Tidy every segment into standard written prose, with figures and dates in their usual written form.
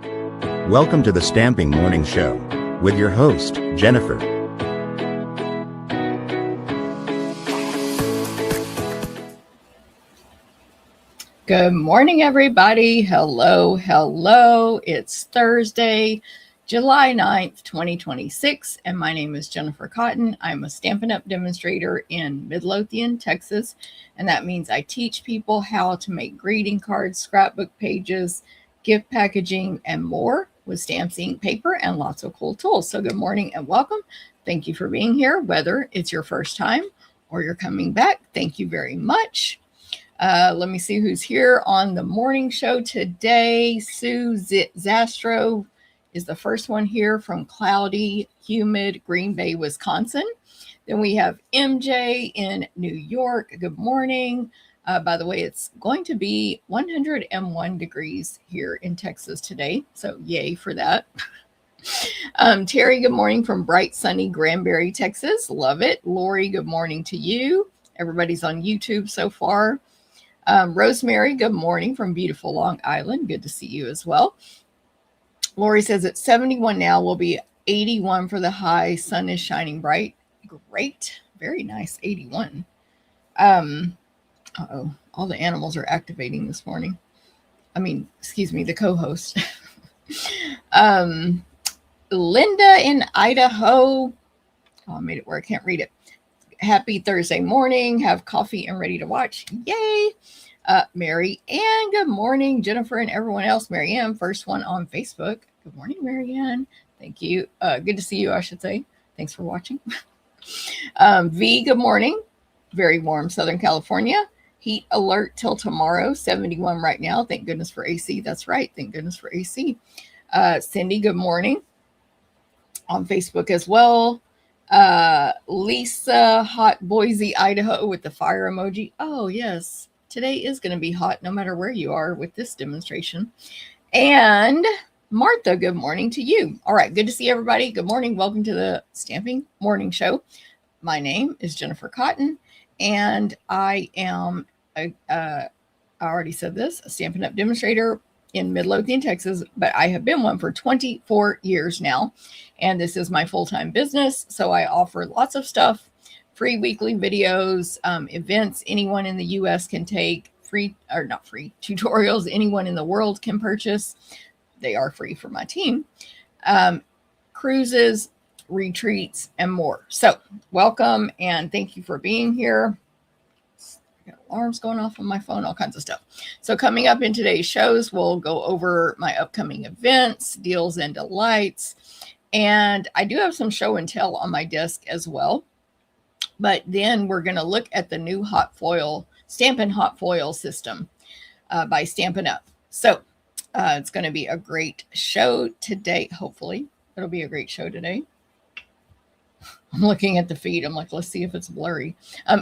Welcome to the Stamping Morning Show with your host, Jennifer. Good morning, everybody. Hello, hello. It's Thursday, July 9th, 2026, and my name is Jennifer Cotton. I'm a Stampin' Up! Demonstrator in Midlothian, Texas, and that means I teach people how to make greeting cards, scrapbook pages, gift packaging, and more with stamps, ink, paper, and lots of cool tools. So good morning and welcome. Thank you for being here, whether it's your first time or you're coming back. Thank you very much. Let me see who's here on the morning show today. Sue Zastro is the first one here from cloudy, humid Green Bay, Wisconsin. Then we have MJ in New York. Good morning. By the way, it's going to be 101 degrees here in Texas today. So yay for that. Terry, good morning from bright, sunny Granbury, Texas. Love it. Lori, good morning to you. Everybody's on YouTube so far. Rosemary, good morning from beautiful Long Island. Good to see you as well. Lori says it's 71 now. Will be 81 for the high. Sun is shining bright. Great. Very nice. 81. Uh-oh. All the animals are activating this morning. Excuse me, the co-host. Linda in Idaho. Oh, I made it where I can't read it. Happy Thursday morning. Have coffee and ready to watch. Yay. Mary Ann, good morning. Jennifer and everyone else. Mary Ann, first one on Facebook. Good morning, Mary Ann. Thank you. Good to see you, I should say. Thanks for watching. V, good morning. Very warm Southern California. Heat alert till tomorrow. 71 right now. Thank goodness for AC. That's right. Thank goodness for AC. Cindy, good morning. On Facebook as well. Lisa, hot Boise, Idaho with the fire emoji. Oh, yes. Today is going to be hot no matter where you are with this demonstration. And Martha, good morning to you. All right. Good to see everybody. Good morning. Welcome to the Stamping Morning Show. My name is Jennifer Cotton, and I am, I already said this, a Stampin' Up! Demonstrator in Midlothian, Texas, but I have been one for 24 years now. And this is my full-time business. So I offer lots of stuff, free weekly videos, events anyone in the US can take, free or not free, tutorials anyone in the world can purchase. They are free for my team. Cruises, retreats, and more. So welcome and thank you for being here. Got alarms going off on my phone, all kinds of stuff. So coming up in today's shows, we'll go over my upcoming events, deals and delights. And I do have some show and tell on my desk as well. But then we're going to look at the new Stampin' Hot Foil System by Stampin' Up. So it's going to be a great show today. Hopefully it'll be a great show today. I'm looking at the feed. I'm like, let's see if it's blurry.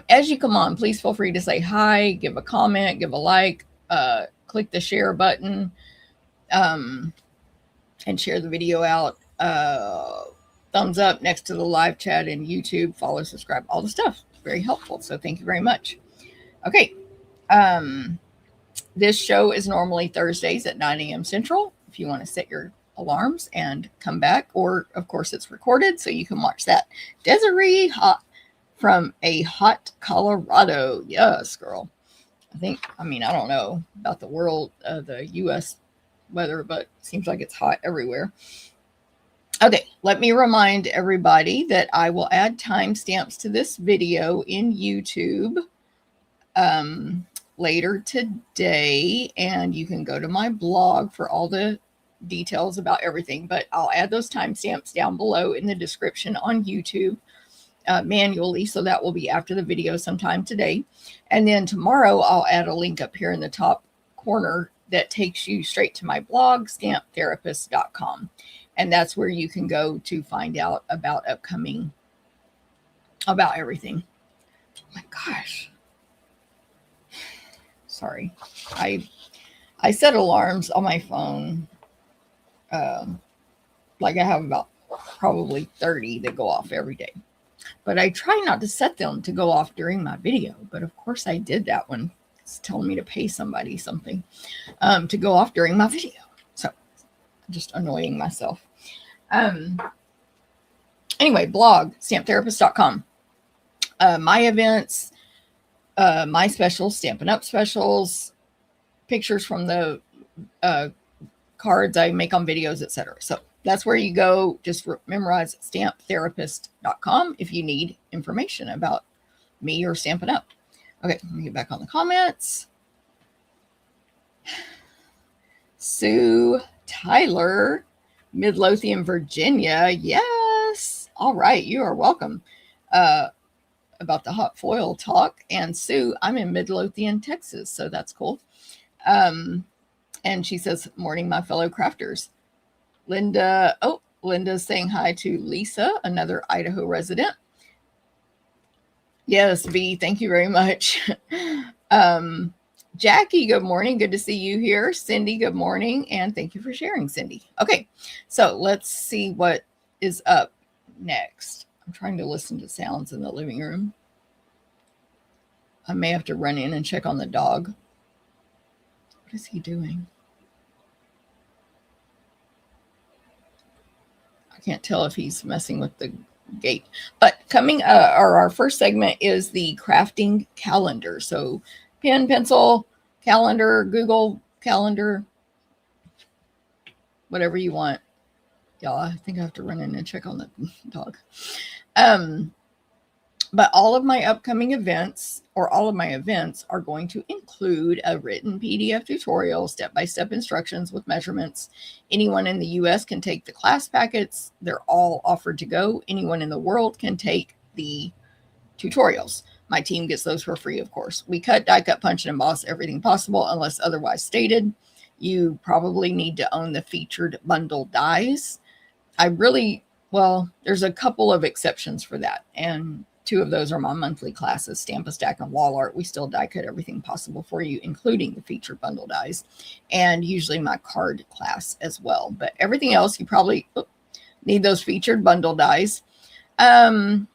As you come on, please feel free to say hi, give a comment, give a like, click the share button, and share the video out. Thumbs up next to the live chat in YouTube, follow, subscribe, all the stuff. Very helpful. So thank you very much. Okay. This show is normally Thursdays at 9 a.m. Central. If you want to set your alarms and come back, or of course it's recorded so you can watch that. Desiree from a hot Colorado. Yes, girl. I don't know about the world, the US weather, but it seems like it's hot everywhere. Okay, let me remind everybody that I will add timestamps to this video in YouTube later today, and you can go to my blog for all the details about everything, but I'll add those timestamps down below in the description on YouTube manually, so that will be after the video sometime today. And then tomorrow I'll add a link up here in the top corner that takes you straight to my blog, stamptherapist.com. And that's where you can go to find out about about everything. Oh my gosh. Sorry. I set alarms on my phone. Like I have about probably 30 that go off every day. But I try not to set them to go off during my video. But of course I did that one. It's telling me to pay somebody something to go off during my video. So just annoying myself. Anyway, blog, stamptherapist.com. My events, my specials, Stampin' Up specials, pictures from the cards I make on videos, etc. So that's where you go. Just memorize stamptherapist.com if you need information about me or Stampin' Up. Okay, let me get back on the comments. Sue Tyler, Midlothian, Virginia. Yes. All right. You are welcome. About the hot foil talk. And Sue, I'm in Midlothian, Texas. So that's cool. And she says, morning, my fellow crafters. Linda. Oh, Linda's saying hi to Lisa, another Idaho resident. Yes, V, thank you very much. Jackie, good morning. Good to see you here. Cindy, good morning. And thank you for sharing, Cindy. Okay, so let's see what is up next. I'm trying to listen to sounds in the living room. I may have to run in and check on the dog. What is he doing? I can't tell if he's messing with the gate. But coming, our first segment is the crafting calendar. So pen, pencil, calendar, Google Calendar, whatever you want. Y'all, I think I have to run in and check on the dog. But all of my upcoming events, or all of my events, are going to include a written PDF tutorial, step-by-step instructions with measurements. Anyone in the U.S. can take the class packets. They're all offered to go. Anyone in the world can take the tutorials. My team gets those for free, of course. We cut, die cut, punch, and emboss everything possible unless otherwise stated. You probably need to own the featured bundle dies. There's a couple of exceptions for that. And 2 of those are my monthly classes, Stamp a Stack and Wall Art. We still die cut everything possible for you, including the featured bundle dies, and usually my card class as well. But everything else, you probably need those featured bundle dies. And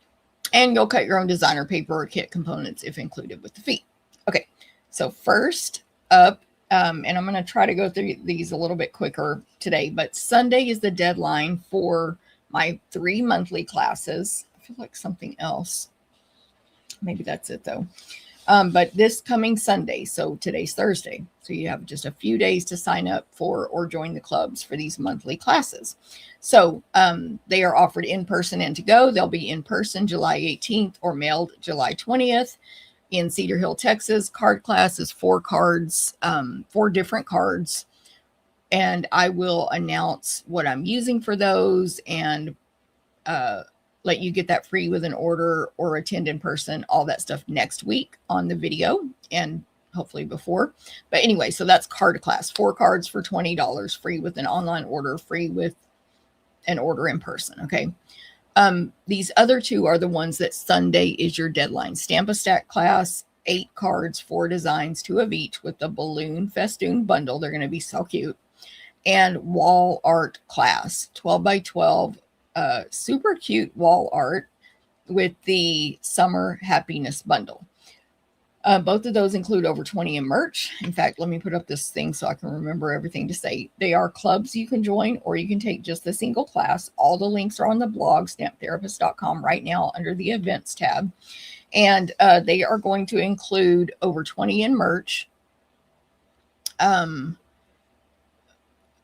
you'll cut your own designer paper or kit components if included with the fee. Okay, so first up, and I'm going to try to go through these a little bit quicker today, but Sunday is the deadline for my 3 monthly classes. I feel like something else. Maybe that's it though. But this coming Sunday, so today's Thursday, so you have just a few days to sign up for or join the clubs for these monthly classes. So they are offered in person and to go. They'll be in person July 18th or mailed July 20th in Cedar Hill, Texas. Card class is 4 cards, 4 different cards. And I will announce what I'm using for those and let you get that free with an order or attend in person, all that stuff next week on the video and hopefully before. But anyway, so that's card class, 4 cards for $20, free with an online order, free with an order in person. Okay. These other 2 are the ones that Sunday is your deadline. Stamp a Stack class, 8 cards, 4 designs, 2 of each with the balloon festoon bundle. They're going to be so cute. And wall art class, 12 by 12, super cute wall art with the summer happiness bundle. Both of those include over 20 in merch. In fact, let me put up this thing so I can remember everything to say. They are clubs you can join, or you can take just the single class. All the links are on the blog, stamptherapist.com, right now under the events tab. And they are going to include over 20 in merch.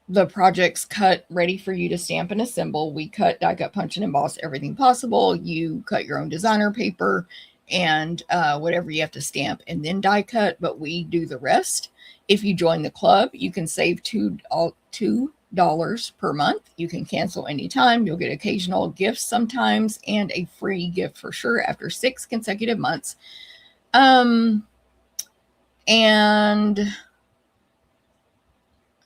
The project's cut, ready for you to stamp and assemble. We cut, die cut, punch, and emboss everything possible. You cut your own designer paper and whatever you have to stamp and then die cut, but we do the rest. If you join the club, you can save $2 per month. You can cancel anytime. You'll get occasional gifts sometimes and a free gift for sure after 6 consecutive months. And I'm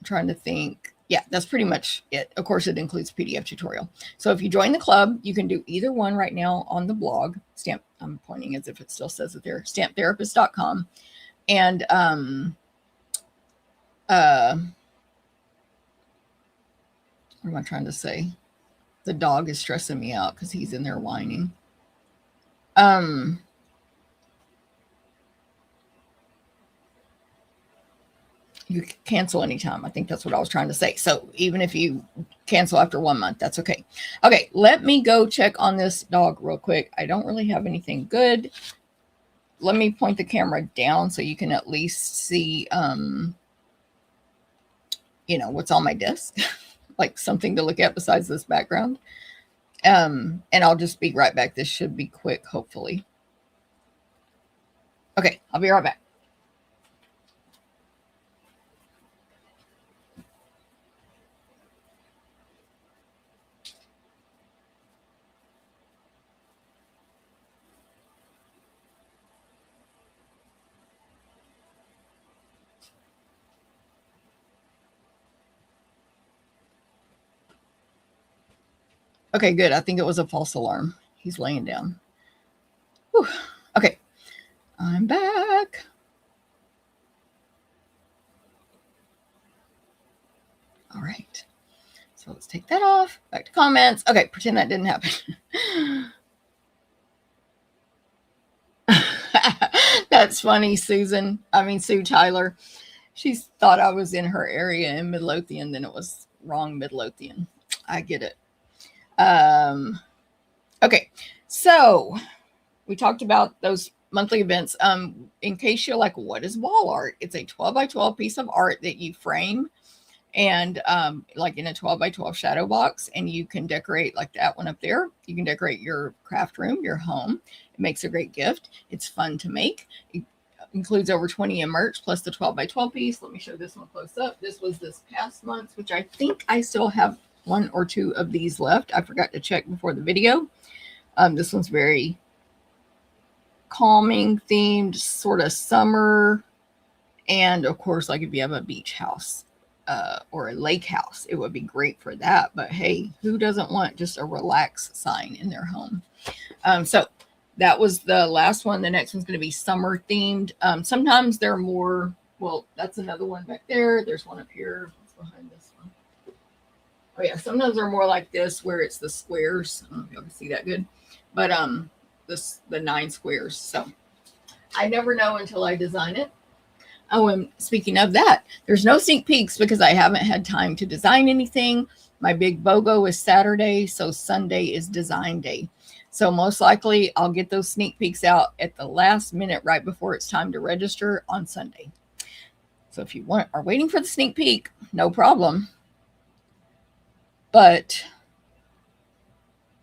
trying to think. Yeah, that's pretty much it. Of course, it includes PDF tutorial. So if you join the club, you can do either one right now on the blog. I'm pointing as if it still says it there, stamptherapist.com. And what am I trying to say? The dog is stressing me out because he's in there whining. You can cancel anytime. I think that's what I was trying to say. So even if you cancel after 1 month, that's okay. Okay, let me go check on this dog real quick. I don't really have anything good. Let me point the camera down so you can at least see, what's on my desk, like something to look at besides this background. And I'll just be right back. This should be quick, hopefully. Okay, I'll be right back. Okay, good. I think it was a false alarm. He's laying down. Whew. Okay, I'm back. All right. So let's take that off. Back to comments. Okay, pretend that didn't happen. That's funny, Sue Tyler. She thought I was in her area in Midlothian, then it was wrong Midlothian. I get it. Okay, so we talked about those monthly events. In case you're like, what is wall art? It's a 12 by 12 piece of art that you frame and like in a 12 by 12 shadow box, and you can decorate like that one up there. You can decorate your craft room, your home. It makes a great gift. It's fun to make. It includes over 20 in merch plus the 12 by 12 piece. Let me show this one close up. This was this past month, which I think I still have 1 or 2 of these left. I forgot to check before the video. This one's very calming themed, sort of summer. And of course, like if you have a beach house or a lake house, it would be great for that. But hey, who doesn't want just a relax sign in their home? So that was the last one. The next one's going to be summer themed. Sometimes they're more, well, that's another one back there. There's one up here. What's behind this one? Oh yeah, sometimes they're more like this where it's the squares. I don't know if y'all can see that good. But the 9 squares. So I never know until I design it. Oh, and speaking of that, there's no sneak peeks because I haven't had time to design anything. My big BOGO is Saturday, so Sunday is design day. So most likely I'll get those sneak peeks out at the last minute right before it's time to register on Sunday. So if you are waiting for the sneak peek, no problem. But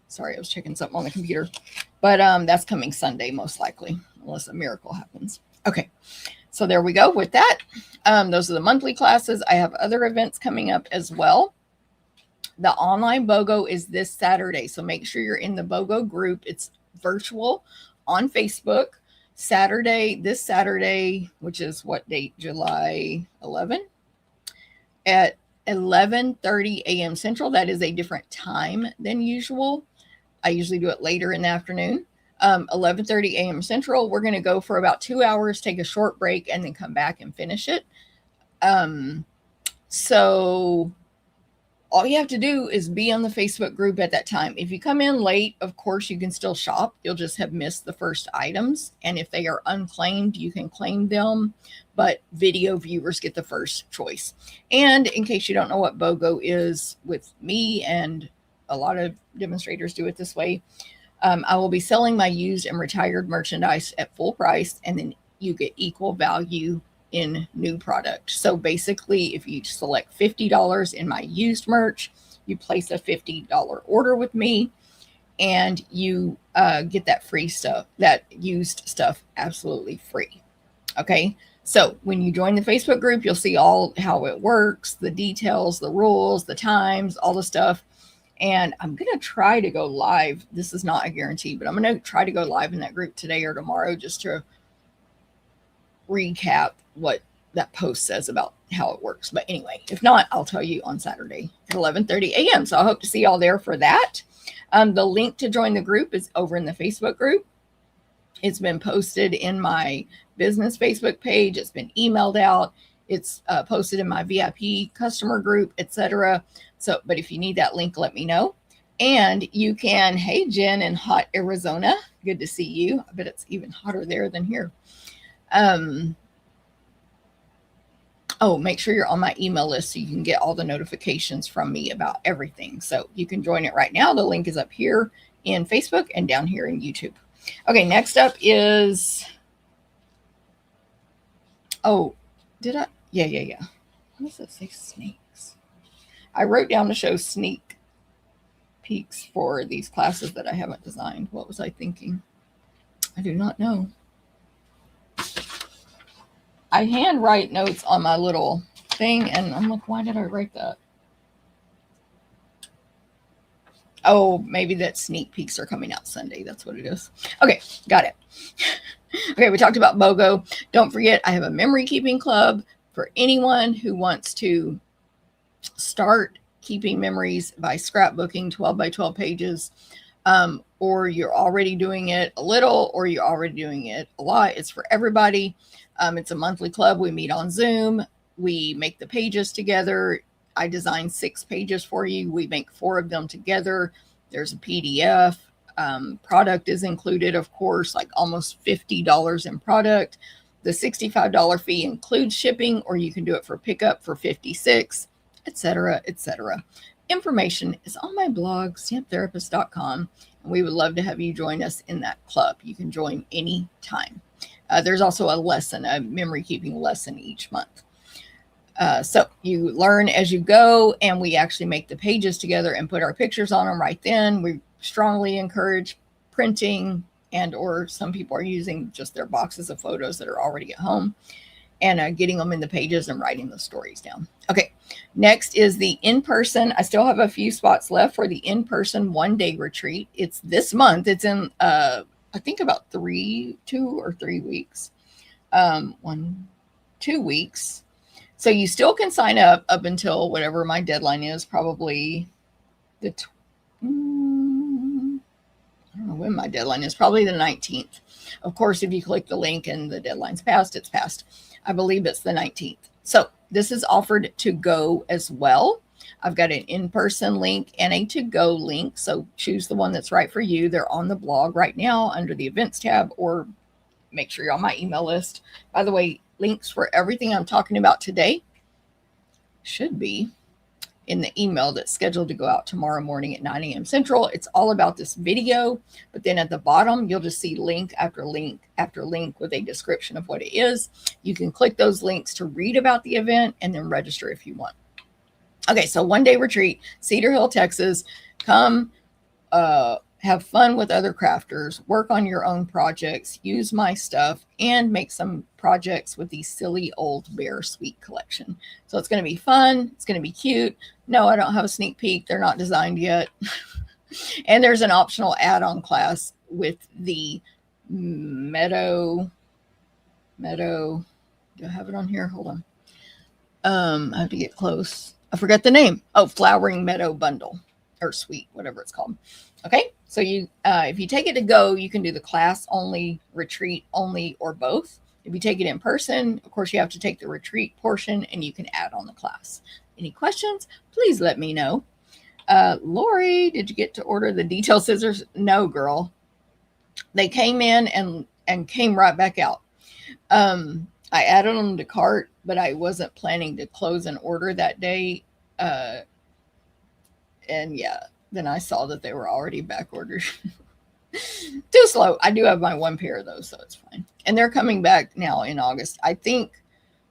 sorry, I was checking something on the computer. But that's coming Sunday most likely, unless a miracle happens. Okay. So there we go with that. Those are the monthly classes. I have other events coming up as well. The online BOGO is this Saturday. So make sure you're in the BOGO group. It's virtual on Facebook. This Saturday, which is what date? July 11 at 11:30 a.m. Central. That is a different time than usual. I usually do it later in the afternoon. 11:30 a.m. Central. We're going to go for about 2 hours, take a short break, and then come back and finish it. So all you have to do is be on the Facebook group at that time. If you come in late, of course, you can still shop. You'll just have missed the first items. And if they are unclaimed, you can claim them. But video viewers get the first choice. And in case you don't know what BOGO is with me, and a lot of demonstrators do it this way, I will be selling my used and retired merchandise at full price, and then you get equal value in new product. So basically, if you select $50 in my used merch, you place a $50 order with me, and you get that free stuff, that used stuff, absolutely free. Okay. So when you join the Facebook group, you'll see all how it works, the details, the rules, the times, all the stuff. And I'm going to try to go live. This is not a guarantee, but I'm going to try to go live in that group today or tomorrow just to recap what that post says about how it works. But anyway, if not, I'll tell you on Saturday at 11:30 a.m. So I hope to see y'all there for that. The link to join the group is over in the Facebook group. It's been posted in my business Facebook page. It's been emailed out. It's posted in my VIP customer group, etc. So, but if you need that link, let me know. And you can, hey, Jen in hot Arizona. Good to see you. I bet it's even hotter there than here. Oh, Oh, make sure you're on my email list so you can get all the notifications from me about everything. So you can join it right now. The link is up here in Facebook and down here in YouTube. Okay, next up is, oh, did I? Yeah. What does it say? Snakes. I wrote down to show sneak peeks for these classes that I haven't designed. What was I thinking? I do not know. I handwrite notes on my little thing, and I'm like, why did I write that? Oh, maybe that sneak peeks are coming out Sunday. That's what it is. Okay, got it. Okay, we talked about BOGO. Don't forget, I have a memory keeping club for anyone who wants to start keeping memories by scrapbooking 12 by 12 pages, or you're already doing it a little, or you're already doing it a lot. It's for everybody. It's a monthly club. We meet on Zoom. We make the pages together. I design 6 pages for you. We make 4 of them together. There's a PDF. Product is included, of course, like almost $50 in product. The $65 fee includes shipping, or you can do it for pickup for $56, etc., etc. Information is on my blog, stamптherapist.com, and we would love to have you join us in that club. You can join anytime. There's also a lesson, a memory keeping lesson each month. So you learn as you go, and we actually make the pages together and put our pictures on them right then. We strongly encourage printing, and or some people are using just their boxes of photos that are already at home, and getting them in the pages and writing the stories down. Okay, next is the in-person. I still have a few spots left for the in-person one-day retreat. It's this month. It's in, I think about 2 or 3 weeks. 2 weeks. So you still can sign up until whatever my deadline is, probably I don't know when my deadline is, probably the 19th. Of course, if you click the link and the deadline's passed, it's passed. I believe it's the 19th. So this is offered to go as well. I've got an in-person link and a to-go link. So choose the one that's right for you. They're on the blog right now under the events tab, or make sure you're on my email list. By the way, links for everything I'm talking about today should be in the email that's scheduled to go out tomorrow morning at 9 a.m. Central. It's all about this video, but then at the bottom, you'll just see link after link after link with a description of what it is. You can click those links to read about the event and then register if you want. Okay, so one-day retreat, Cedar Hill, Texas. Come have fun with other crafters, work on your own projects, use my stuff, and make some projects with the Silly Old Bear Sweet collection. So it's going to be fun. It's going to be cute. No, I don't have a sneak peek. They're not designed yet. And there's an optional add-on class with the Meadow. Do I have it on here? Hold on. I have to get close. I forgot the name. Oh, Flowering Meadow Bundle or Suite, whatever it's called. Okay, so you if you take it to go, you can do the class only, retreat only, or both. If you take it in person, of course, you have to take the retreat portion, and you can add on the class. Any questions, please let me know. Lori, did you get to order the detail scissors? No, girl. They came in and came right back out. I added them to cart, but I wasn't planning to close an order that day. And yeah, then I saw that they were already back ordered. Too slow. I do have my one pair of those, so it's fine. And they're coming back now in August. I think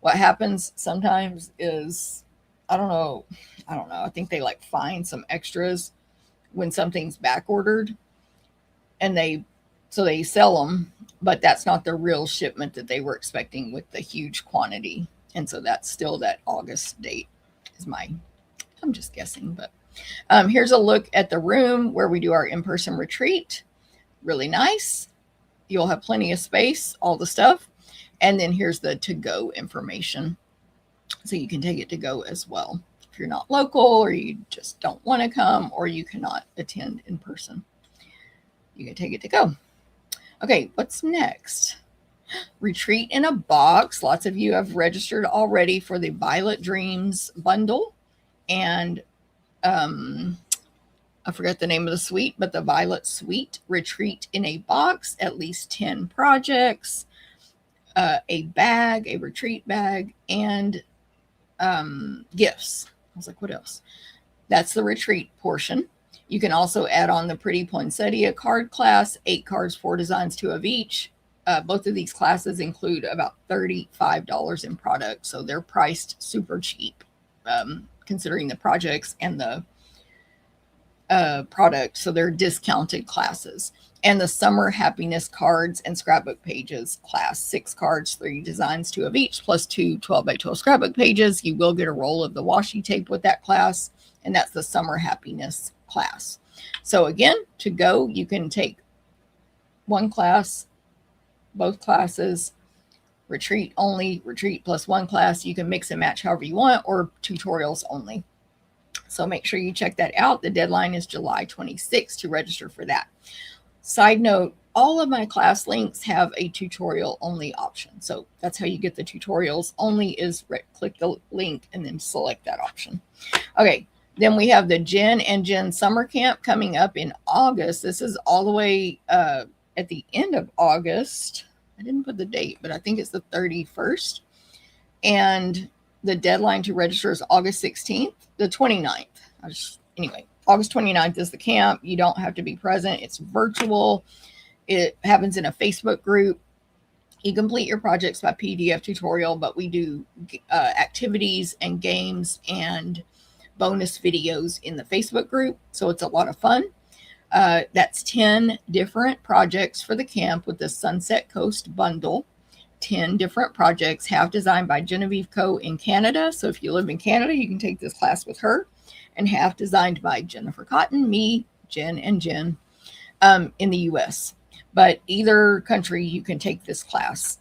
what happens sometimes is, I don't know. I think they like find some extras when something's back ordered, and they sell them, but that's not the real shipment that they were expecting with the huge quantity. And so that's still that August date is I'm just guessing, but here's a look at the room where we do our in-person retreat. Really nice. You'll have plenty of space, all the stuff. And then here's the to-go information. So you can take it to go as well. If you're not local, or you just don't want to come, or you cannot attend in person, you can take it to go. Okay, what's next? Retreat in a box. Lots of you have registered already for the Violet Dreams bundle. And I forget the name of the suite, but the Violet Suite, retreat in a box, at least 10 projects, a bag, a retreat bag, and gifts. I was like, what else? That's the retreat portion. You can also add on the Pretty Poinsettia card class, 8 cards, 4 designs, 2 of each. Both of these classes include about $35 in product, so they're priced super cheap, considering the projects and the product. So they're discounted classes. And the Summer Happiness cards and scrapbook pages class, 6 cards, 3 designs, 2 of each, plus 2 12 by 12 scrapbook pages. You will get a roll of the washi tape with that class, and that's the Summer Happiness class. So again, to go, you can take one class, both classes, retreat only, retreat plus one class. You can mix and match however you want, or tutorials only. So make sure you check that out. The deadline is July 26th to register for that. Side note, all of my class links have a tutorial only option. So that's how you get the tutorials only, is click the link and then select that option. Okay, then we have the Jen and Jen Summer Camp coming up in August. This is all the way at the end of August. I didn't put the date, but I think it's the 31st. And the deadline to register is August 16th, the 29th. Anyway, August 29th is the camp. You don't have to be present. It's virtual. It happens in a Facebook group. You complete your projects by PDF tutorial, but we do activities and games and bonus videos in the Facebook group. So it's a lot of fun. That's 10 different projects for the camp with the Sunset Coast bundle. 10 different projects, half designed by Genevieve Co. in Canada. So if you live in Canada, you can take this class with her. And half designed by Jennifer Cotton, me, Jen, and Jen in the US. But either country, you can take this class.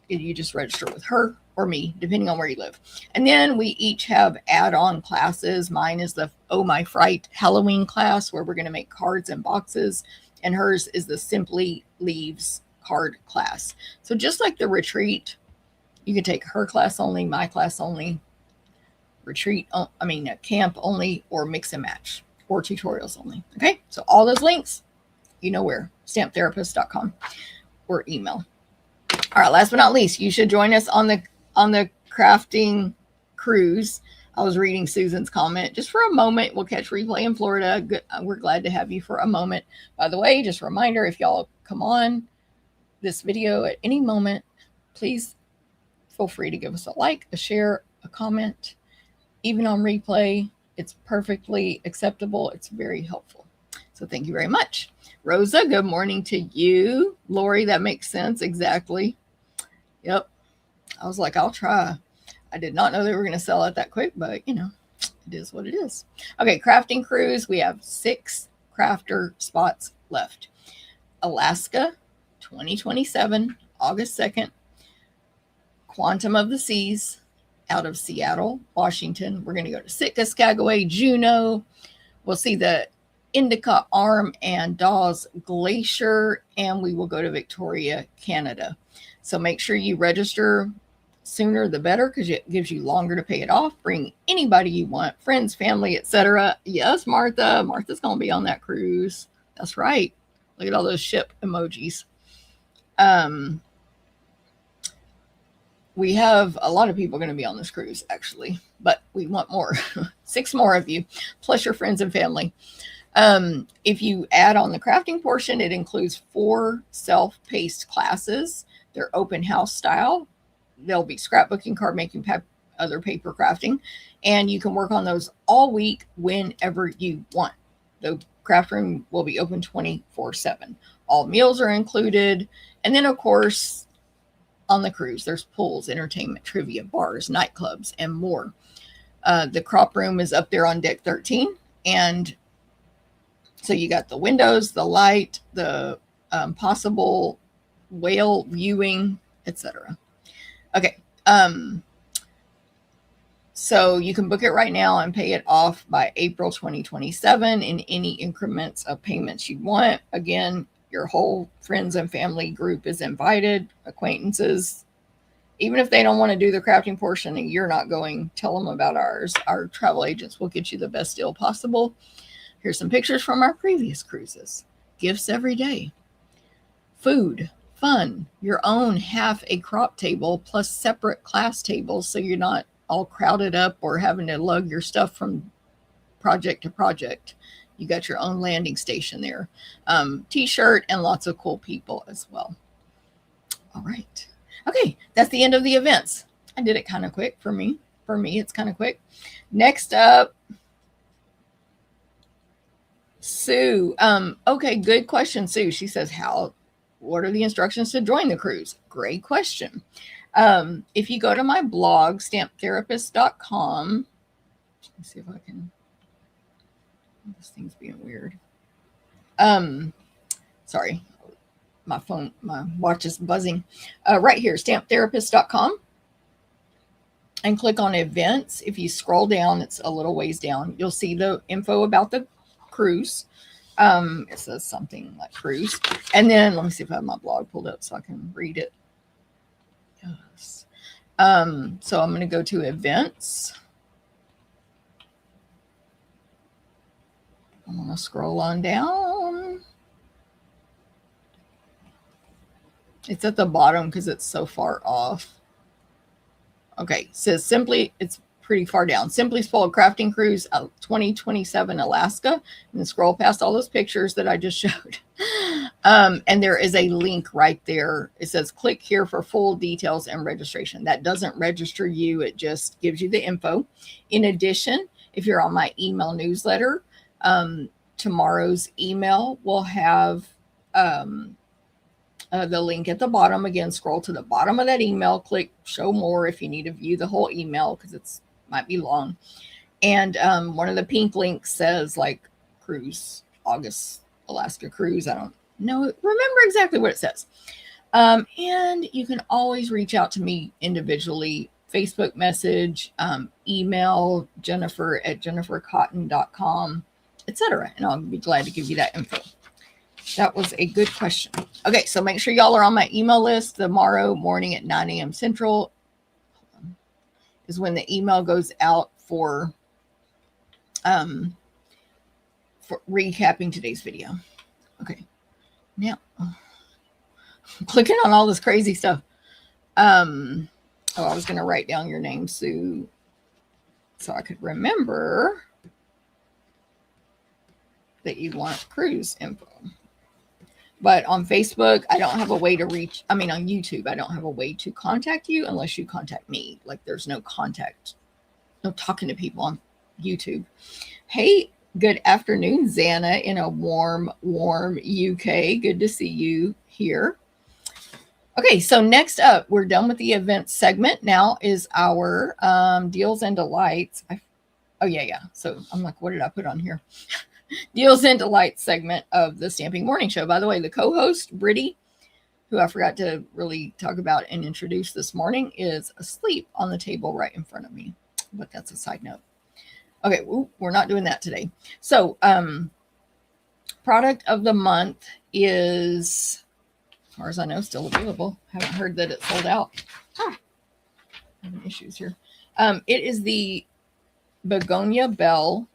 You just register with her or me, depending on where you live. And then we each have add-on classes. Mine is the Oh My Fright Halloween class, where we're going to make cards and boxes. And hers is the Simply Leaves card class. So just like the retreat, you can take her class only, my class only, camp only, or mix and match, or tutorials only. Okay, so all those links, you know where, stamptherapist.com, or email. All right, last but not least, you should join us on the crafting cruise. I was reading Susan's comment. Just for a moment, we'll catch replay in Florida. Good. We're glad to have you for a moment. By the way, just a reminder, if y'all come on this video at any moment, please feel free to give us a like, a share, a comment. Even on replay, it's perfectly acceptable. It's very helpful. So thank you very much. Rosa, good morning to you. Lori, that makes sense. Exactly. Yep. I was like, I'll try. I did not know they were going to sell it that quick, but you know, it is what it is. Okay, crafting cruise. We have 6 crafter spots left. Alaska, 2027, August 2nd. Quantum of the Seas, out of Seattle, Washington. We're going to go to Sitka, Skagway, Juneau. We'll see the Indica Arm and Dawes Glacier, and we will go to Victoria, Canada. So make sure you register sooner the better, because it gives you longer to pay it off. Bring anybody you want, friends, family, etc. Yes, Martha. Martha's going to be on that cruise. That's right. Look at all those ship emojis. We have a lot of people going to be on this cruise, actually, but we want more. 6 more of you, plus your friends and family. If you add on the crafting portion, it includes 4 self-paced classes. They're open house style. There'll be scrapbooking, card making, other paper crafting, and you can work on those all week whenever you want. The craft room will be open 24/7. All meals are included. And then, of course, on the cruise, there's pools, entertainment, trivia, bars, nightclubs, and more. The crop room is up there on deck 13. And so you got the windows, the light, the possible whale viewing, etc. Okay. So you can book it right now and pay it off by April 2027 in any increments of payments you want. Again, your whole friends and family group is invited, acquaintances. Even if they don't want to do the crafting portion and you're not going, tell them about ours. Our travel agents will get you the best deal possible. Here's some pictures from our previous cruises. Gifts every day. Food, fun, your own half a crop table plus separate class tables, so you're not all crowded up or having to lug your stuff from project to project. You got your own landing station there. T-shirt and lots of cool people as well. All right. Okay, that's the end of the events. I did it kind of quick for me. For me, it's kind of quick. Next up, Sue. Okay, good question, Sue. She says, what are the instructions to join the cruise? Great question. If you go to my blog, stamptherapist.com, let's see if I can, this thing's being weird. Sorry, my watch is buzzing. Right here, stamptherapist.com, and click on events. If you scroll down, it's a little ways down, you'll see the info about the cruise. It says something like cruise. And then let me see if I have my blog pulled up so I can read it. Yes. So I'm going to go to events. I'm going to scroll on down. It's at the bottom because it's so far off. Okay, it says it's pretty far down. Simply Spoiled Crafting Cruise 2027 Alaska. And then scroll past all those pictures that I just showed. And there is a link right there. It says click here for full details and registration. That doesn't register you. It just gives you the info. In addition, if you're on my email newsletter, tomorrow's email will have the link at the bottom. Again, scroll to the bottom of that email, click show more if you need to view the whole email because it's might be long. And one of the pink links says like cruise, August, Alaska cruise. I don't know, remember exactly what it says. And you can always reach out to me individually, Facebook message, email jennifer@jennifercotton.com, etc. And I'll be glad to give you that info. That was a good question. Okay, so make sure y'all are on my email list. Tomorrow morning at 9 a.m. Central is when the email goes out for recapping today's video. Okay, now I'm clicking on all this crazy stuff. I was going to write down your name, Sue, so I could remember that you want cruise info. But on Facebook, I don't have a way to reach, on YouTube, I don't have a way to contact you unless you contact me. Like there's no contact, no talking to people on YouTube. Hey, good afternoon, Xana in a warm UK. Good to see you here. Okay, so next up, we're done with the event segment. Now is our deals and delights. Oh, yeah. So I'm like, what did I put on here? Deals and Delights segment of the Stamping Morning Show. By the way, the co-host, Brittany, who I forgot to really talk about and introduce this morning, is asleep on the table right in front of me. But that's a side note. Okay, we're not doing that today. So, product of the month is, as far as I know, still available. Haven't heard that it's sold out. Having issues here. It is the Begonia Bell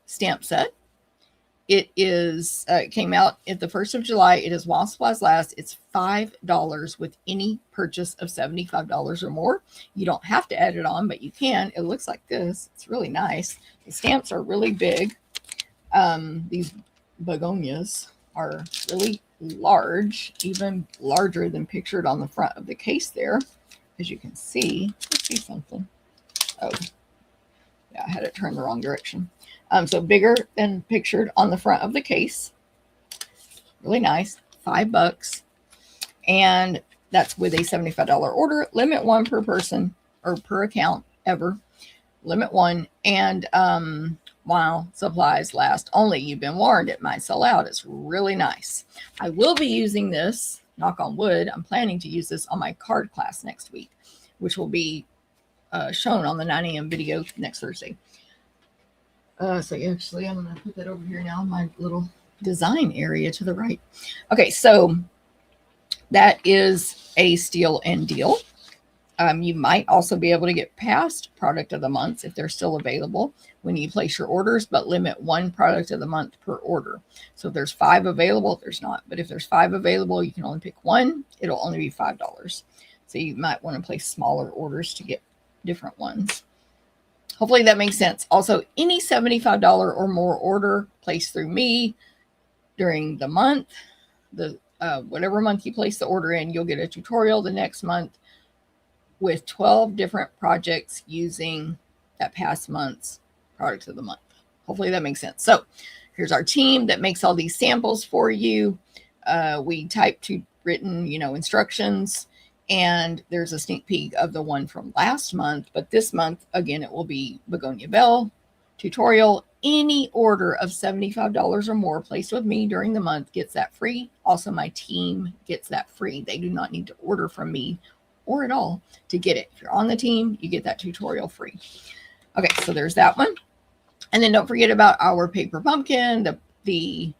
stamp set. It is it came out at the 1st of July. It is while supplies last. It's $5 with any purchase of $75 or more. You don't have to add it on, but you can. It looks like this. It's really nice. The stamps are really big. These begonias are really large, even larger than pictured on the front of the case there. As you can see, let's see something. Oh, yeah, I had it turned the wrong direction. So bigger than pictured on the front of the case. Really nice. $5. And that's with a $75 order. Limit 1 per person or per account ever. Limit 1. And while supplies last only. You've been warned, it might sell out. It's really nice. I will be using this, knock on wood. I'm planning to use this on my card class next week, which will be shown on the 9 a.m. video next Thursday. So actually, I'm going to put that over here now in my little design area to the right. Okay, so that is a steal and deal. You might also be able to get past product of the month if they're still available when you place your orders, but limit 1 product of the month per order. So if there's 5 available, there's not. But if there's 5 available, you can only pick 1. It'll only be $5. So you might want to place smaller orders to get different ones. Hopefully that makes sense. Also, any $75 or more order placed through me during the month, whatever month you place the order in, you'll get a tutorial the next month with 12 different projects using that past month's product of the month. Hopefully that makes sense. So here's our team that makes all these samples for you. We type to written, instructions, and there's a sneak peek of the one from last month. But this month, again, it will be Begonia Bell tutorial. Any order of $75 or more placed with me during the month gets that free. Also, my team gets that free. They do not need to order from me or at all to get it. If you're on the team, you get that tutorial free. Okay, so there's that one. And then don't forget about our paper pumpkin, the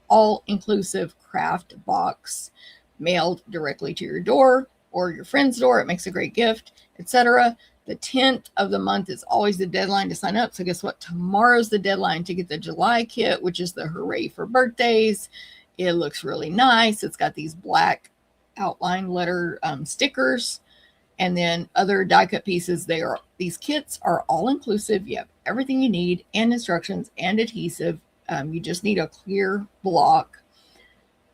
all-inclusive craft box mailed directly to your door or your friend's door. It makes a great gift, etc. The 10th of the month is always the deadline to sign up. So guess what? Tomorrow's the deadline to get the July kit, which is the Hooray for Birthdays. It looks really nice. It's got these black outline letter stickers, and then other die cut pieces. These kits are all inclusive. You have everything you need and instructions and adhesive. You just need a clear block,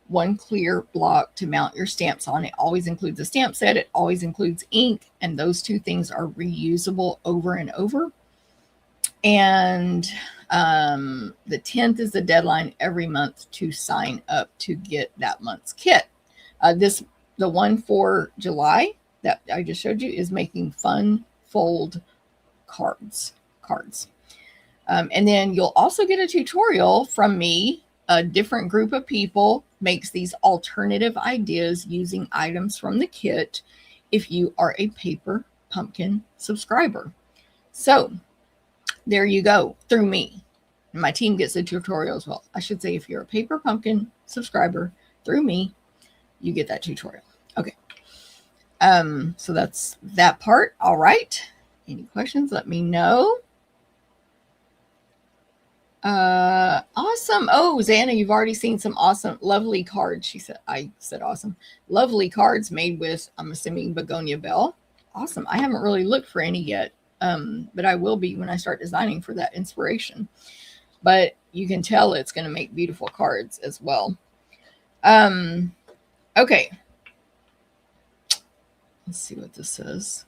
one clear block to mount your stamps on. It always includes a stamp set. It always includes ink, and those two things are reusable over and over. And the 10th is the deadline every month to sign up to get that month's kit. The one for July that I just showed you is making fun fold cards. And then you'll also get a tutorial from me. A different group of people makes these alternative ideas using items from the kit if you are a Paper Pumpkin subscriber. So there you go, through me. And my team gets a tutorial as well. I should say, if you're a Paper Pumpkin subscriber through me, you get that tutorial. Okay. So that's that part. All right. Any questions? Let me know. Awesome. Oh, Xana, you've already seen some awesome, lovely cards. I said awesome. Lovely cards made with, I'm assuming, Begonia Bell. Awesome. I haven't really looked for any yet, but I will be when I start designing for that inspiration. But you can tell it's going to make beautiful cards as well. Okay. Let's see what this says.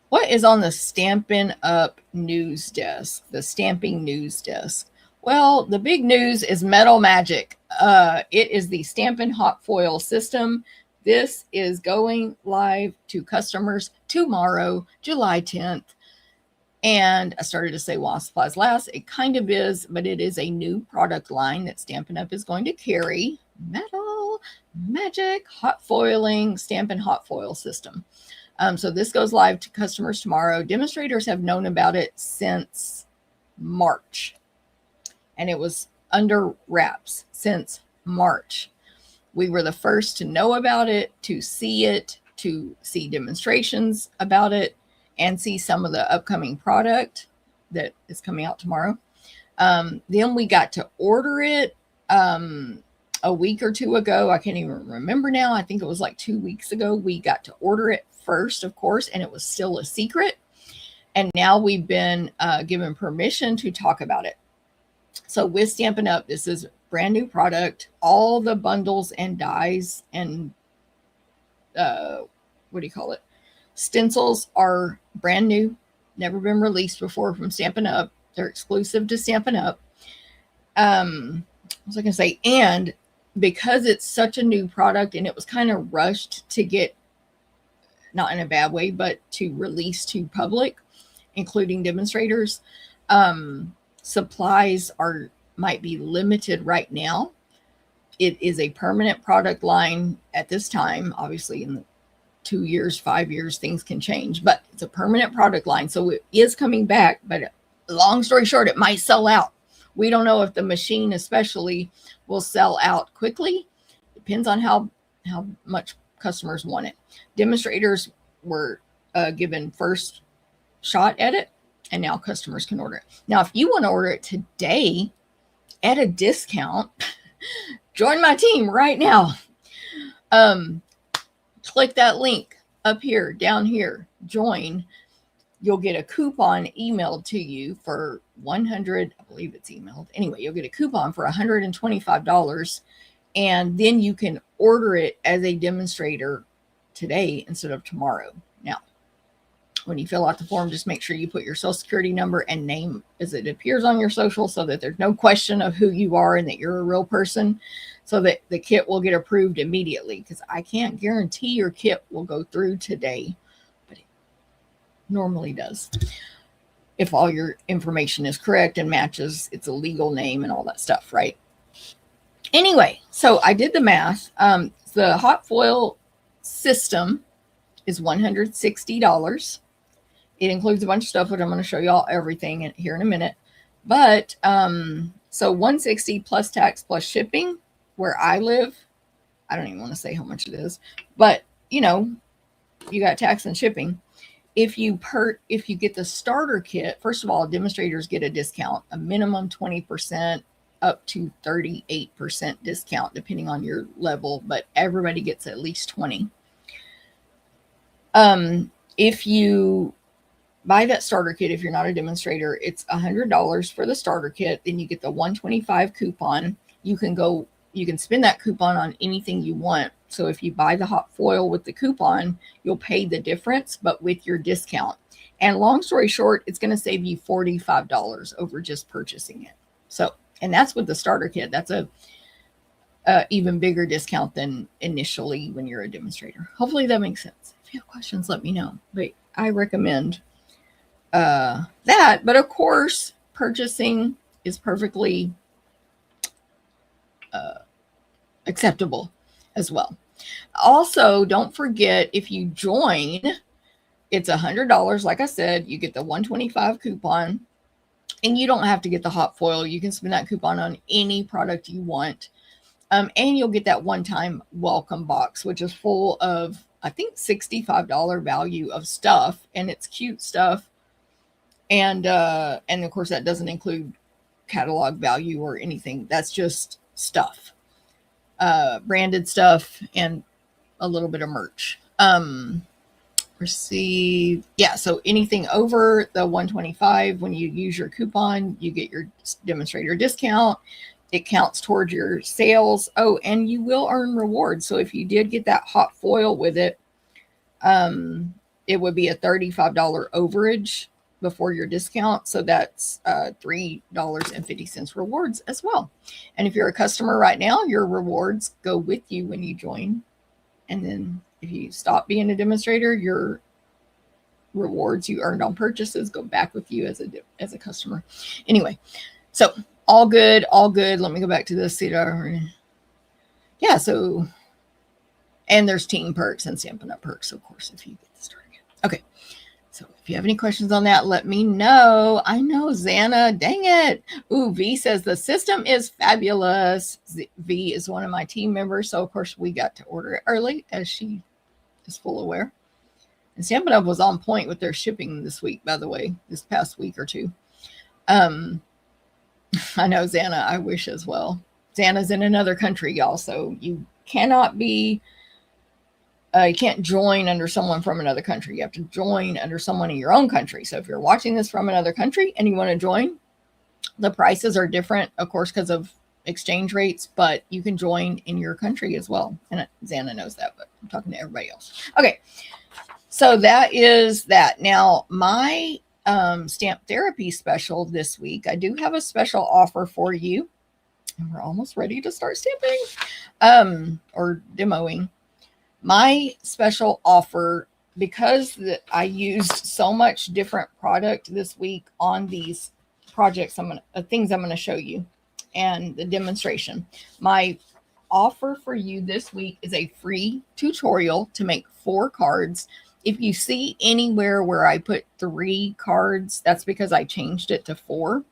What is on the Stampin' Up news desk? The stamping news desk. Well, the big news is Metal Magic. It is the Stampin' Hot Foil System. This is going live to customers tomorrow, July 10th. And I started to say while supplies last. It kind of is, but it is a new product line that Stampin' Up is going to carry. Metal Magic Hot Foiling Stampin' Hot Foil System. So this goes live to customers tomorrow. Demonstrators have known about it since March. And it was under wraps since March. We were the first to know about it, to see demonstrations about it, and see some of the upcoming product that is coming out tomorrow. Then we got to order it a week or two ago. I can't even remember now. I think it was like 2 weeks ago. We got to order it first, of course, and it was still a secret. And now we've been given permission to talk about it. So with Stampin' Up, this is brand new product. All the bundles and dies and stencils are brand new, never been released before from Stampin' Up. They're exclusive to Stampin' Up. What was I going to say? And because it's such a new product and it was kind of rushed to get, not in a bad way, but to release to public, including demonstrators, supplies might be limited right now. It is a permanent product line at this time. Obviously, in 2 years, 5 years, things can change, but it's a permanent product line. So it is coming back, but long story short, it might sell out. We don't know if the machine especially will sell out quickly. Depends on how much customers want it. Demonstrators were given first shot at it, and now customers can order it. Now, if you want to order it today at a discount, join my team right now. Click that link up here, down here, join. you'll get a coupon emailed to you for 100, I believe it's emailed. Anyway, you'll get a coupon for $125, and then you can order it as a demonstrator today instead of tomorrow. Now, when you fill out the form, just make sure you put your social security number and name as it appears on your social, so that there's no question of who you are and that you're a real person, so that the kit will get approved immediately, because I can't guarantee your kit will go through today, but it normally does if all your information is correct and matches it's a legal name and all that stuff, right? Anyway, so I did the math. The hot foil system is $160. It includes a bunch of stuff, which I'm going to show you all everything here in a minute. But so $160 plus tax plus shipping. Where I live, I don't even want to say how much it is, but you got tax and shipping. If you get the starter kit, first of all, demonstrators get a discount, a minimum 20%. Up to 38% discount depending on your level, but everybody gets at least 20. If you buy that starter kit, if you're not a demonstrator, it's $100 for the starter kit. Then you get the $125 coupon. You can spend that coupon on anything you want. So if you buy the hot foil with the coupon, you'll pay the difference, but with your discount. And long story short, it's going to save you $45 over just purchasing it. So, and that's with the starter kit. That's a even bigger discount than initially when you're a demonstrator. Hopefully that makes sense. If you have questions, let me know. But I recommend that. But of course, purchasing is perfectly acceptable as well. Also, don't forget, if you join, it's $100. Like I said, you get the $125 coupon. And you don't have to get the hot foil. You can spend that coupon on any product you want. And you'll get that one-time welcome box, which is full of, I think, $65 value of stuff. And it's cute stuff. And of course, that doesn't include catalog value or anything. That's just stuff. Branded stuff and a little bit of merch. Receive, yeah, so anything over the $125, when you use your coupon, you get your demonstrator discount. It counts towards your sales. Oh, and you will earn rewards. So if you did get that hot foil with it, it would be a $35 overage before your discount. So that's $3.50 rewards as well. And if you're a customer right now, your rewards go with you when you join. And then if you stop being a demonstrator, your rewards you earned on purchases go back with you as a customer. Anyway, so all good, all good. Let me go back to this. Yeah, so, and there's team perks and Stampin' Up perks, of course, if you get the starter kit. Okay, so if you have any questions on that, let me know. I know, Xana, dang it. Ooh, V says the system is fabulous. V is one of my team members, so of course we got to order it early, as she is full aware. And Stampin' Up was on point with their shipping this week, by the way, this past week or two. I know, Xana, I wish as well. Xana's in another country, y'all, so you cannot be, you can't join under someone from another country. You have to join under someone in your own country. So if you're watching this from another country and you want to join, the prices are different, of course, because of exchange rates, but you can join in your country as well. And Xana knows that, but I'm talking to everybody else. Okay, so that is that. Now, my stamp therapy special this week, I do have a special offer for you. And we're almost ready to start stamping or demoing. My special offer, because I used so much different product this week on these projects, things I'm going to show you and the demonstration. My offer for you this week is a free tutorial to make 4 cards. If you see anywhere where I put 3 cards, that's because I changed it to 4.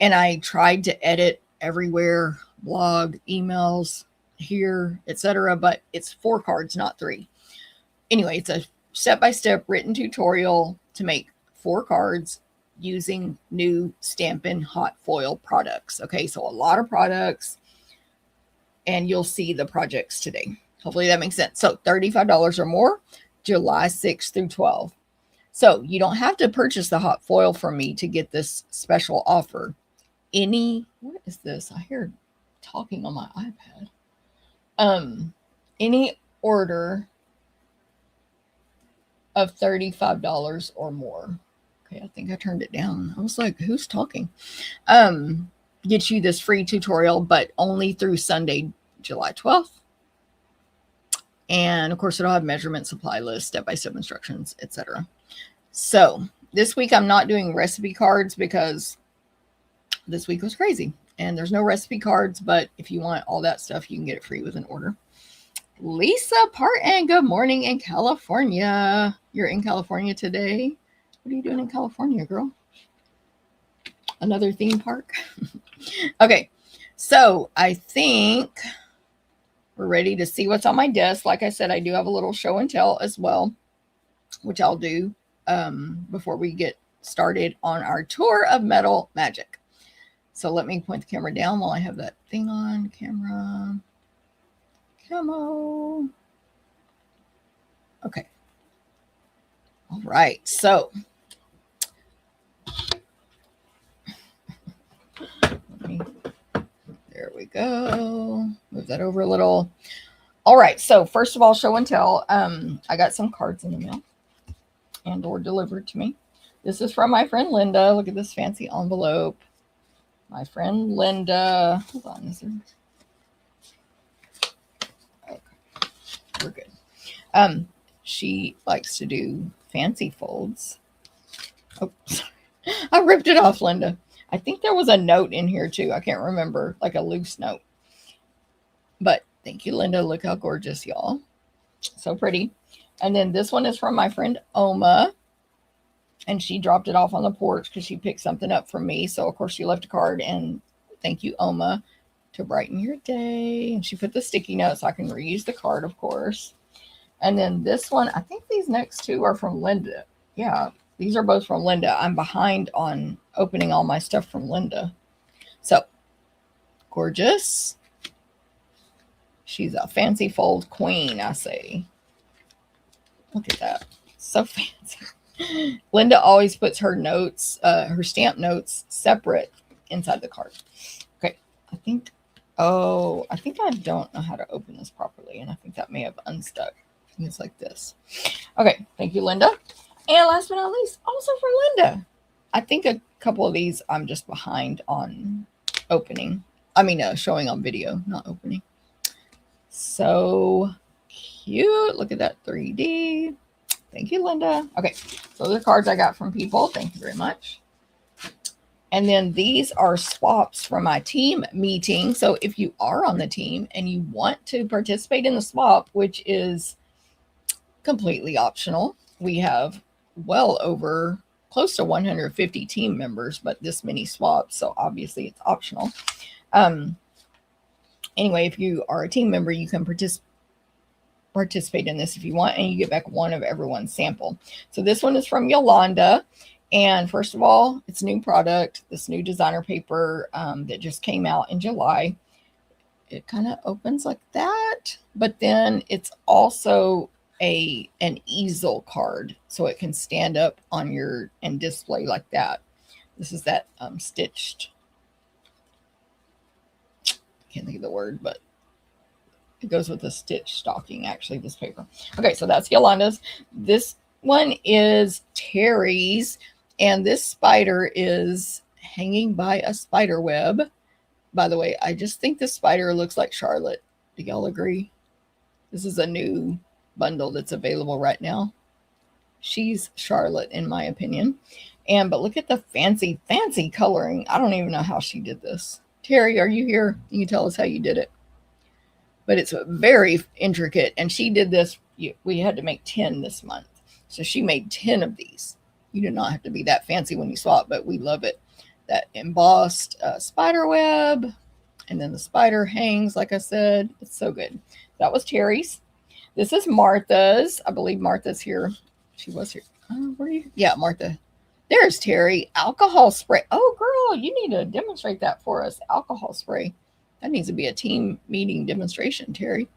And I tried to edit everywhere, blog, emails, here, etc. But it's 4 cards, not 3. Anyway, it's a step-by-step written tutorial to make 4 cards using new Stampin' Hot Foil products. Okay, so a lot of products, and you'll see the projects today. Hopefully that makes sense. So $35 or more, July 6th through 12th. So you don't have to purchase the hot foil from me to get this special offer. What is this? I hear talking on my iPad. Any order of $35 or more. Okay, I think I turned it down. I was like, who's talking? Get you this free tutorial, but only through Sunday, July 12th. And of course, it'll have measurement, supply list, step-by-step instructions, etc. So this week I'm not doing recipe cards because this week was crazy. And there's no recipe cards, but if you want all that stuff, you can get it free with an order. Lisa Parton, good morning in California. You're in California today. What are you doing in California, girl? Another theme park? Okay, so I think we're ready to see what's on my desk. Like I said, I do have a little show and tell as well, which I'll do before we get started on our tour of metal magic. So let me point the camera down while I have that thing on. Camera. Come on. Okay. All right. So there we go. Move that over a little. All right. So first of all, show and tell. I got some cards in the mail and or delivered to me. This is from my friend Linda. Look at this fancy envelope. My friend Linda. Hold on. Is there... We're good. She likes to do fancy folds. Oh, sorry. I ripped it off, Linda. I think there was a note in here too. I can't remember, like a loose note. But thank you, Linda. Look how gorgeous, y'all. So pretty. And then this one is from my friend Oma. And she dropped it off on the porch because she picked something up from me. So, of course, she left a card. And thank you, Oma, to brighten your day. And she put the sticky note so I can reuse the card, of course. And then this one, I think these next two are from Linda. Yeah, these are both from Linda. I'm behind on opening all my stuff from Linda. So, gorgeous. She's a fancy fold queen, I say. Look at that. So fancy. Linda always puts her notes, her stamp notes, separate inside the card. Okay, I think I don't know how to open this properly, and I think that may have unstuck. I think it's like this. Okay, thank you, Linda. And last but not least, also from Linda. I think a couple of these I'm just behind on opening. I mean, showing on video, not opening. So cute. Look at that 3D. Thank you, Linda. Okay, so the cards I got from people. Thank you very much. And then these are swaps from my team meeting. So if you are on the team and you want to participate in the swap, which is completely optional, we have well over close to 150 team members, but this many swaps, so obviously it's optional. Anyway, if you are a team member, you can participate in this if you want, and you get back one of everyone's sample. So this one is from Yolanda. And first of all, it's new product, this new designer paper that just came out in July. It kind of opens like that, but then it's also an easel card, so it can stand up on your and display like that. This is that stitched, I can't think of the word, but it goes with the stitch stocking, actually, this paper. Okay, so that's Yolanda's. This one is Terry's, and this spider is hanging by a spider web. By the way, I just think this spider looks like Charlotte. Do y'all agree? This is a new bundle that's available right now. She's Charlotte, in my opinion. But look at the fancy coloring. I don't even know how she did this. Terry, are you here? You can tell us how you did it. But it's very intricate, and she did this. We had to make 10 this month, so she made 10 of these. You do not have to be that fancy when you swap, but we love it. That embossed spider web, and then the spider hangs, like I said. It's so good. That was Terry's. This is Martha's. I believe Martha's here. She was here. Where are you? Yeah, Martha. There's Terry. Alcohol spray. Oh, girl, you need to demonstrate that for us. Alcohol spray. That needs to be a team meeting demonstration, Terry.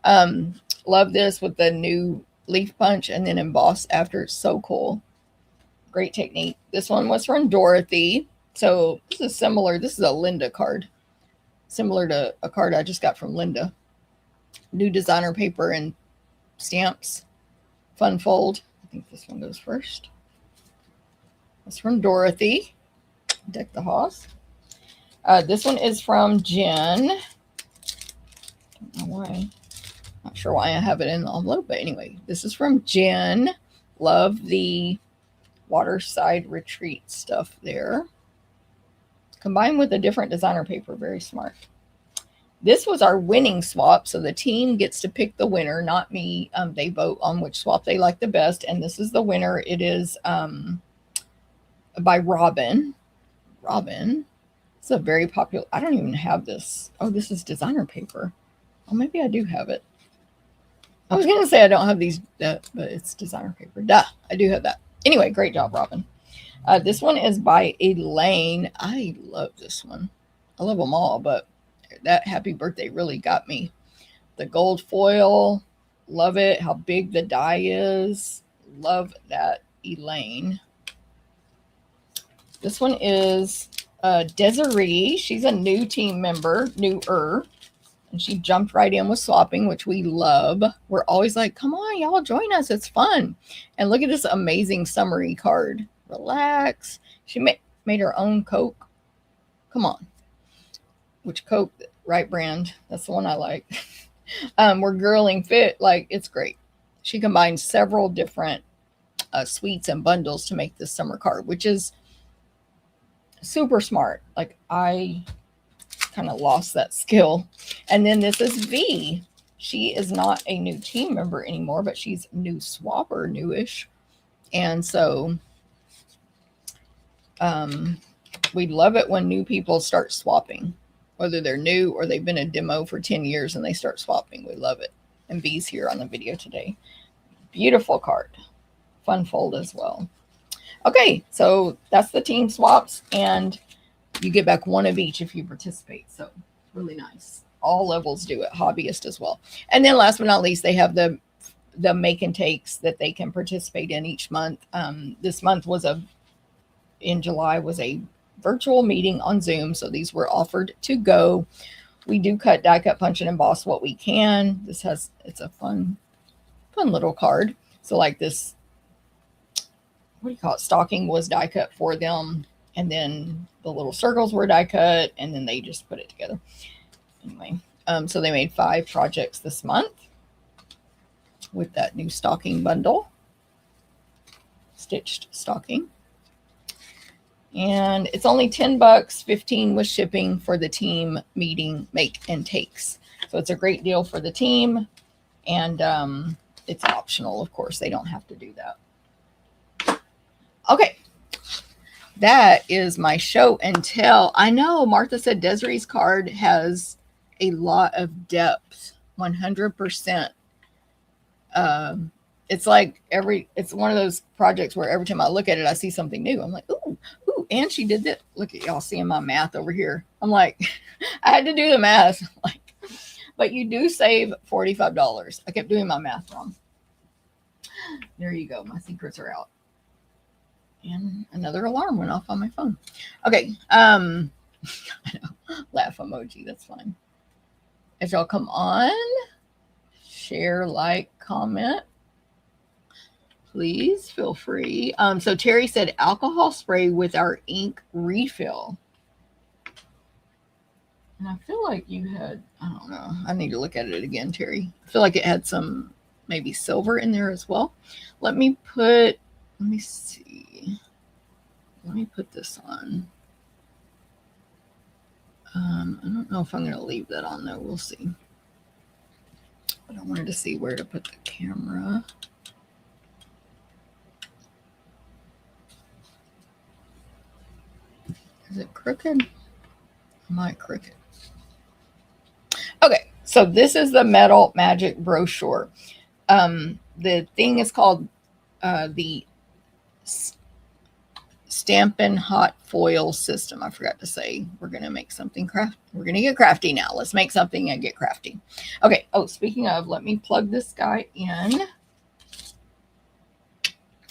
Love this with the new leaf punch and then emboss after. It's so cool. Great technique. This one was from Dorothy. So this is similar. This is a Linda card. Similar to a card I just got from Linda. New designer paper and stamps. Fun fold. I think this one goes first. That's from Dorothy. Deck the Hoss. This one is from Jen. Don't know why. Not sure why I have it in the envelope, but anyway, this is from Jen. Love the Waterside Retreat stuff there. Combined with a different designer paper. Very smart. This was our winning swap, so the team gets to pick the winner, not me. They vote on which swap they like the best, and this is the winner. It is by Robin. Robin. It's a very popular. I don't even have this. Oh, this is designer paper. Oh, maybe I do have it. I was going to say I don't have these, but it's designer paper. Duh, I do have that. Anyway, great job, Robin. This one is by Elaine. I love this one. I love them all, but that happy birthday really got me. The gold foil. Love it. How big the die is. Love that, Elaine. This one is Desiree. She's a new team member, newer, and she jumped right in with swapping, which we love. We're always like, come on, y'all join us. It's fun. And look at this amazing summary card. Relax. She made her own Coke. Come on. Which Coke? Right brand. That's the one I like. We're girling fit. Like, it's great. She combines several different sweets and bundles to make this summer card, which is super smart. Like, I kind of lost that skill. And then this is V. She is not a new team member anymore, but she's new swapper, newish. And so we love it when new people start swapping, whether they're new or they've been a demo for 10 years and they start swapping. We love it. And V's here on the video today. Beautiful card. Fun fold as well. Okay, so that's the team swaps, and you get back one of each if you participate. So really nice. All levels do it, hobbyist as well. And then last but not least, they have the make and takes that they can participate in each month. This month was in July was a virtual meeting on Zoom. So these were offered to go. We do cut, die cut, punch, and emboss what we can. It's a fun little card. So like this, what do you call it? Stocking was die cut for them. And then the little circles were die cut, and then they just put it together. Anyway, so they made 5 projects this month with that new stocking bundle, stitched stocking. And it's only $10, $15 with shipping for the team meeting, make and takes. So it's a great deal for the team, and it's optional, of course. They don't have to do that. Okay. That is my show and tell. I know Martha said Desiree's card has a lot of depth, 100%. It's like it's one of those projects where every time I look at it, I see something new. I'm like, ooh, and she did that. Look at y'all seeing my math over here. I'm like, I had to do the math. Like, but you do save $45. I kept doing my math wrong. There you go. My secrets are out. And another alarm went off on my phone. Okay. I know. Laugh emoji. That's fine. If y'all come on, share, like, comment, please feel free. So Terry said alcohol spray with our ink refill. And I feel like you had, I don't know. I need to look at it again, Terry. I feel like it had some maybe silver in there as well. Let me see. Let me put this on. I don't know if I'm going to leave that on though. We'll see. But I wanted to see where to put the camera. Is it crooked? Am I crooked? Okay, so this is the Metal Magic brochure. The thing is called the Stampin Hot Foil System. I forgot to say we're going to make something crafty. We're going to get crafty now. Let's make something and get crafty. Okay. Oh, speaking of, let me plug this guy in.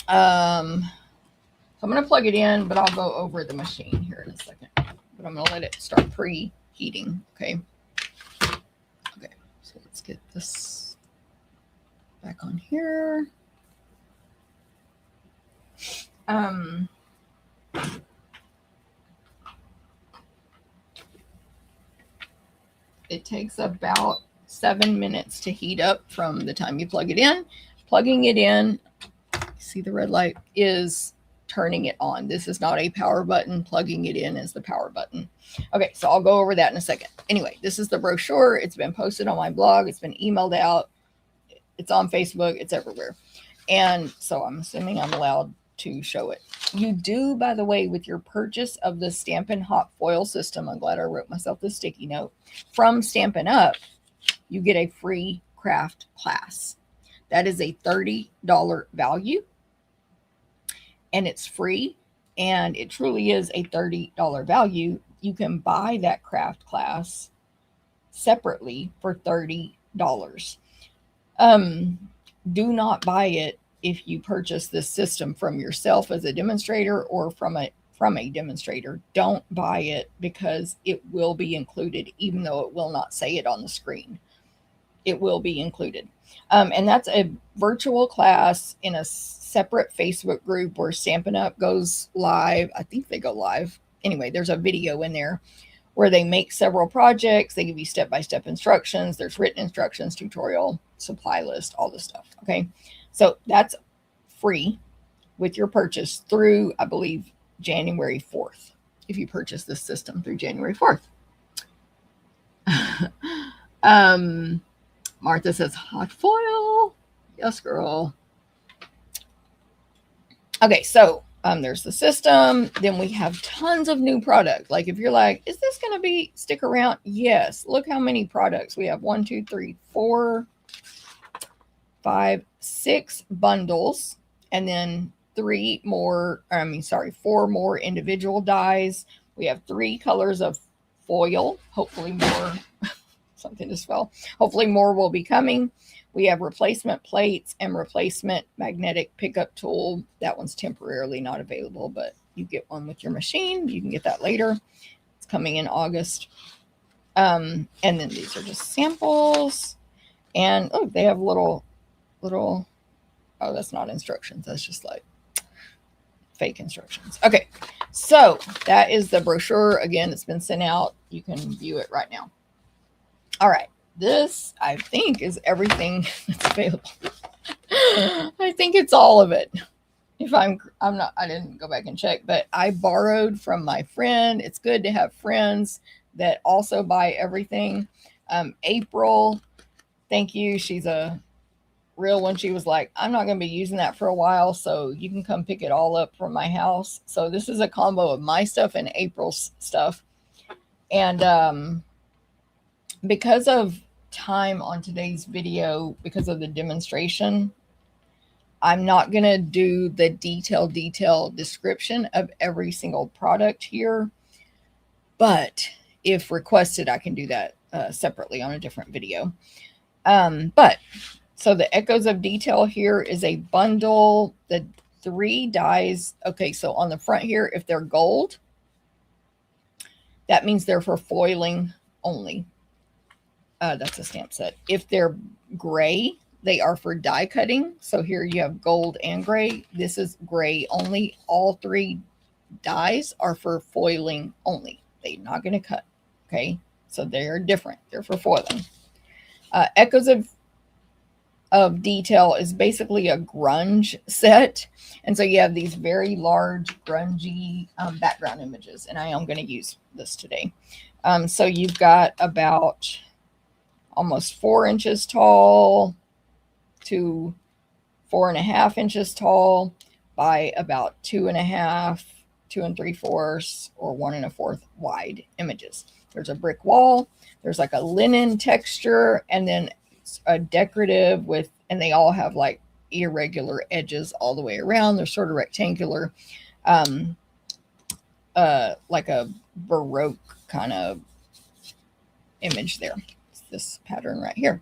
So I'm going to plug it in, but I'll go over the machine here in a second. But I'm going to let it start preheating. Okay. Okay. So let's get this back on here. It takes about 7 minutes to heat up from the time you plug it in. Plugging it in, see the red light, is turning it on. This is not a power button. Plugging it in is the power button. Okay, so I'll go over that in a second. Anyway, this is the brochure. It's been posted on my blog. It's been emailed out. It's on Facebook. It's everywhere. And so I'm assuming I'm allowed to show it. You do, by the way, with your purchase of the Stampin Hot Foil System, I'm glad I wrote myself this sticky note, from Stampin Up, you get a free craft class. That is a $30 value, and it's free, and it truly is a $30 value. You can buy that craft class separately for $30. Do not buy it if you purchase this system from yourself as a demonstrator or from a demonstrator. Don't buy it, because it will be included, even though it will not say it on the screen. It will be included. And that's a virtual class in a separate Facebook group where Stampin' Up! Goes live. I think they go live. Anyway, there's a video in there where they make several projects. They give you step-by-step instructions. There's written instructions, tutorial, supply list, all this stuff. Okay. So that's free with your purchase through, I believe, January 4th. If you purchase this system through January 4th. Martha says hot foil. Yes, girl. Okay, so there's the system. Then we have tons of new product. Like if you're like, is this going to stick around? Yes. Look how many products we have. 1, 2, 3, 4, 5, 6 bundles, and then 4 more individual dies. We have 3 colors of foil. Hopefully more. Something to spell. Hopefully more will be coming. We have replacement plates and replacement magnetic pickup tool. That one's temporarily not available, but you get one with your machine. You can get that later. It's coming in August. And then these are just samples. And oh, they have little, oh, that's not instructions. That's just like fake instructions. Okay, so that is the brochure. Again, it's been sent out. You can view it right now. All right, this I think is everything that's available. I think it's all of it. If I'm not, I didn't go back and check, but I borrowed from my friend. It's good to have friends that also buy everything. April, thank you. She's a real one. She was like, I'm not going to be using that for a while, so you can come pick it all up from my house. So this is a combo of my stuff and April's stuff. And because of time on today's video, because of the demonstration, I'm not going to do the detailed description of every single product here. But if requested, I can do that separately on a different video. So the Echoes of Detail here is a bundle. The 3 dies. Okay, so on the front here, if they're gold, that means they're for foiling only. That's a stamp set. If they're gray, they are for die cutting. So here you have gold and gray. This is gray only. All 3 dies are for foiling only. They're not going to cut. Okay, so they're different. They're for foiling. Echoes of Detail is basically a grunge set. And so you have these very large grungy background images. And I am going to use this today. So you've got about almost 4 inches tall to 4.5 inches tall by about 2.5, 2 3/4, or 1 1/4 wide images. There's a brick wall. There's like a linen texture, and then a decorative with, and they all have like irregular edges all the way around. They're sort of rectangular, like a Baroque kind of image there. It's this pattern right here.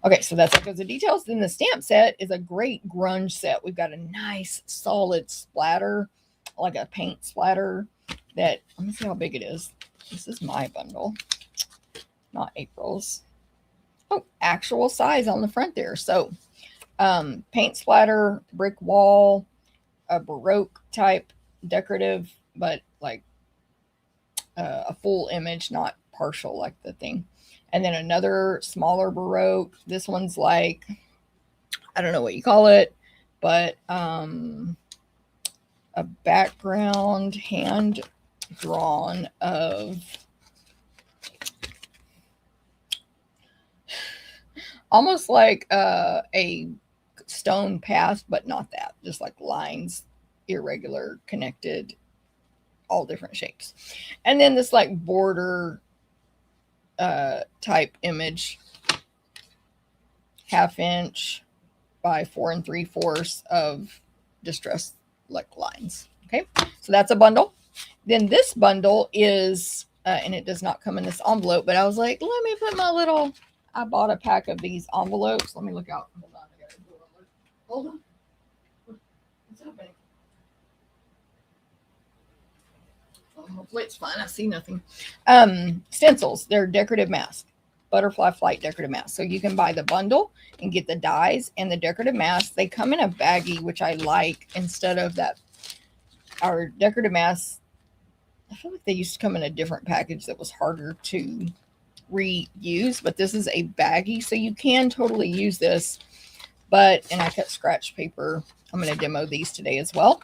Okay, so that's Echoes of Details. Then the stamp set is a great grunge set. We've got a nice solid splatter, like a paint splatter that, let me see how big it is. This is my bundle, not April's. Oh, actual size on the front there. So paint splatter, brick wall, a Baroque type decorative, but like a full image, not partial like the thing. And then another smaller Baroque. This one's like, I don't know what you call it, but a background hand drawn of almost like a stone path, but not that. Just like lines, irregular, connected, all different shapes. And then this like border type image, 1/2 inch by 4 3/4 of distressed like lines. Okay, so that's a bundle. Then this bundle is, and it does not come in this envelope, but I was like, let me put my little, I bought a pack of these envelopes. Let me look out. Hold on, I gotta do a look. Hold on. What's happening? Hopefully it's fine. I see nothing. Stencils. They're decorative masks. Butterfly Flight decorative masks. So you can buy the bundle and get the dies and the decorative masks. They come in a baggie, which I like, instead of that. Our decorative masks, I feel like they used to come in a different package that was harder to reuse, but this is a baggie, so you can totally use this. But, and I cut scratch paper. I'm going to demo these today as well.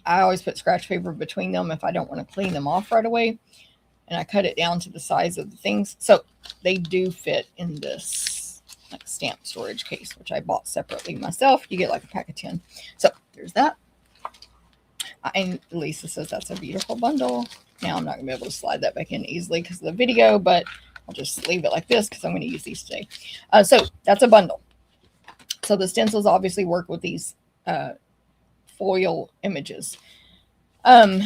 I always put scratch paper between them if I don't want to clean them off right away. And I cut it down to the size of the things. So they do fit in this like stamp storage case, which I bought separately myself. You get like a pack of 10. So there's that. And Lisa says that's a beautiful bundle. Now I'm not going to be able to slide that back in easily because of the video, but I'll just leave it like this because I'm going to use these today. So that's a bundle. So the stencils obviously work with these foil images.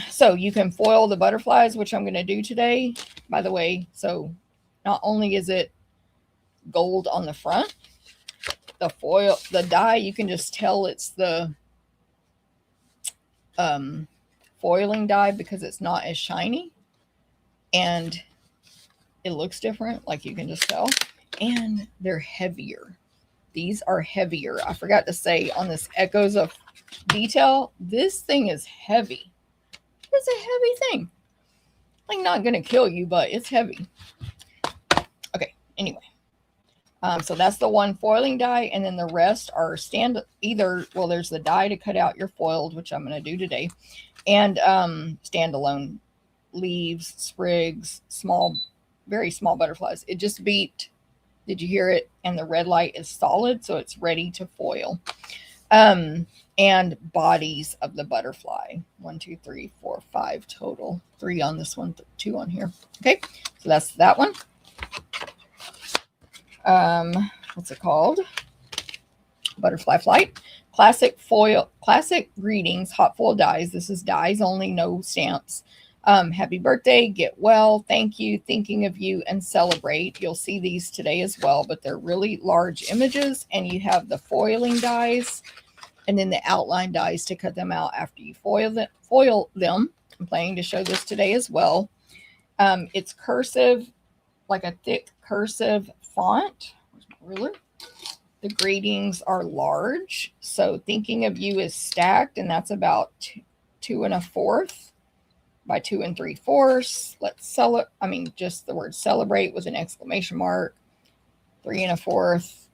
So you can foil the butterflies, which I'm going to do today, by the way. So not only is it gold on the front, the die, you can just tell it's the foiling die because it's not as shiny and it looks different. Like you can just tell, and they're heavier. These are heavier. I forgot to say on this Echoes of Detail, this thing is heavy. It's a heavy thing. Like not going to kill you, but it's heavy. Okay. Anyway. So that's the one foiling die. And then the rest are well, there's the die to cut out your foiled, which I'm going to do today. And standalone leaves, sprigs, very small butterflies. It just beeped. Did you hear it? And the red light is solid, so it's ready to foil. And bodies of the butterfly. 1, 2, 3, 4, 5 total. 3 on this one, 2 on here. Okay, so that's that one. What's it called? Butterfly Flight. Classic Greetings Hot Foil dies. This is dies only, no stamps. Happy birthday, get well, thank you, thinking of you, and celebrate. You'll see these today as well, but they're really large images, and you have the foiling dies and then the outline dies to cut them out after you foil them. I'm planning to show this today as well. It's cursive, like a thick cursive font. Where's my ruler? The greetings are large, so thinking of you is stacked, and that's about 2 1/4 by 2 3/4. Let's just the word celebrate with an exclamation mark. 3 1/4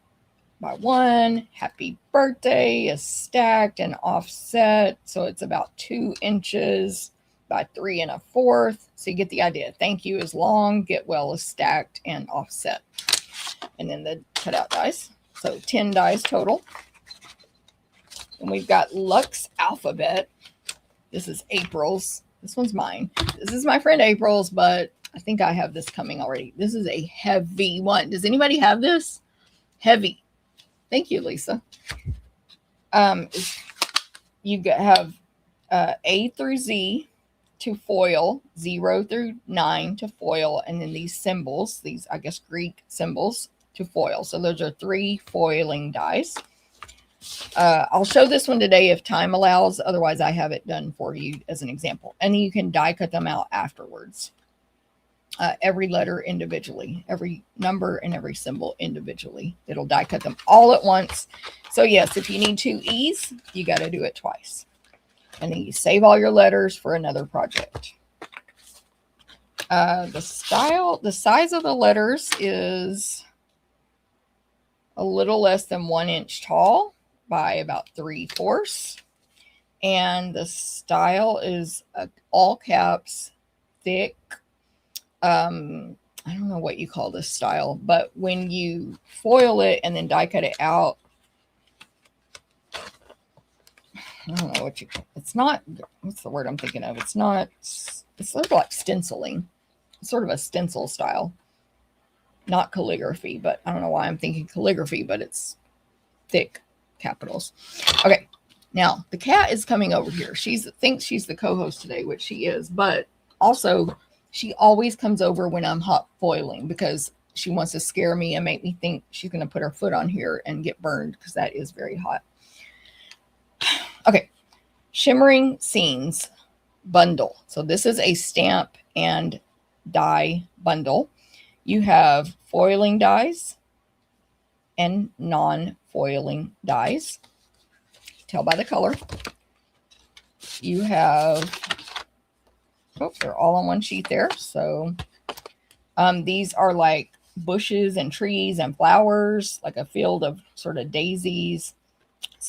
by 1. Happy birthday is stacked and offset, so it's about 2 inches by 3 1/4. So you get the idea. Thank you is long, get well is stacked and offset. And then the cutout dies. So 10 dies total. And we've got Lux Alphabet. This is April's. This one's mine. This is my friend April's, but I think I have this coming already. This is a heavy one. Does anybody have this? Heavy. Thank you, Lisa. You have A through Z to foil, 0 through 9 to foil, and then these symbols, these, I guess, Greek symbols, to foil. So those are 3 foiling dies. I'll show this one today if time allows. Otherwise, I have it done for you as an example. And you can die cut them out afterwards. Every letter individually, every number and every symbol individually. It'll die cut them all at once. So yes, if you need 2 E's, you got to do it twice. And then you save all your letters for another project. The size of the letters is a little less than 1 inch tall by about 3/4. And the style is all caps, thick. I don't know what you call this style, but when you foil it and then die cut it out, I don't know what it's not, what's the word I'm thinking of? It's sort of like stenciling. It's sort of a stencil style, not calligraphy, but I don't know why I'm thinking calligraphy, but it's thick capitals. Okay. Now the cat is coming over here. She thinks she's the co-host today, which she is, but also she always comes over when I'm hot foiling because she wants to scare me and make me think she's going to put her foot on here and get burned because that is very hot. Okay. Shimmering Scenes bundle. So this is a stamp and die bundle. You have foiling dies and non-foiling dies. Tell by the color. You have, oh, they're all on one sheet there. So these are like bushes and trees and flowers, like a field of sort of daisies,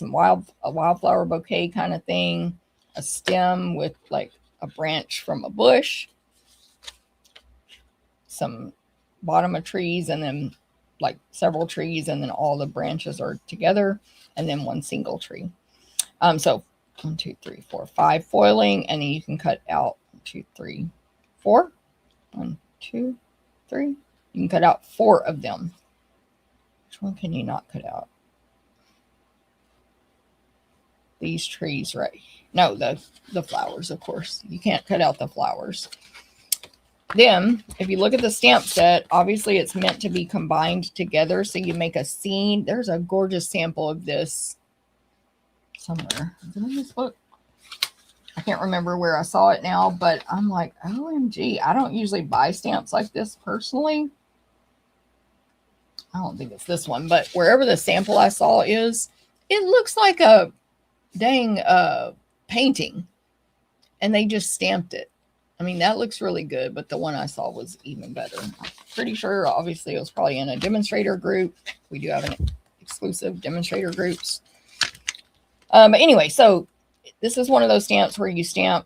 a wildflower bouquet kind of thing, a stem with like a branch from a bush, some bottom of trees, and then like several trees, and then all the branches are together, and then one single tree. So 1, 2, 3, 4, 5 foiling, and then you can cut out 1, 2, 3, 4. 1, 2, 3. You can cut out 4 of them. Which one can you not cut out? These trees, right? No, the flowers, of course. You can't cut out the flowers. Then, if you look at the stamp set, obviously it's meant to be combined together. So you make a scene. There's a gorgeous sample of this somewhere. Is it in this book? I can't remember where I saw it now, but I'm like, OMG. I don't usually buy stamps like this personally. I don't think it's this one, but wherever the sample I saw is, it looks like a dang painting. And they just stamped it. I mean, that looks really good, but the one I saw was even better. I'm pretty sure, obviously, it was probably in a demonstrator group. We do have an exclusive demonstrator groups. But anyway, so this is one of those stamps where you stamp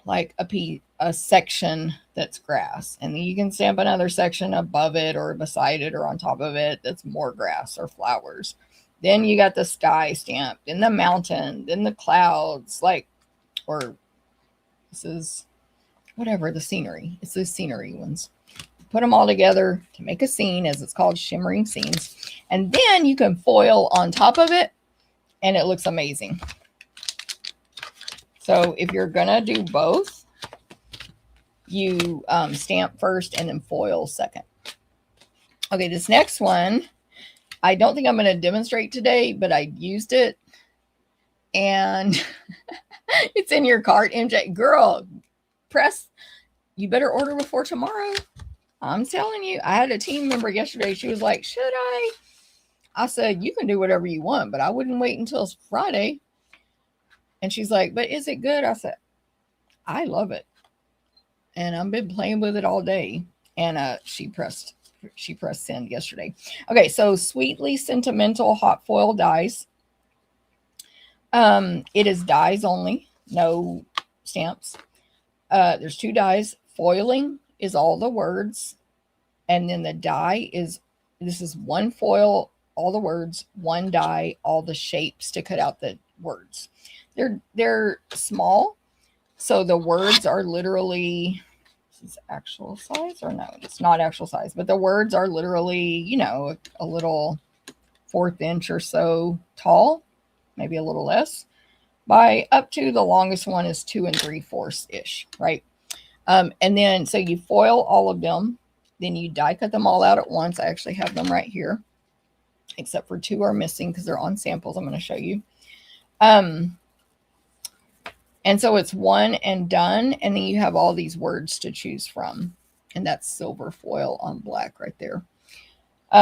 like a section that's grass. And then you can stamp another section above it or beside it or on top of it that's more grass or flowers. Then you got the sky stamp, then the mountain, then the clouds, like, or this is whatever, the scenery. It's the scenery ones. Put them all together to make a scene, as it's called, Shimmering Scenes. And then you can foil on top of it, and it looks amazing. So if you're going to do both, you stamp first and then foil second. Okay, this next one, I don't think I'm going to demonstrate today, but I used it. And it's in your cart, MJ. Girl, press. You better order before tomorrow. I'm telling you. I had a team member yesterday. She was like, should I? I said, you can do whatever you want, but I wouldn't wait until Friday. And she's like, but is it good? I said, I love it. And I've been playing with it all day. And she pressed send yesterday. Okay, so Sweetly Sentimental Hot Foil Dies. It is dies only, no stamps. There's 2 dies. Foiling is all the words. And then the die is, this is 1 foil, all the words, 1 die, all the shapes to cut out the words. They're small. So the words are literally, this is actual size or no, it's not actual size, but the words are literally, you know, a little 1/4 inch or so tall, maybe a little less, by up to the longest one is 2 3/4 ish, right? And then, so you foil all of them. then you die cut them all out at once. I actually have them right here, except for 2 are missing because they're on samples. I'm going to show you. And so it's one and done, and then you have all these words to choose from, and that's silver foil on black right there.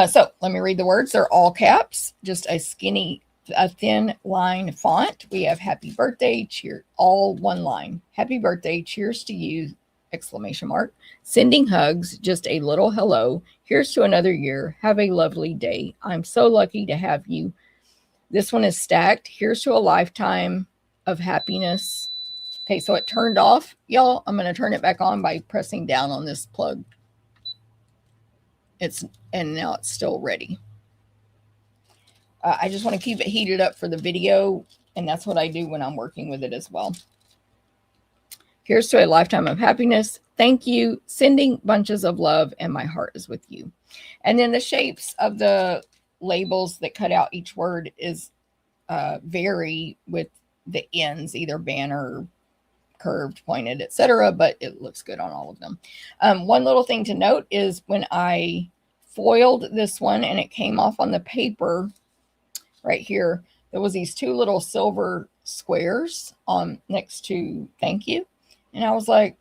So let me read the words. They're all caps, just a thin line font. We have happy birthday, cheer, all one line. Happy birthday, cheers to you, exclamation mark. Sending hugs, just a little hello. Here's to another year. Have a lovely day. I'm so lucky to have you. This one is stacked. Here's to a lifetime of happiness. Okay, so it turned off, y'all. I'm going to turn it back on by pressing down on this plug. And now it's still ready. I just want to keep it heated up for the video, and that's what I do when I'm working with it as well. Here's to a lifetime of happiness. Thank you. Sending bunches of love, and my heart is with you. And then the shapes of the labels that cut out each word is vary with the ends, either banner, curved, pointed, etc., but it looks good on all of them. One little thing to note is when I foiled this one and it came off on the paper right here, there was these 2 little silver squares next to thank you, and I was like,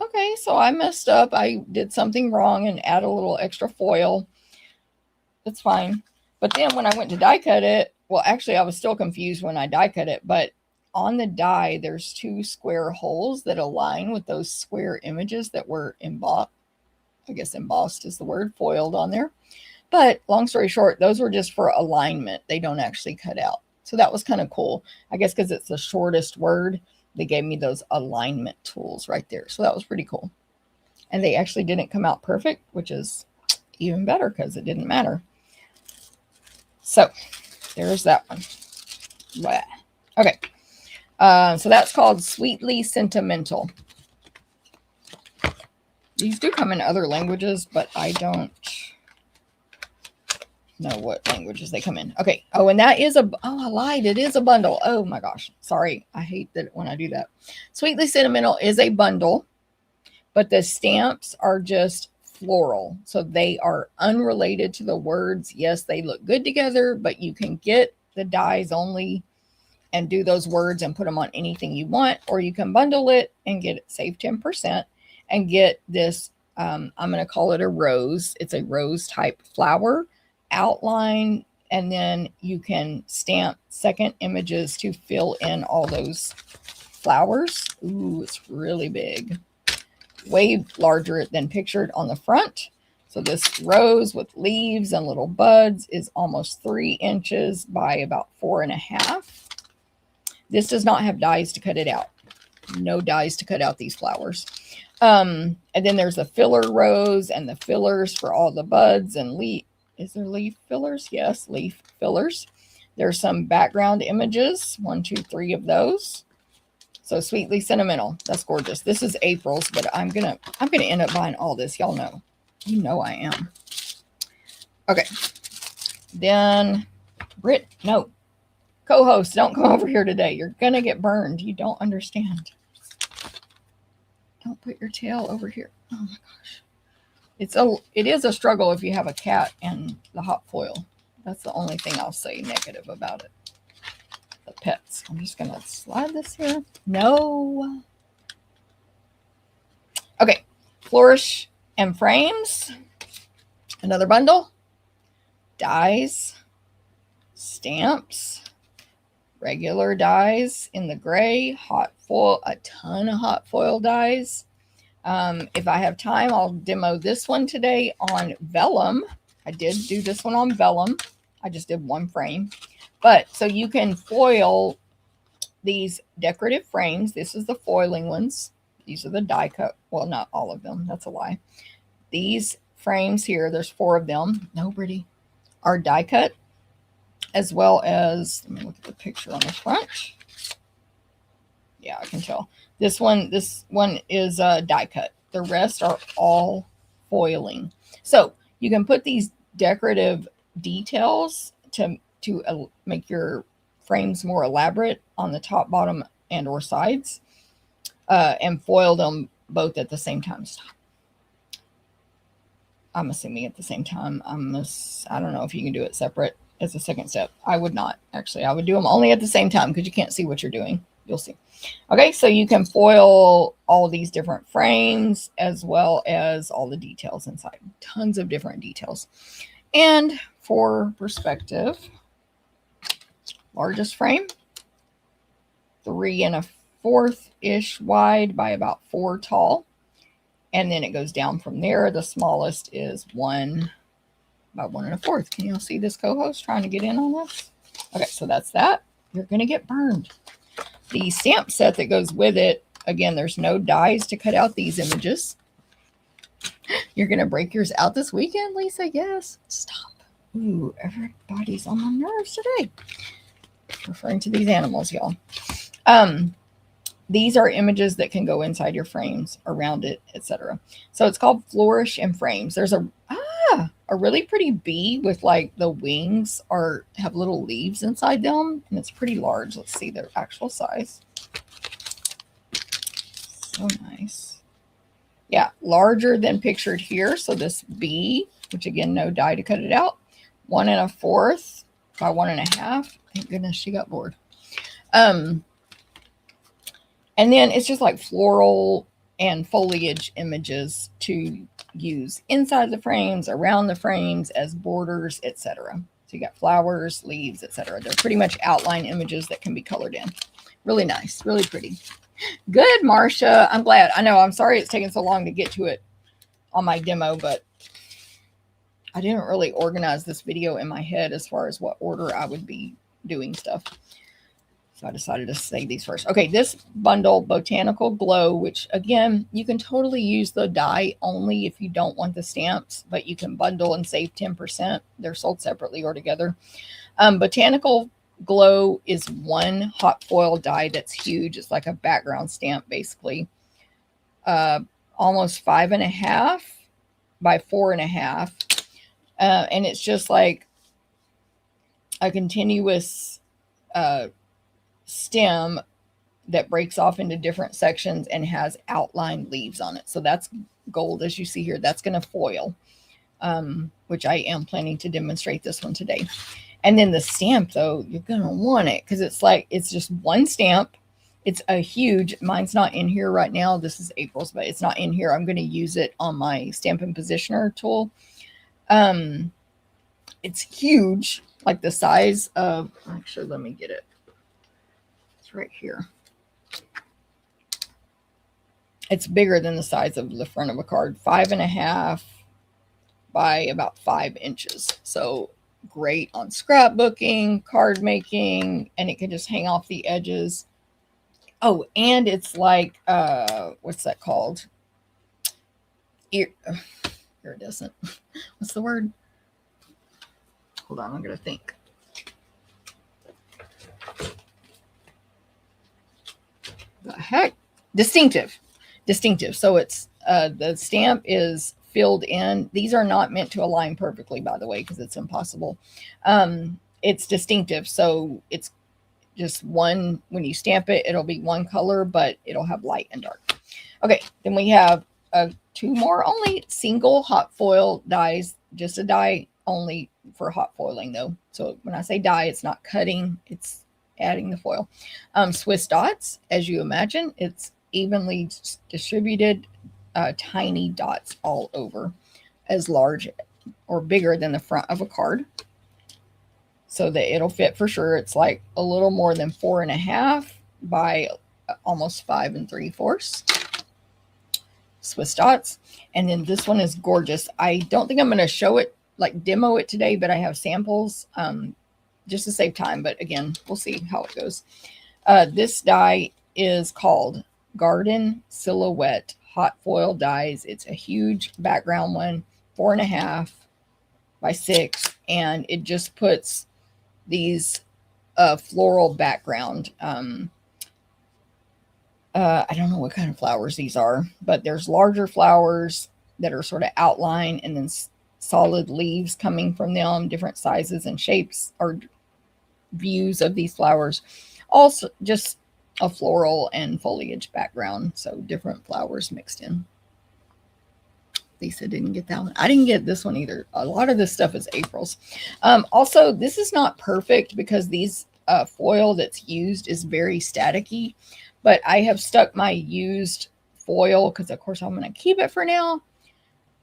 okay, so I messed up. I did something wrong and add a little extra foil. That's fine. But then when I went to die cut it, well, actually I was still confused when I die cut it, but on the die, there's 2 square holes that align with those square images that were embossed. I guess embossed is the word, foiled on there. But long story short, those were just for alignment. They don't actually cut out. So that was kind of cool. I guess because it's the shortest word, they gave me those alignment tools right there. So that was pretty cool. And they actually didn't come out perfect, which is even better because it didn't matter. So there's that one. Blah. Okay. So that's called Sweetly Sentimental. These do come in other languages, but I don't know what languages they come in. Okay. Oh, and that is I lied. It is a bundle. Oh my gosh. Sorry. I hate that when I do that. Sweetly Sentimental is a bundle, but the stamps are just floral. So they are unrelated to the words. Yes, they look good together, but you can get the dies only and do those words and put them on anything you want, or you can bundle it and get it, save 10% and get this, I'm going to call it a rose. It's a rose type flower outline, and then you can stamp second images to fill in all those flowers. Ooh, it's really big. Way larger than pictured on the front. So this rose with leaves and little buds is almost 3 inches by about 4.5. This does not have dies to cut it out. No dies to cut out these flowers. And then there's a filler rose and the fillers for all the buds and leaf. Is there leaf fillers? Yes, leaf fillers. There's some background images. 1, 2, 3 of those. So Sweetly Sentimental. That's gorgeous. This is April's, but I'm gonna end up buying all this. Y'all know. You know I am. Okay. Then Britt, no. Co-host, don't come over here today. You're gonna get burned. You don't understand. Don't put your tail over here. Oh my gosh. It is a struggle if you have a cat and the hot foil. That's the only thing I'll say negative about it. The pets. I'm just gonna slide this here. No. Okay. Flourish and frames. Another bundle. Dies. Stamps. Regular dies in the gray. Hot foil. A ton of hot foil dies. If I have time, I'll demo this one today on vellum. I did do this one on vellum. I just did 1 frame. But so you can foil these decorative frames. This is the foiling ones. These are the die cut. Well, not all of them. That's a lie. These frames here, there's 4 of them. No, Brittany, are die cut, as well as, let me look at the picture on the front. Yeah, I can tell. This one is die cut. The rest are all foiling. So you can put these decorative details to make your frames more elaborate on the top, bottom, and or sides, and foil them both at the same time. Stop. I'm assuming at the same time. I don't know if you can do it separate as a second step. I would not, actually. I would do them only at the same time because you can't see what you're doing. You'll see. Okay, so you can foil all these different frames as well as all the details inside. Tons of different details. And for perspective, largest frame, 3 1/4-ish wide by about 4 tall. And then it goes down from there. The smallest is about 1 1/4. Can you see this co-host trying to get in on this? Okay, so that's that. You're going to get burned. The stamp set that goes with it, again, there's no dies to cut out these images. You're going to break yours out this weekend, Lisa? Yes. Stop. Ooh, everybody's on my nerves today. Referring to these animals, y'all. These are images that can go inside your frames, around it, etc. So it's called Flourish in Frames. There's a really pretty bee with like the wings have little leaves inside them, and it's pretty large. Let's see their actual size. So nice. Yeah, larger than pictured here. So this bee, which again, no die to cut it out, 1 1/4 by 1 1/2. Thank goodness she got bored. And then it's just like floral and foliage images to use inside the frames, around the frames, as borders, etc. So you got flowers, leaves, etc. They're pretty much outline images that can be colored in. Really nice, really pretty. Good, Marcia. I'm glad. I know, I'm sorry it's taken so long to get to it on my demo, but I didn't really organize this video in my head as far as what order I would be doing stuff. So I decided to say these first. Okay, this bundle, Botanical Glow, which again, you can totally use the die only if you don't want the stamps, but you can bundle and save 10%. They're sold separately or together. Botanical Glow is 1 hot foil die that's huge. It's like a background stamp, basically. Almost 5 1/2 by 4 1/2. And it's just like a continuous stem that breaks off into different sections and has outlined leaves on it. So that's gold, as you see here. That's going to foil, which I am planning to demonstrate this one today. And then the stamp, though, you're going to want it because it's just one stamp. It's a huge, mine's not in here right now. This is April's, but it's not in here. I'm going to use it on my Stampin' Positioner tool. It's huge, like the size of, actually, let me get it. Right here. It's bigger than the size of the front of a card, 5 1/2 by about 5 inches. So great on scrapbooking, card making, and it can just hang off the edges. Oh, and it's like what's that called? Iridescent. What's the word? Hold on, I'm gonna think. The heck? Distinctive. So it's the stamp is filled in. These are not meant to align perfectly, by the way, because it's impossible. It's distinctive, so it's just one. When you stamp it, it'll be one color, but it'll have light and dark. Okay, then we have 2 more only single hot foil dies. Just a die only for hot foiling, though. So when I say die, it's not cutting, it's adding the foil. Swiss dots, as you imagine, it's evenly distributed, tiny dots all over, as large or bigger than the front of a card, so that it'll fit for sure. It's like a little more than 4 1/2 by almost 5 3/4 Swiss dots. And then this one is gorgeous. I don't think I'm going to show it, like demo it today, but I have samples just to save time. But again, we'll see how it goes. This die is called Garden Silhouette Hot Foil Dies. It's a huge background one, 4 1/2 by 6, and it just puts these floral background. I don't know what kind of flowers these are, but there's larger flowers that are sort of outlined, and then solid leaves coming from them, different sizes and shapes or views of these flowers. Also just a floral and foliage background, so different flowers mixed in. Lisa didn't get that one. I didn't get this one either. A lot of this stuff is April's. Also, this is not perfect because these foil that's used is very staticky, but I have stuck my used foil, because of course I'm going to keep it for now,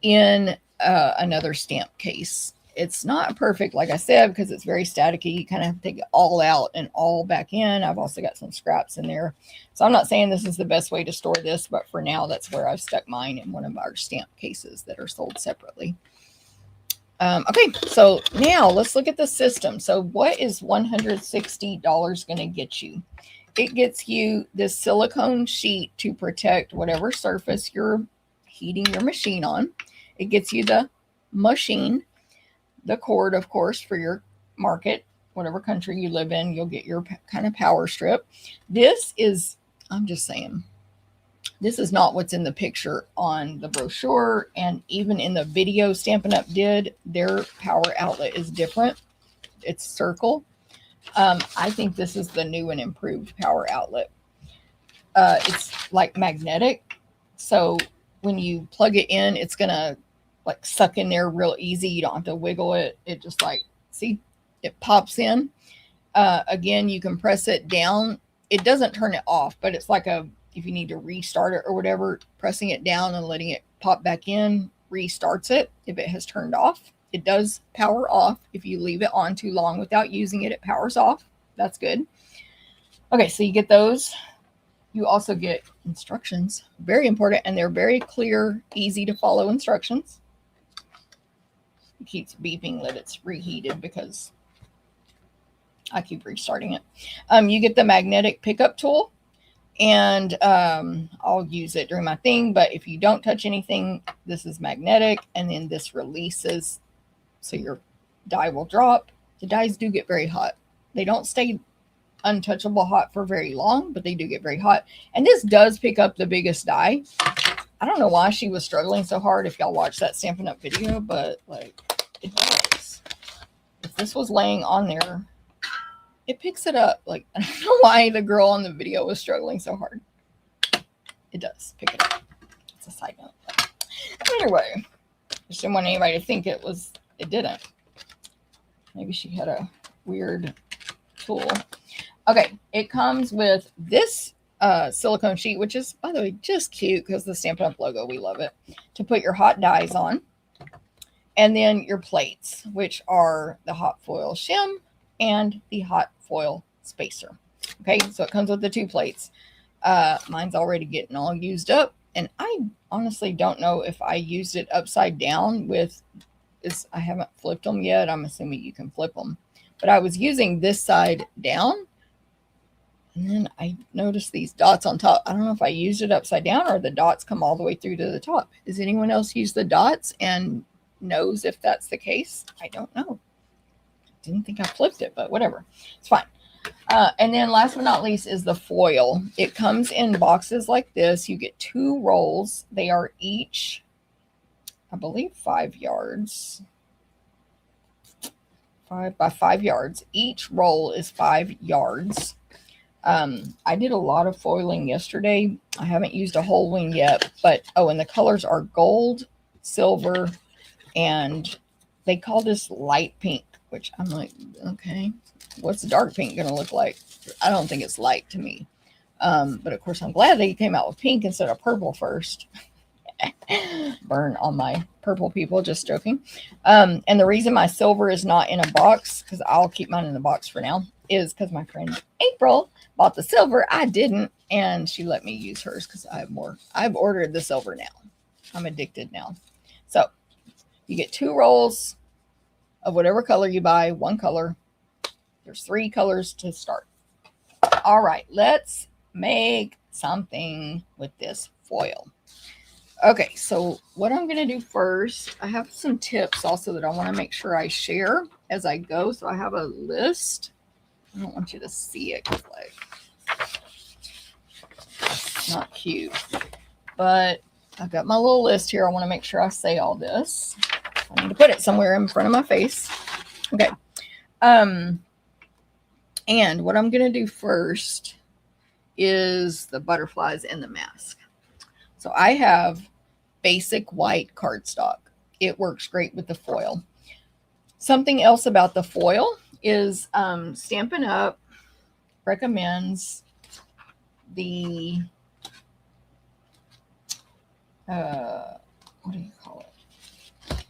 in another stamp case. It's not perfect, like I said, because it's very staticky. You kind of have to take it all out and all back in. I've also got some scraps in there. So I'm not saying this is the best way to store this, but for now, that's where I've stuck mine, in one of our stamp cases that are sold separately. Okay, so now let's look at the system. So what is $160 going to get you? It gets you this silicone sheet to protect whatever surface you're heating your machine on. It gets you the machine, the cord, of course, for your market, whatever country you live in, you'll get your kind of power strip. This is, I'm just saying, this is not what's in the picture on the brochure, and even in the video Stampin' Up did, their power outlet is different. It's circle. I think this is the new and improved power outlet. It's like magnetic, so when you plug it in, it's gonna like suck in there real easy. You don't have to wiggle it. It just like, see, it pops in. Again, you can press it down. It doesn't turn it off, but it's like if you need to restart it or whatever, pressing it down and letting it pop back in restarts it if it has turned off. It does power off. If you leave it on too long without using it, it powers off. That's good. Okay, so you get those. You also get instructions, very important, and they're very clear, easy to follow instructions. It keeps beeping that it's reheated because I keep restarting it. You get the magnetic pickup tool, and I'll use it during my thing, but if you don't touch anything, this is magnetic, and then this releases, so your die will drop. The dies do get very hot. They don't stay untouchable hot for very long, but they do get very hot. And this does pick up the biggest die. I don't know why she was struggling so hard if y'all watched that Stampin' Up video, but like, it does. If this was laying on there, it picks it up. Like, I don't know why the girl on the video was struggling so hard. It does pick it up. It's a side note. Anyway, just didn't want anybody to think it didn't. Maybe she had a weird tool. Okay, it comes with this silicone sheet, which is, by the way, just cute because the Stampin' Up logo, we love it, to put your hot dies on. And then your plates, which are the hot foil shim and the hot foil spacer. Okay, so it comes with the two plates. Mine's already getting all used up, and I honestly don't know if I used it upside down with this. I haven't flipped them yet. I'm assuming you can flip them, but I was using this side down, and then I noticed these dots on top. I don't know if I used it upside down or the dots come all the way through to the top. Does anyone else use the dots and knows if that's the case? I don't know. Didn't think I flipped it, but whatever. It's fine. And then last but not least is the foil. It comes in boxes like this. You get 2 rolls. They are each, I believe, 5 yards. 5 by 5 yards. Each roll is 5 yards. I did a lot of foiling yesterday. I haven't used a whole one yet, but and the colors are gold, silver, and they call this light pink, which I'm like, okay, what's dark pink going to look like? I don't think it's light to me. But of course, I'm glad they came out with pink instead of purple first. Burn on my purple people, just joking. And the reason my silver is not in a box, because I'll keep mine in the box for now, is because my friend April bought the silver. I didn't, and she let me use hers because I have more. I've ordered the silver now. I'm addicted now. So you get 2 rolls of whatever color you buy, 1 color. There's 3 colors to start. All right, let's make something with this foil. Okay, so what I'm going to do first, I have some tips also that I want to make sure I share as I go. So I have a list. I don't want you to see it because, like, it's not cute. But I've got my little list here. I want to make sure I say all this. I need to put it somewhere in front of my face. Okay. And what I'm going to do first is the butterflies and the mask. So I have basic white cardstock. It works great with the foil. Something else about the foil is Stampin' Up! Recommends the, what do you call it?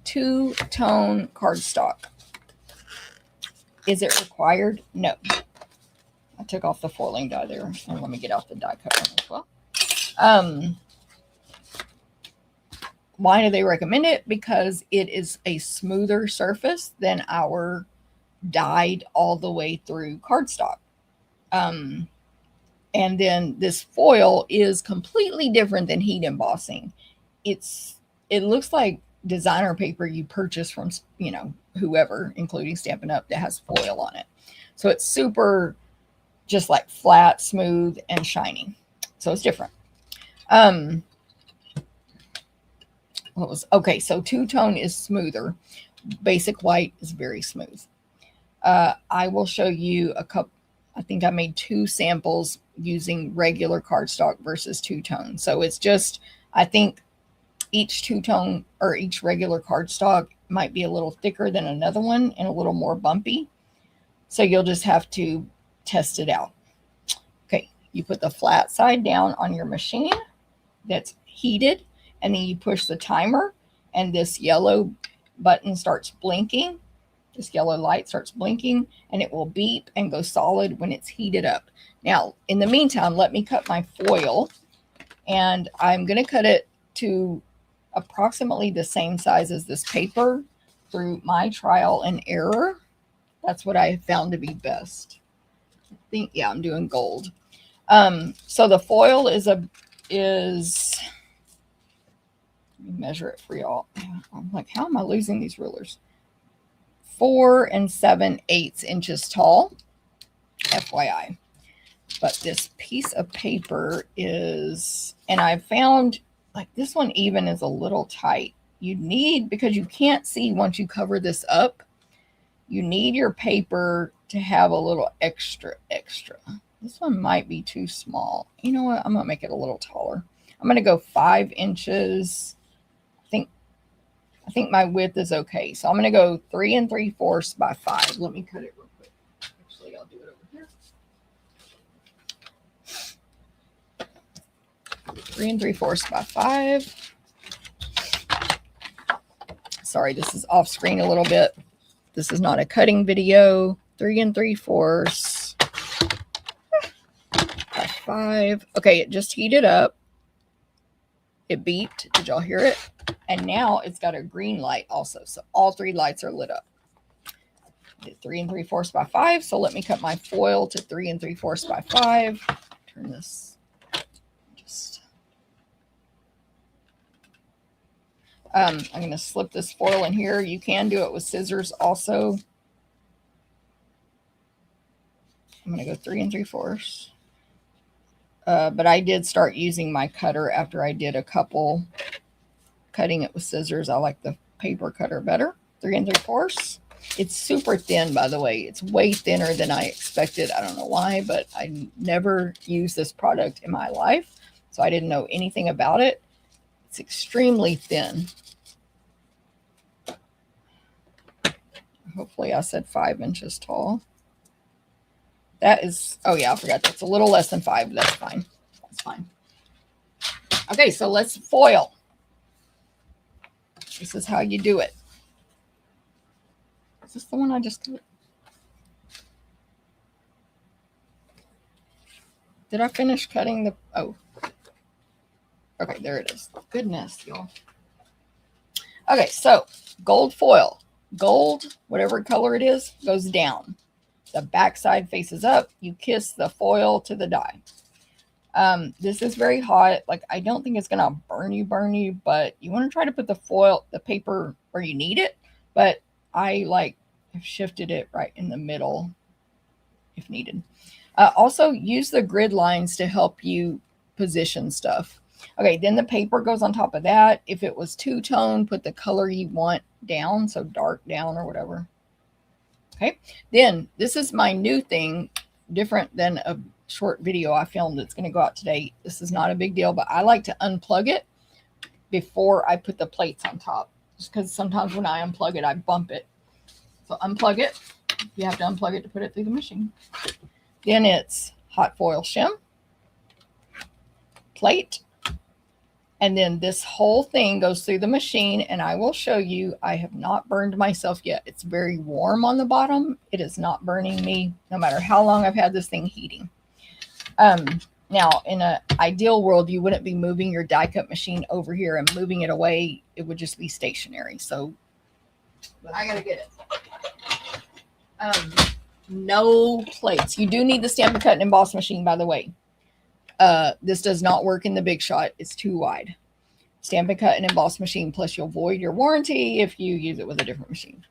Two-tone cardstock. Is it required? No. I took off the foiling die there. And let me get out the die cut one as well. Why do they recommend it? Because it is a smoother surface than our dyed all the way through cardstock. And then this foil is completely different than heat embossing. It looks like designer paper you purchase from, whoever, including Stampin' Up, that has foil on it. So it's super just like flat, smooth, and shiny. So it's different. So two-tone is smoother. Basic white is very smooth. I will show you a couple. I think I made 2 samples using regular cardstock versus two-tone. So it's just, I think each two-tone or each regular cardstock might be a little thicker than another one and a little more bumpy. So you'll just have to test it out. Okay, you put the flat side down on your machine that's heated, and then you push the timer, and this yellow button starts blinking. This yellow light starts blinking, and it will beep and go solid when it's heated up. Now, in the meantime, let me cut my foil, and I'm going to cut it to approximately the same size as this paper through my trial and error. That's what I found to be best. I think, yeah, I'm doing gold. So the foil is let me measure it for y'all. I'm like, how am I losing these rulers? 4 7/8 inches tall, FYI. But this piece of paper is, and I found like this one even is a little tight. You need, because you can't see once you cover this up, you need your paper to have a little extra. This one might be too small. You know what? I'm going to make it a little taller. I'm going to go 5 inches. I think my width is okay. So I'm going to go 3 3/4 by 5. Let me cut it real quick. Actually, I'll do it over here. 3 3/4 by 5. Sorry, this is off screen a little bit. This is not a cutting video. 3 3/4 by 5. Okay, it just heated up. It beeped. Did y'all hear it? And now it's got a green light also. So all 3 lights are lit up. Did 3 3/4 by 5. So let me cut my foil to 3 3/4 by 5. Turn this. I'm going to slip this foil in here. You can do it with scissors also. I'm going to go 3 3/4. But I did start using my cutter after I did a couple cutting it with scissors. I like the paper cutter better. 3 3/4. It's super thin, by the way. It's way thinner than I expected. I don't know why, but I never used this product in my life, so I didn't know anything about it. It's extremely thin. Hopefully I said 5 inches tall. That is, oh yeah, I forgot. That's a little less than 5. That's fine. That's fine. Okay, so let's foil. This is how you do it. Is this the one I just cut? Did I finish cutting the, oh. Okay, there it is. Goodness, y'all. Okay, so gold foil. Gold, whatever color it is, goes down. The back side faces up. You kiss the foil to the die. This is very hot. Like, I don't think it's going to burn you, but you want to try to put the paper where you need it. But I have shifted it right in the middle if needed. Also, use the grid lines to help you position stuff. Okay, then the paper goes on top of that. If it was two-tone, put the color you want down, so dark down or whatever. Okay, then this is my new thing, different than a short video I filmed that's going to go out today. This is not a big deal, but I like to unplug it before I put the plates on top, just because sometimes when I unplug it, I bump it. So unplug it. You have to unplug it to put it through the machine. Then it's hot foil shim, plate, and then this whole thing goes through the machine, and I will show you. I have not burned myself yet. It's very warm on the bottom. It is not burning me, no matter how long I've had this thing heating. Now, in an ideal world, you wouldn't be moving your die cut machine over here and moving it away. It would just be stationary. So, but I gotta get it. No plates. You do need the Stampin' Cut and Emboss machine, by the way. This does not work in the Big Shot. It's too wide. Stampin' Cut and Emboss machine, plus you'll void your warranty if you use it with a different machine.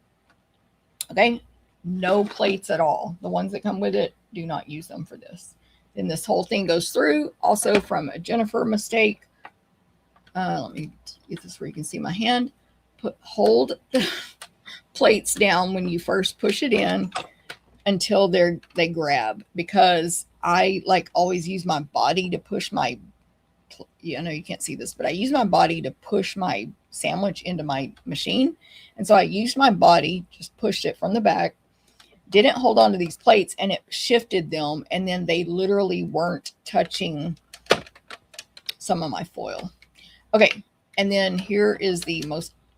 Okay? No plates at all. The ones that come with it, do not use them for this. Then this whole thing goes through, also from a Jennifer mistake. Let me get this where you can see my hand. Hold the plates down when you first push it in until they grab, because I like always use my body to push my, I know you can't see this, but I use my body to push my sandwich into my machine. And so I used my body, just pushed it from the back, didn't hold on to these plates, and it shifted them. And then they literally weren't touching some of my foil. Okay. And then here is the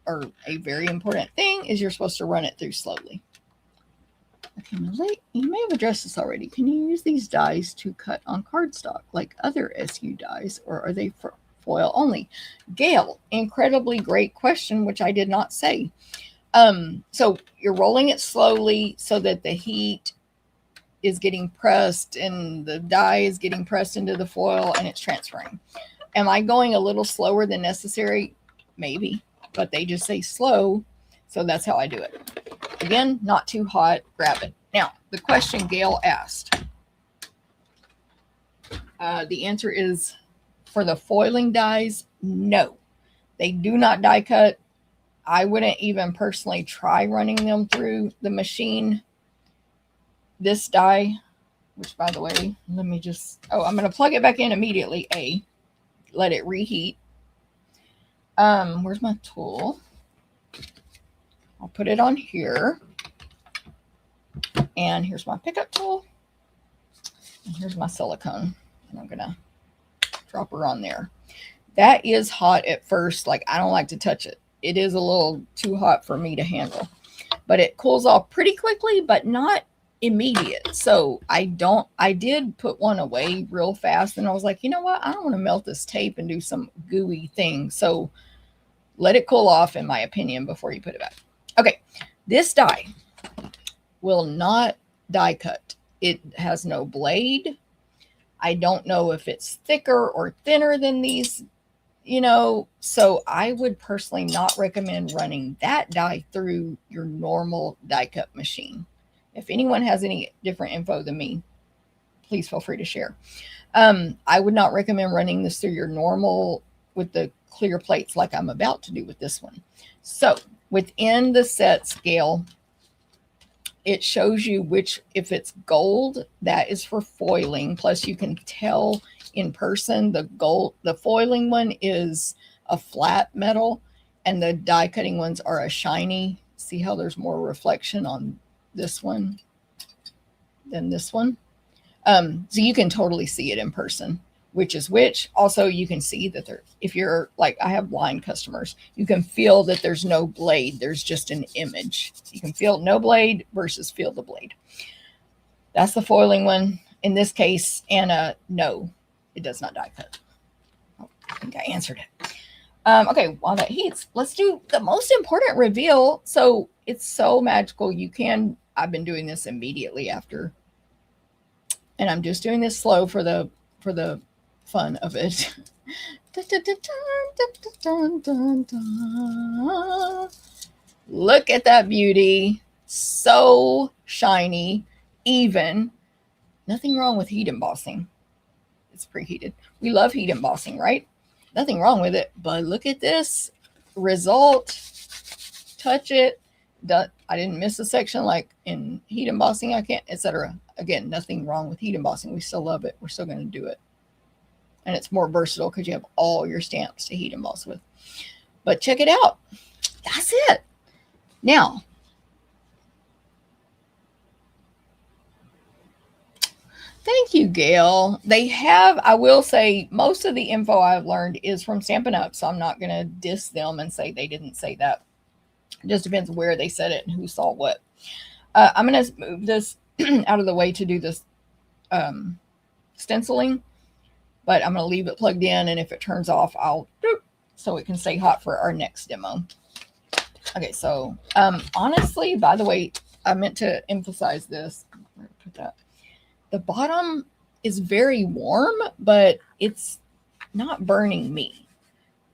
a very important thing is you're supposed to run it through slowly. Okay, you may have addressed this already. Can you use these dies to cut on cardstock like other SU dies, or are they for foil only? Gail, incredibly great question, which I did not say. So you're rolling it slowly so that the heat is getting pressed and the die is getting pressed into the foil and it's transferring. Am I going a little slower than necessary? Maybe, but they just say slow, so that's how I do it. Again, not too hot, grab it. Now, the question Gail asked, the answer is for the foiling dies, no. They do not die cut. I wouldn't even personally try running them through the machine. This die, which by the way, let me just, I'm going to plug it back in immediately, let it reheat. Where's my tool? I'll put it on here. And here's my pickup tool. And here's my silicone. And I'm going to drop her on there. That is hot at first. Like, I don't like to touch it. It is a little too hot for me to handle. But it cools off pretty quickly, but not immediate. So I did put one away real fast. And I was like, you know what? I don't want to melt this tape and do some gooey thing. So let it cool off, in my opinion, before you put it back. Okay, this die will not die cut. It has no blade. I don't know if it's thicker or thinner than these, so I would personally not recommend running that die through your normal die cut machine. If anyone has any different info than me, please feel free to share. I would not recommend running this through your normal with the clear plates like I'm about to do with this one. So within the set scale, it shows you if it's gold, that is for foiling. Plus you can tell in person the foiling one is a flat metal and the die cutting ones are a shiny. See how there's more reflection on this one than this one? So you can totally see it in person, which is which. Also, you can see that if you're like, I have blind customers, you can feel that there's no blade. There's just an image. You can feel no blade versus feel the blade. That's the foiling one. In this case, Anna, no, it does not die cut. Oh, I think I answered it. Okay, while that heats, let's do the most important reveal. So it's so magical. I've been doing this immediately after, and I'm just doing this slow for the fun of it. Look at that beauty. So shiny, even. Nothing wrong with heat embossing. It's preheated. We love heat embossing, right? Nothing wrong with it. But look at this result. Touch it. I didn't miss a section like in heat embossing, I can't, etc. Again, nothing wrong with heat embossing. We still love it. We're still going to do it. And it's more versatile because you have all your stamps to heat emboss with. But check it out. That's it. Now, thank you, Gail. They have, I will say, most of the info I've learned is from Stampin' Up, so I'm not going to diss them and say they didn't say that. It just depends where they said it and who saw what. I'm going to move this out of the way to do this stenciling, but I'm going to leave it plugged in, and if it turns off, I'll so it can stay hot for our next demo. Okay, so honestly, by the way, I meant to emphasize this. Where did I put that? The bottom is very warm, but it's not burning me.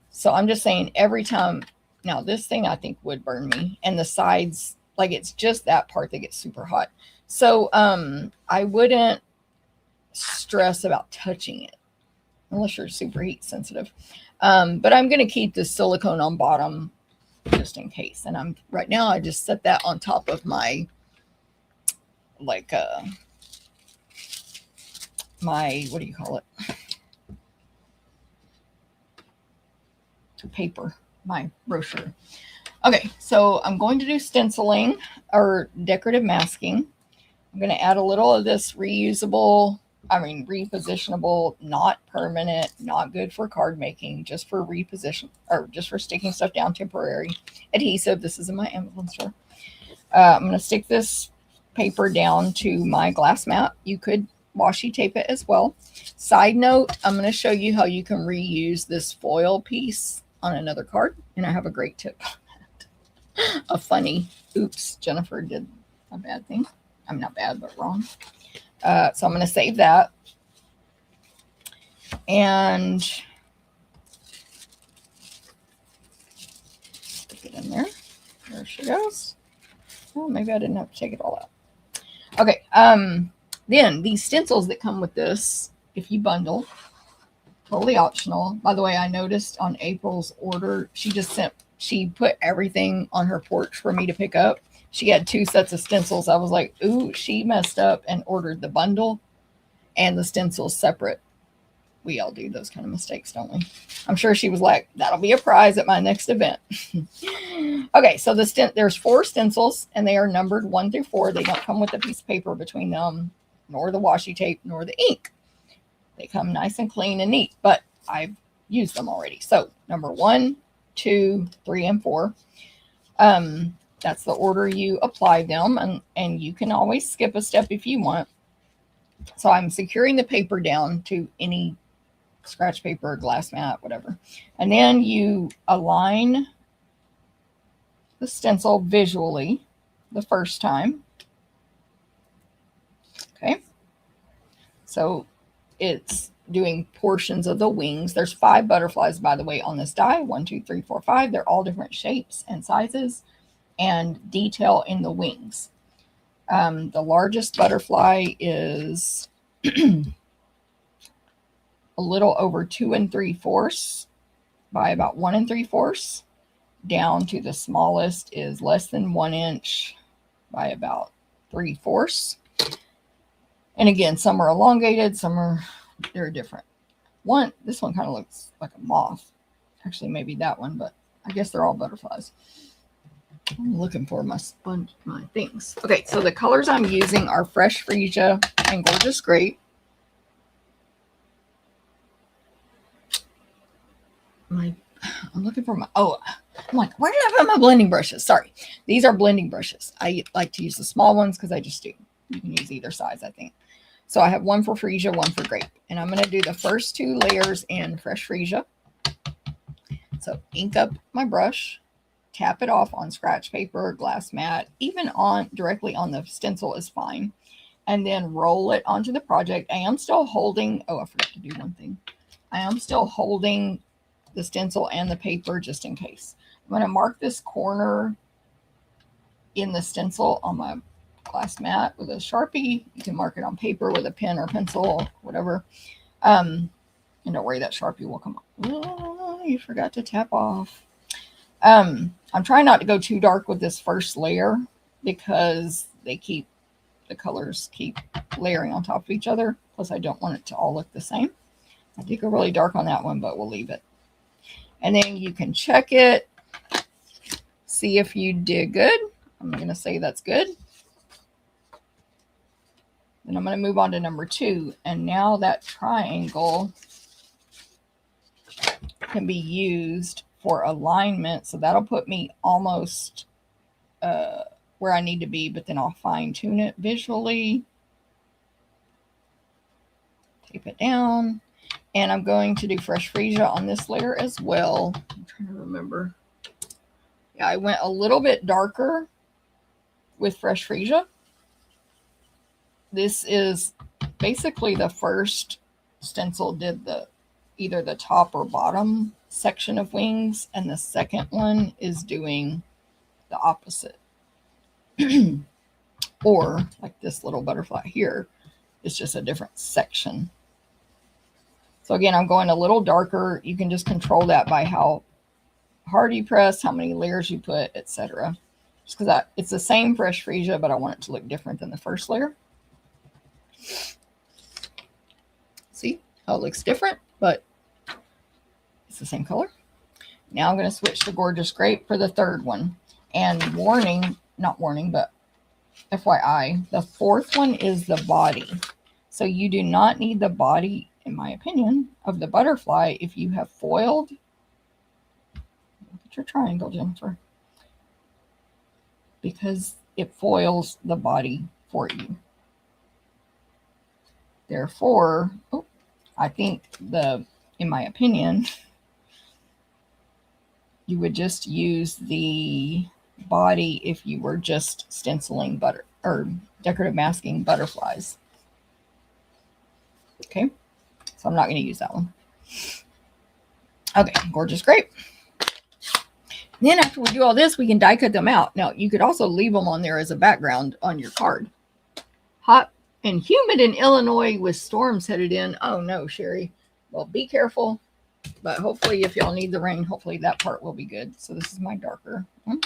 So I'm just saying every time, now this thing I think would burn me, and the sides, like it's just that part that gets super hot. So I wouldn't stress about touching it unless you're super heat sensitive. But I'm going to keep the silicone on bottom just in case. And right now I just set that on top of my, like, my, what do you call it? Paper, my brochure. Okay, so I'm going to do stenciling or decorative masking. I'm going to add a little of this repositionable, not permanent, not good for card making, just for reposition or just for sticking stuff down, temporary adhesive. This is in my Amazon store. I'm going to stick this paper down to my glass mat. You could washi tape it as well. Side note, I'm going to show you how you can reuse this foil piece on another card, and I have a great tip. A funny, oops, Jennifer did a bad thing. I'm not bad, but wrong. So I'm going to save that. And stick it in there. There she goes. Oh, maybe I didn't have to take it all out. Okay. Then these stencils that come with this, if you bundle, totally optional. By the way, I noticed on April's order, she put everything on her porch for me to pick up. She had 2 sets of stencils. I was like, ooh, she messed up and ordered the bundle and the stencils separate. We all do those kind of mistakes, don't we? I'm sure she was like, that'll be a prize at my next event. Okay, so there's 4 stencils, and they are numbered 1 through 4. They don't come with a piece of paper between them, nor the washi tape, nor the ink. They come nice and clean and neat, but I've used them already. So number 1, 2, 3, and 4. That's the order you apply them, and you can always skip a step if you want. So I'm securing the paper down to any scratch paper, glass mat, whatever. And then you align the stencil visually the first time. Okay. So it's doing portions of the wings. There's 5 butterflies, by the way, on this die. 1, 2, 3, 4, 5. They're all different shapes and sizes and detail in the wings. The largest butterfly is a little over 2 3/4 by about 1 3/4. Down to the smallest is less than 1 inch by about 3/4. And again, some are elongated, they're different. This one kind of looks like a moth. Actually, maybe that one, but I guess they're all butterflies. I'm looking for my things. Okay, so the colors I'm using are Fresh Freesia and Gorgeous Grape. I'm looking for I'm like, where did I put my blending brushes? Sorry. These are blending brushes. I like to use the small ones because I just do. You can use either size, I think. So I have 1 for Freesia, 1 for Grape. And I'm going to do the first 2 layers in Fresh Freesia. So ink up my brush. Tap it off on scratch paper, glass mat, even directly on the stencil is fine. And then roll it onto the project. I am still holding, I forgot to do one thing. I am still holding the stencil and the paper just in case. I'm going to mark this corner in the stencil on my glass mat with a Sharpie. You can mark it on paper with a pen or pencil, whatever. And don't worry, that Sharpie will come off. Oh, you forgot to tap off. I'm trying not to go too dark with this first layer because the colors keep layering on top of each other. Plus, I don't want it to all look the same. I did go really dark on that one, but we'll leave it. And then you can check it, see if you did good. I'm going to say that's good. Then I'm going to move on to number 2. And now that triangle can be used for alignment. So that'll put me almost where I need to be, but then I'll fine tune it visually. Tape it down. And I'm going to do fresh freesia on this layer as well. I'm trying to remember. Yeah, I went a little bit darker with fresh freesia. This is basically the first stencil did either the top or bottom section of wings, and the second one is doing the opposite. Or like this little butterfly here, it's just a different section. So again, I'm going a little darker. You can just control that by how hard you press, how many layers you put, etc. Just because it's the same fresh freesia, but I want it to look different than the first layer. See how it looks different, but it's the same color. Now I'm going to switch to Gorgeous Grape for the third one. And not warning, but FYI, the fourth one is the body. So you do not need the body, in my opinion, of the butterfly if you have foiled. Look at your triangle, Jennifer. Because it foils the body for you. Therefore, I think in my opinion, you would just use the body if you were just stenciling or decorative masking butterflies. Okay, so I'm not going to use that one. Okay, Gorgeous Grape. Then after we do all this, we can die cut them out. Now, you could also leave them on there as a background on your card. Hot and humid in Illinois with storms headed in. Oh no, Sherry. Well, be careful. But hopefully, if y'all need the rain, hopefully that part will be good. So this is my darker one.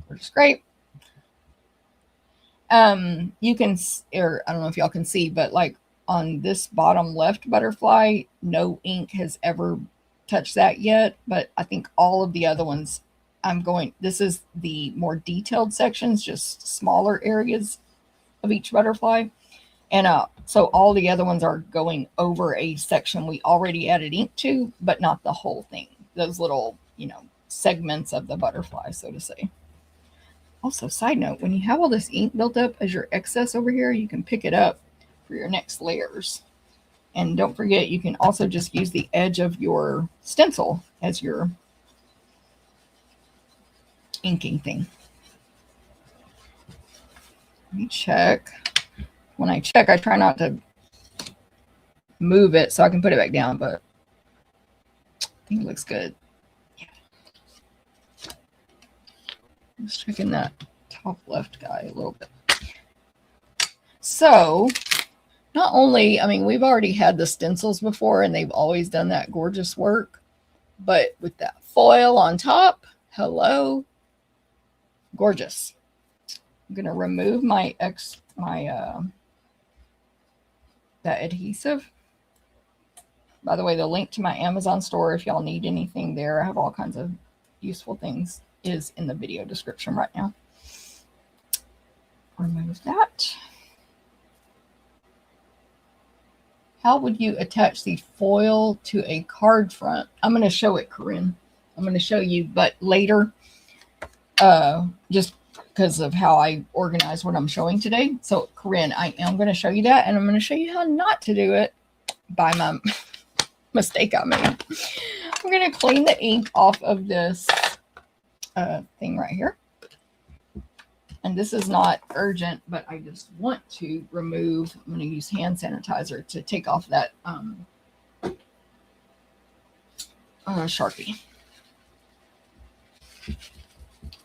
Gorgeous Grape. You can, or I don't know if y'all can see, but like on this bottom left butterfly, no ink has ever touched that yet. But I think all of the other ones, this is the more detailed sections, just smaller areas of each butterfly. And so all the other ones are going over a section we already added ink to, but not the whole thing. Those little, segments of the butterfly, so to say. Also, side note, when you have all this ink built up as your excess over here, you can pick it up for your next layers. And don't forget, you can also just use the edge of your stencil as your inking thing. Let me check. When I check, I try not to move it so I can put it back down, but I think it looks good. Yeah. Just checking that top left guy a little bit. So, not only, we've already had the stencils before, and they've always done that gorgeous work, but with that foil on top, hello, gorgeous. I'm going to remove that adhesive. By the way, the link to my Amazon store, if y'all need anything there, I have all kinds of useful things, is in the video description right now. Remove that. How would you attach the foil to a card front? I'm going to show it, Corinne. I'm going to show you, but later, just because of how I organize what I'm showing today. So, Corinne, I am going to show you that, and I'm going to show you how not to do it by my mistake I made. I'm going to clean the ink off of this thing right here. And this is not urgent, but I just want to remove, I'm going to use hand sanitizer to take off that Sharpie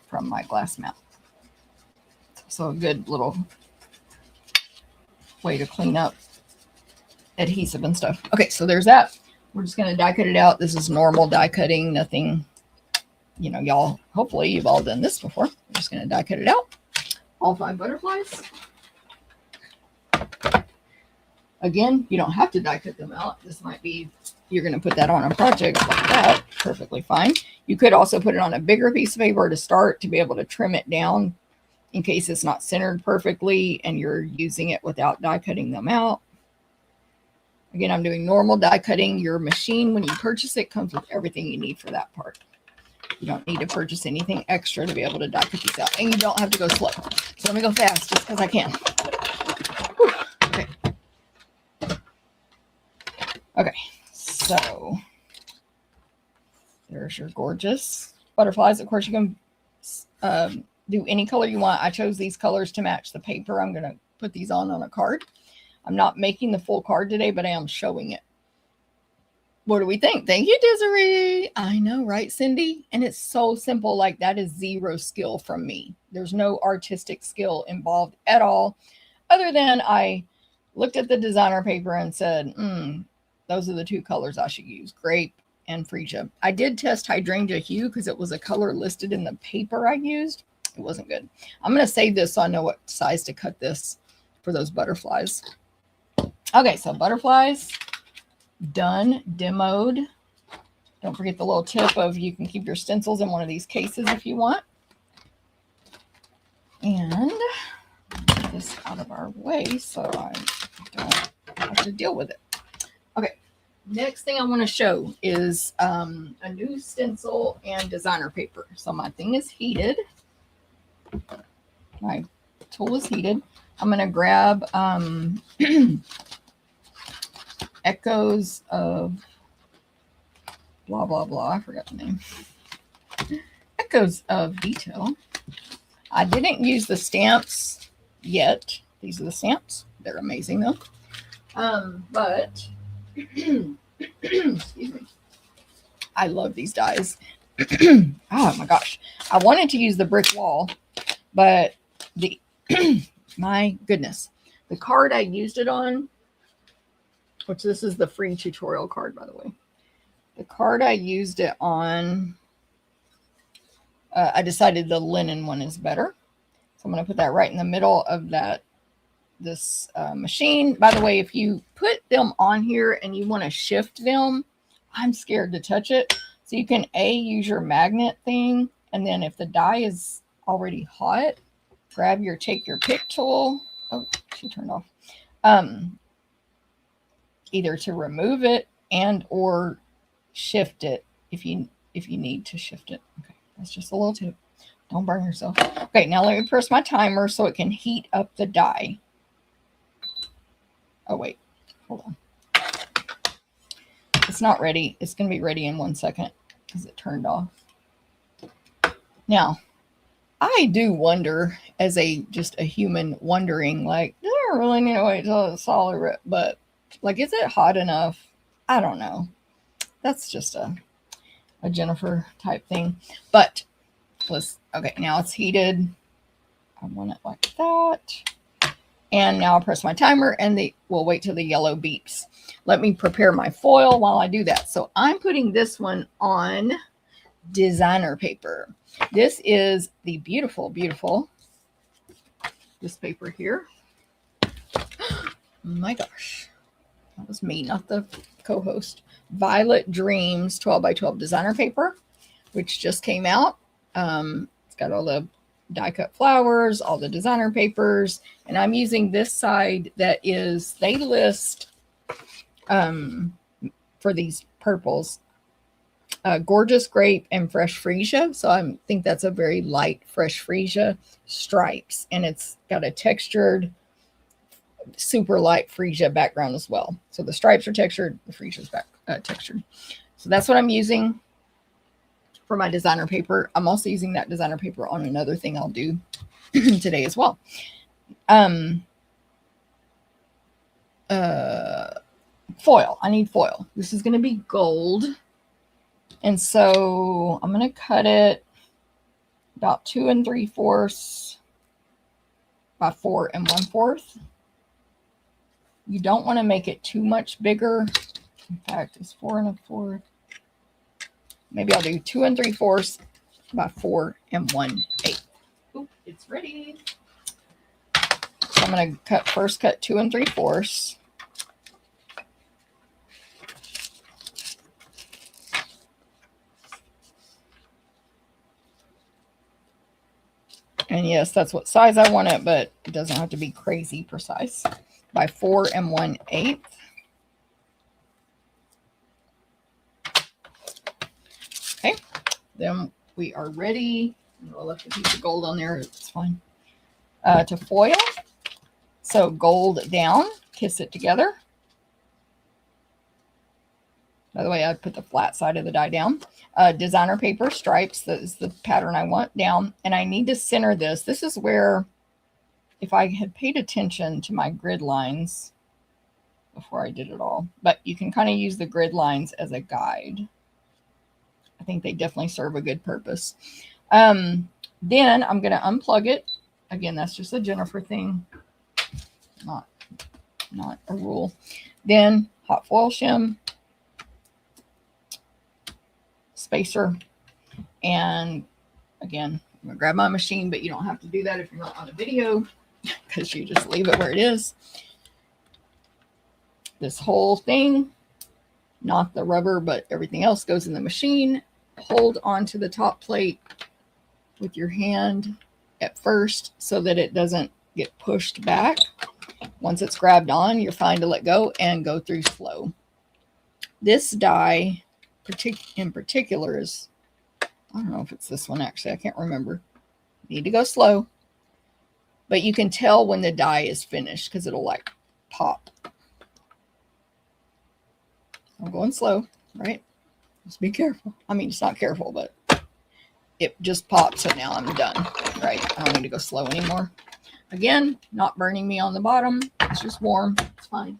from my glass mat. So a good little way to clean up adhesive and stuff. Okay, so there's that. We're just going to die cut it out. This is normal die cutting, nothing you know, y'all, hopefully you've all done this before. I'm just going to die cut it out. All 5 butterflies. Again, you don't have to die cut them out. This might be, you're going to put that on a project like that. Perfectly fine. You could also put it on a bigger piece of paper to start, to be able to trim it down in case it's not centered perfectly and you're using it without die cutting them out. Again, I'm doing normal die cutting. Your machine, when you purchase it, comes with everything you need for that part. You don't need to purchase anything extra to be able to die cut these out. And you don't have to go slow. So let me go fast just because I can. Whew. Okay. Okay, so there's your gorgeous butterflies. Of course, you can do any color you want. I chose these colors to match the paper. I'm going to put these on a card. I'm not making the full card today, but I am showing it. What do we think? Thank you, Desiree. I know, right, Cindy? And it's so simple. Like, that is zero skill from me. There's no artistic skill involved at all, other than I looked at the designer paper and said, those are the 2 colors I should use, grape and freesia. I did test hydrangea hue because it was a color listed in the paper I used. It wasn't good. I'm going to save this so I know what size to cut this for those butterflies. Okay, so butterflies, done, demoed. Don't forget the little tip of you can keep your stencils in one of these cases if you want. And get this out of our way so I don't have to deal with it. Okay, next thing I want to show is a new stencil and designer paper. So my thing is heated. My tool is heated. I'm going to grab Echoes of blah, blah, blah. I forgot the name. Echoes of Detail. I didn't use the stamps yet. These are the stamps. They're amazing though. But excuse me. I love these dies. Oh my gosh. I wanted to use the brick wall, but the my goodness, the card I used it on, which this is the free tutorial card, by the way. The card I used it on, I decided the linen one is better. So I'm going to put that right in the middle of this machine. By the way, if you put them on here and you want to shift them, I'm scared to touch it. So you can use your magnet thing. And then if the die is already hot, take your pick tool. Oh, she turned off. Either to remove it and or shift it if you need to shift it. Okay, that's just a little tip. Don't burn yourself. Okay, now let me press my timer so it can heat up the die. Oh wait, hold on. It's not ready. It's going to be ready in 1 second because it turned off. Now, I do wonder, as just a human wondering, like, do I really need to wait till it's solid? But like, is it hot enough? I don't know. That's just a Jennifer type thing. But okay, now it's heated. I want it like that. And now I'll press my timer and we'll wait till the yellow beeps. Let me prepare my foil while I do that. So I'm putting this one on designer paper. This is the beautiful, beautiful, this paper here. My gosh. That was me, not the co-host. Violet Dreams 12 by 12 designer paper, which just came out. It's got all the die cut flowers, all the designer papers, and I'm using this side that is, they list for these purples, gorgeous grape and fresh freesia. So I think that's a very light fresh freesia stripes, and it's got a textured super light freesia background as well. So the stripes are textured, the freesia's textured. So that's what I'm using for my designer paper. I'm also using that designer paper on another thing I'll do today as well. Foil. I need foil. This is going to be gold. And so I'm going to cut it about 2 3/4 by 4 1/4. You don't want to make it too much bigger. In fact, it's 4 1/4. Maybe I'll do 2 3/4 by 4 1/8. Oop, it's ready. So I'm going to first cut 2 3/4. And yes, that's what size I want it, but it doesn't have to be crazy precise. By 4 1/8. Okay, then we are ready. I left a piece of gold on there. It's fine. To foil. So gold down, kiss it together. By the way, I put the flat side of the die down. Designer paper stripes, that is the pattern I want, down. And I need to center this. This is where, if I had paid attention to my grid lines before I did it all, but you can kind of use the grid lines as a guide. I think they definitely serve a good purpose. Then I'm going to unplug it. Again, that's just a Jennifer thing, not a rule. Then hot foil shim, spacer, and again, I'm gonna grab my machine, but you don't have to do that if you're not on a video, because you just leave it where it is. This whole thing, not the rubber, but everything else goes in the machine. Hold onto the top plate with your hand at first so that it doesn't get pushed back. Once it's grabbed on, you're fine to let go and go through slow. This die in particular is, I don't know if it's this one actually, I can't remember. Need to go slow, but you can tell when the die is finished because it'll like pop. I'm going slow, right? Just be careful. I mean, it's not careful, but it just popped, so now I'm done, right? I don't need to go slow anymore. Again, not burning me on the bottom. It's just warm. It's fine.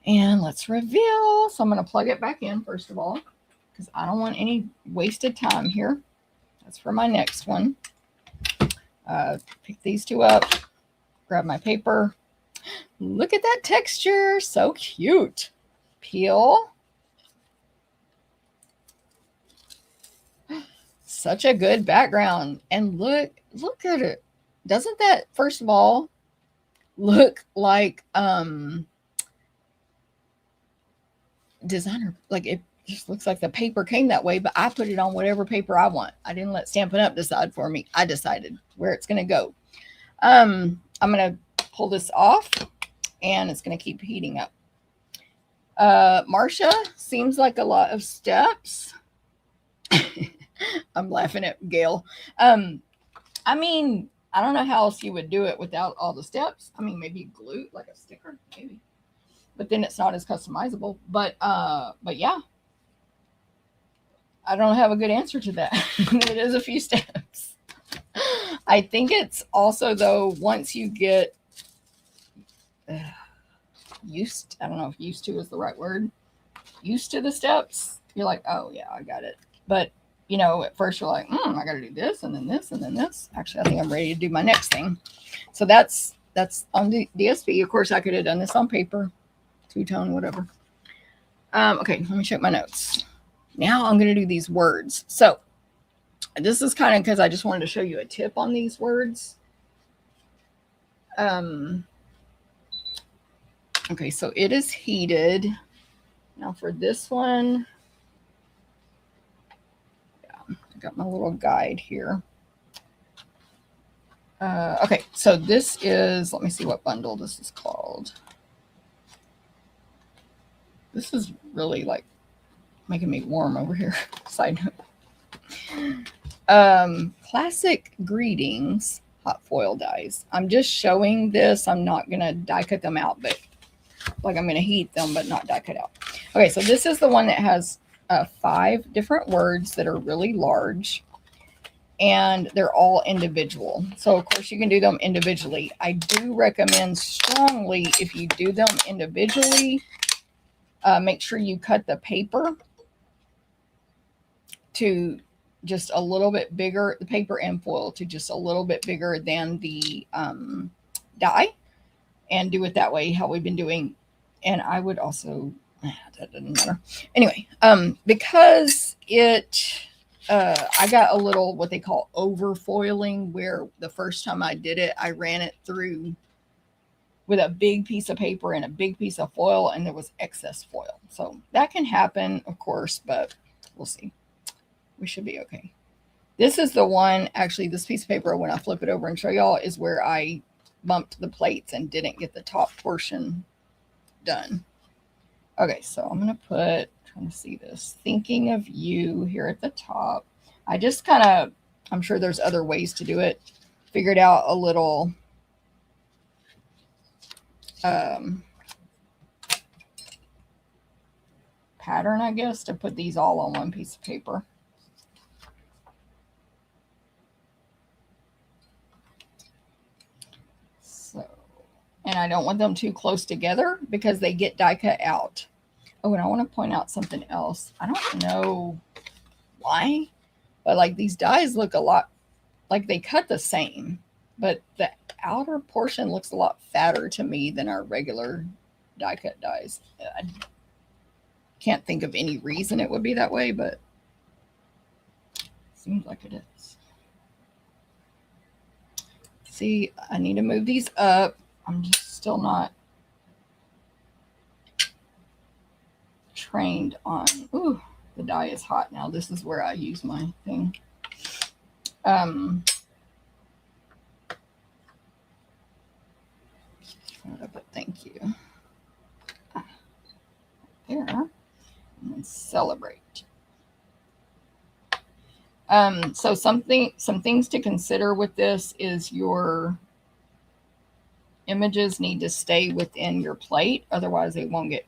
And let's reveal. So I'm going to plug it back in, first of all, because I don't want any wasted time here. That's for my next one. Pick these two up. Grab my paper. Look at that texture. So cute. Peel. Such a good background. And look at it. Doesn't that, first of all, look like designer? Like, it just looks like the paper came that way, but I put it on whatever paper I want. I didn't let Stampin' Up decide for me. I decided where it's going to go. I'm going to pull this off, and it's going to keep heating up. Marcia, seems like a lot of steps. I'm laughing at Gail. I mean, I don't know how else you would do it without all the steps. I mean, maybe glue, like a sticker, maybe. But then it's not as customizable. But yeah. I don't have a good answer to that. It is a few steps. I think it's also, though, once you get used, I don't know if used to is the right word, used to the steps, you're like, oh, yeah, I got it. But, you know, at first you're like, I got to do this and then this and then this. Actually, I think I'm ready to do my next thing. So that's on the DSP. Of course, I could have done this on paper, two-tone, whatever. Okay, let me check my notes. Now I'm going to do these words. So this is kind of because I just wanted to show you a tip on these words. Okay, so it is heated. Now for this one, I got my little guide here. Okay, so this is, let me see what bundle this is called. This is really like making me warm over here. Side note. Classic Greetings hot foil dies. I'm just showing this. I'm not going to die cut them out, but like I'm going to heat them, but not die cut out. Okay, so this is the one that has 5 different words that are really large, and they're all individual. So of course you can do them individually. I do recommend strongly, if you do them individually, make sure you cut the paper to just a little bit bigger, the paper and foil to just a little bit bigger than the die, and do it that way, how we've been doing. And I would also, that doesn't matter. Anyway, because it I got a little what they call overfoiling, where the first time I did it, I ran it through with a big piece of paper and a big piece of foil, and there was excess foil. So that can happen, of course, but we'll see. We should be okay. This is the one, actually, this piece of paper, when I flip it over and show y'all, is where I bumped the plates and didn't get the top portion done. Okay, so I'm going to put, trying to see this, Thinking of You here at the top. I just kind of, I'm sure there's other ways to do it. Figured out a little pattern, I guess, to put these all on one piece of paper. So, and I don't want them too close together because they get die cut out. Oh, and I want to point out something else. I don't know why, but like these dies look a lot like they cut the same, but the outer portion looks a lot fatter to me than our regular die cut dies. I can't think of any reason it would be that way, but it seems like it is. See, I need to move these up. I'm just still not trained on, ooh, the die is hot now. This is where I use my thing. But thank you. There. And then celebrate. So some things to consider with this is your images need to stay within your plate. Otherwise they won't get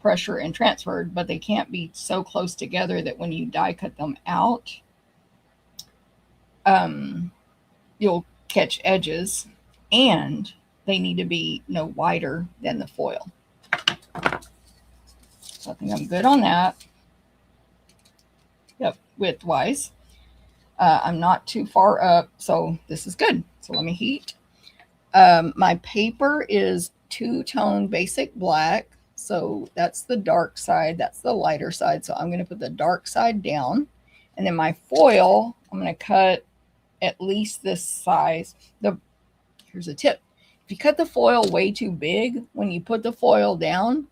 pressure and transferred, but they can't be so close together that when you die cut them out, you'll catch edges, and they need to be no wider than the foil. So I think I'm good on that. Yep, width-wise. I'm not too far up, so this is good. So let me heat. My paper is two-tone basic black. So that's the dark side. That's the lighter side. So I'm going to put the dark side down. And then my foil, I'm going to cut at least this size. Here's a tip. If you cut the foil way too big, when you put the foil down,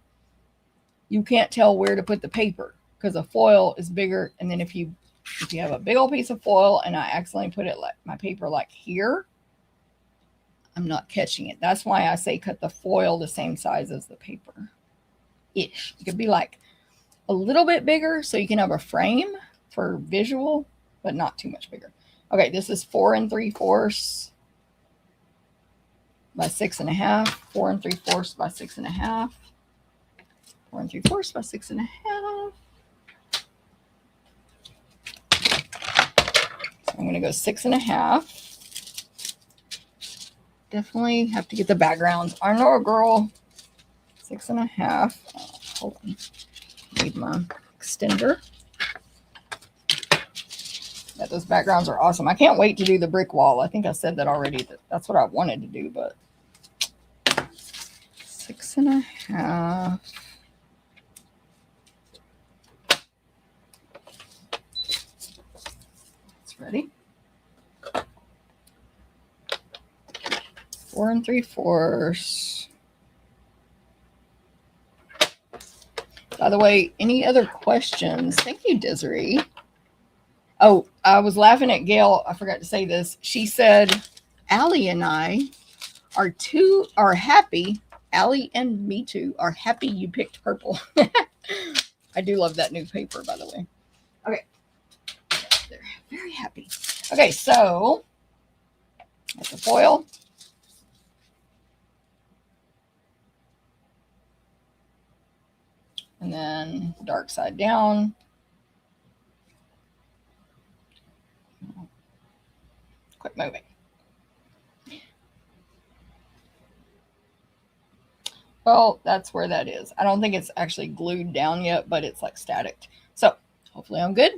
you can't tell where to put the paper because the foil is bigger. And then if you have a big old piece of foil and I accidentally put it like my paper like here, I'm not catching it. That's why I say cut the foil the same size as the paper. Ish. It could be like a little bit bigger so you can have a frame for visual, but not too much bigger. Okay, this is 4 3/4 by 6.5. 4 3/4 by 6.5. 4 3/4 by 6.5. So I'm going to go 6.5. Definitely have to get the backgrounds. I know a girl. 6.5. Hold on. Need my extender. Yeah, those backgrounds are awesome. I can't wait to do the brick wall. I think I said that already. That's what I wanted to do, but 6.5. It's ready. 4 3/4. By the way, any other questions? Thank you, Desiree. Oh, I was laughing at Gail. I forgot to say this. She said, Allie and I are happy. Allie and me too are happy you picked purple. I do love that new paper, by the way. Okay. They're very happy. Okay, so that's the foil. And then dark side down. Quit moving. Well, that's where that is. I don't think it's actually glued down yet, but it's like static. So hopefully I'm good.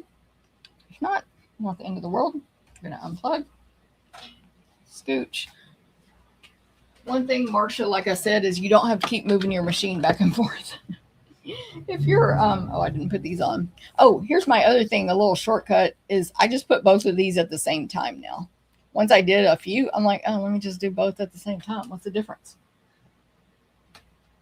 If not the end of the world. I'm going to unplug. Scooch. One thing, Marcia, like I said, is you don't have to keep moving your machine back and forth. If you're, oh, I didn't put these on. Oh, here's my other thing. A little shortcut is I just put both of these at the same time now. Once I did a few, I'm like, oh, let me just do both at the same time. What's the difference?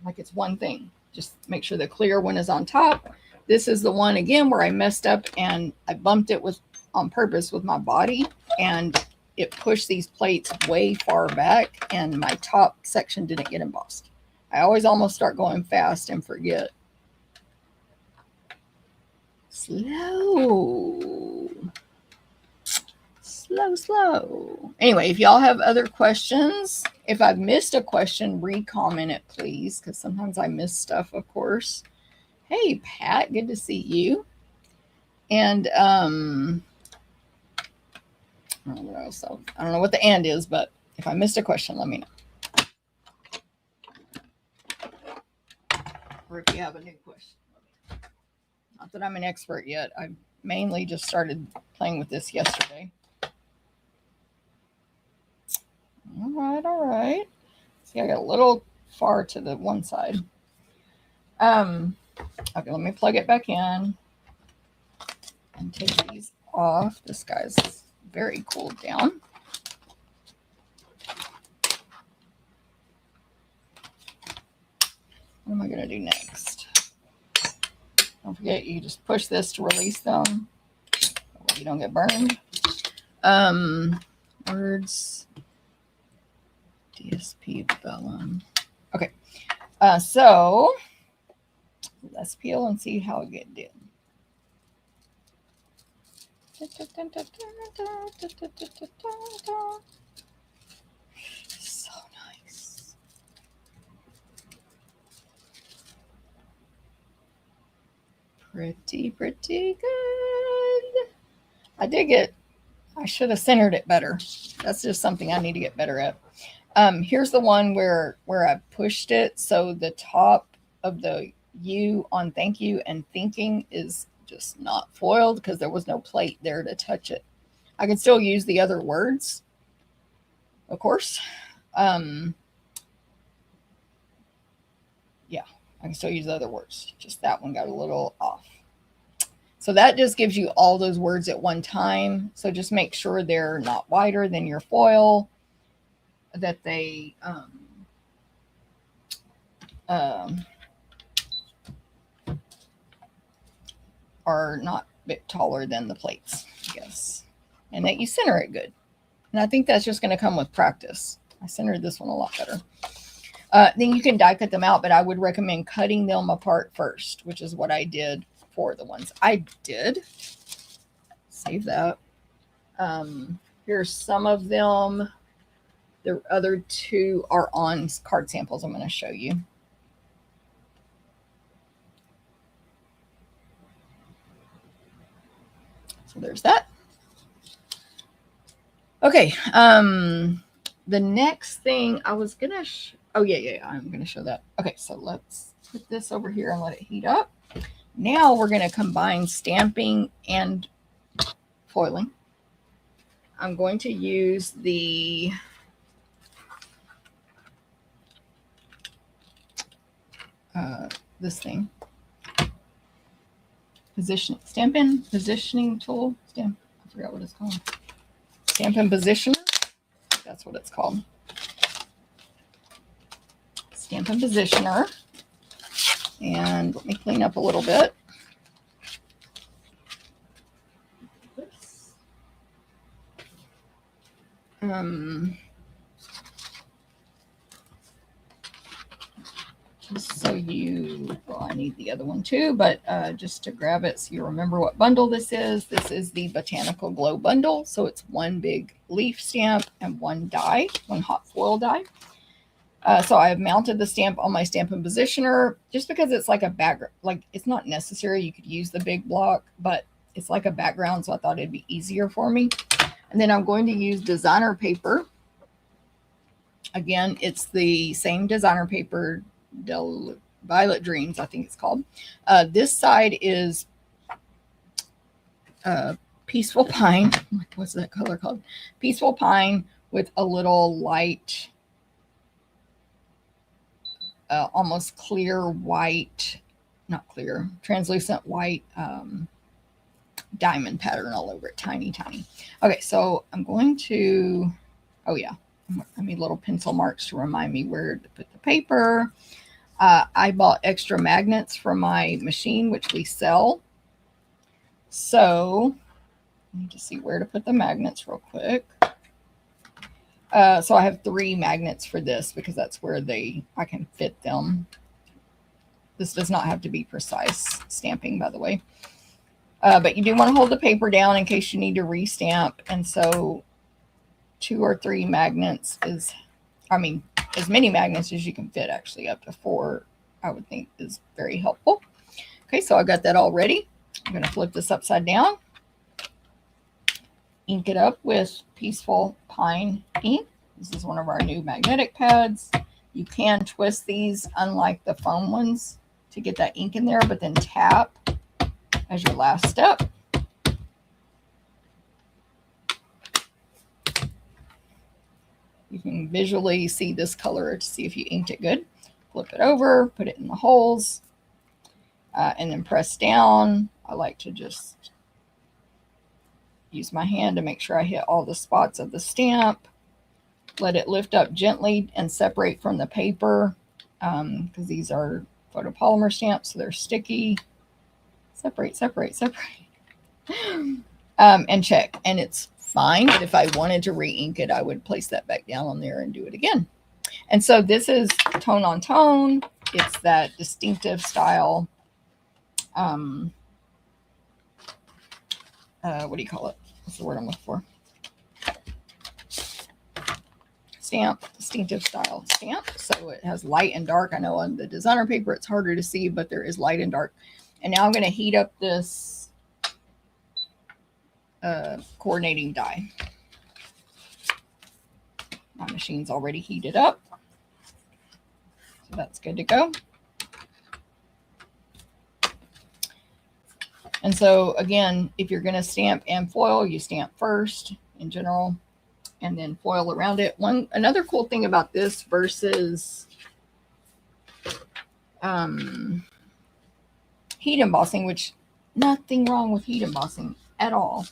Like it's one thing. Just make sure the clear one is on top. This is the one again where I messed up and I bumped it with on purpose with my body, and it pushed these plates way far back and my top section didn't get embossed. I always almost start going fast and forget. Slow. Slow. Anyway, if y'all have other questions, if I've missed a question, re-comment it, please, because sometimes I miss stuff, of course. Hey, Pat, good to see you. And I don't know what the and is, but if I missed a question, let me know. Or if you have a new question. Not that I'm an expert yet. I mainly just started playing with this yesterday. All right. See, I got a little far to the one side. Okay, let me plug it back in and take these off. This guy's very cooled down. What am I going to do next? Don't forget, you just push this to release them. You don't get burned. Words. DSP vellum. Okay. So let's peel and see how it did. So nice. Pretty good. I dig it. I should have centered it better. That's just something I need to get better at. Here's the one where I pushed it so the top of the U on thank you and thinking is just not foiled because there was no plate there to touch it. I can still use the other words, of course. Yeah, I can still use the other words. Just that one got a little off. So that just gives you all those words at one time. So just make sure they're not wider than your foil, that they are not a bit taller than the plates, I guess. And that you center it good. And I think that's just going to come with practice. I centered this one a lot better. Then you can die cut them out, but I would recommend cutting them apart first, which is what I did for the ones I did. Save that. Here's some of them. The other two are on card samples I'm going to show you. So there's that. Okay. The next thing I was going to oh, yeah, I'm going to show that. Okay, so let's put this over here and let it heat up. Now we're going to combine stamping and foiling. I'm going to use the this thing, Stampin positioning tool. I forgot what it's called. Stampin Positioner. That's what it's called. Stampin Positioner. And let me clean up a little bit. Just so well, I need the other one too, but just to grab it so you remember what bundle this is. This is the Botanical Glow bundle. So it's one big leaf stamp and one die, one hot foil die. So I have mounted the stamp on my Stampin' Positioner just because it's like a background. Like, it's not necessary. You could use the big block, but it's like a background, so I thought it'd be easier for me. And then I'm going to use designer paper. Again, it's the same designer paper, Violet Dreams, I think it's called. This side is Peaceful Pine. What's that color called? Peaceful Pine with a little light, almost clear white not clear, translucent white diamond pattern all over it. Tiny, tiny. Okay, so I'm going to, oh yeah, I need little pencil marks to remind me where to put the paper. I bought extra magnets from my machine, which we sell. So I need to see where to put the magnets real quick. So I have 3 magnets for this because that's where I can fit them. This does not have to be precise stamping, by the way. But you do want to hold the paper down in case you need to restamp. And so 2 or 3 magnets is, as many magnets as you can fit, actually up to 4, I would think is very helpful. Okay, so I got that all ready. I'm going to flip this upside down. Ink it up with Peaceful Pine ink. This is one of our new magnetic pads. You can twist these, unlike the foam ones, to get that ink in there, but then tap as your last step. You can visually see this color to see if you inked it good. Flip it over, put it in the holes, and then press down. I like to just use my hand to make sure I hit all the spots of the stamp. Let it lift up gently and separate from the paper because these are photopolymer stamps, so they're sticky. Separate, separate, separate. And check. And it's fine, but if I wanted to re-ink it, I would place that back down on there and do it again. And so this is tone on tone. It's that distinctive style. What do you call it? What's the word I'm looking for? Stamp, distinctive style stamp. So it has light and dark. I know on the designer paper it's harder to see, but there is light and dark. And now I'm going to heat up this coordinating die. My machine's already heated up, so that's good to go. And so again, if you're going to stamp and foil, you stamp first in general and then foil around it. Another cool thing about this versus heat embossing, which nothing wrong with heat embossing at all.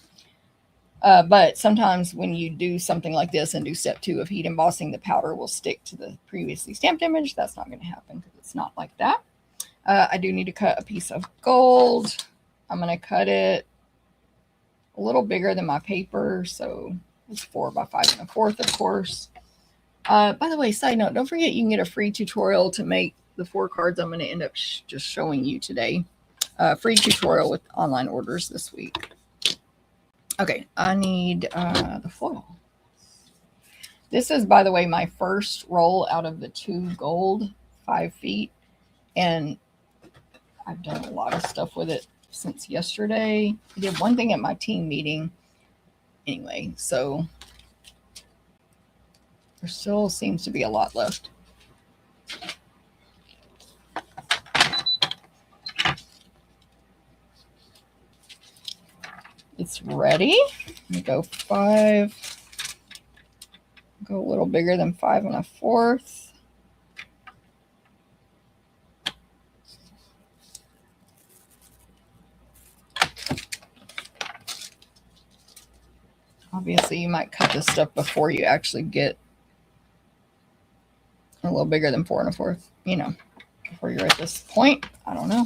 But sometimes when you do something like this and do step 2 of heat embossing, the powder will stick to the previously stamped image. That's not going to happen because it's not like that. I do need to cut a piece of gold. I'm going to cut it a little bigger than my paper. So it's 4 by 5 1/4, of course. By the way, side note, don't forget you can get a free tutorial to make the 4 cards I'm going to end up just showing you today. Free tutorial with online orders this week. Okay, I need the foil. This is, by the way, my first roll out of the 2 gold 5 feet. And I've done a lot of stuff with it since yesterday. I did one thing at my team meeting. Anyway, so there still seems to be a lot left. It's ready. Let me go 5. Go a little bigger than 5 1/4. Obviously, you might cut this stuff before you actually get a little bigger than 4 1/4. You know, before you're at this point. I don't know.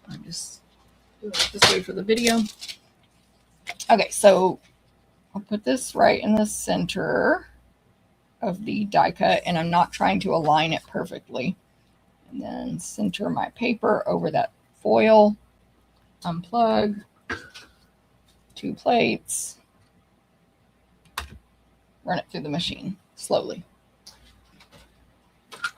I'm just doing it this way for the video. Okay, so I'll put this right in the center of the die cut, and I'm not trying to align it perfectly. And then center my paper over that foil. Unplug 2 plates. Run it through the machine slowly.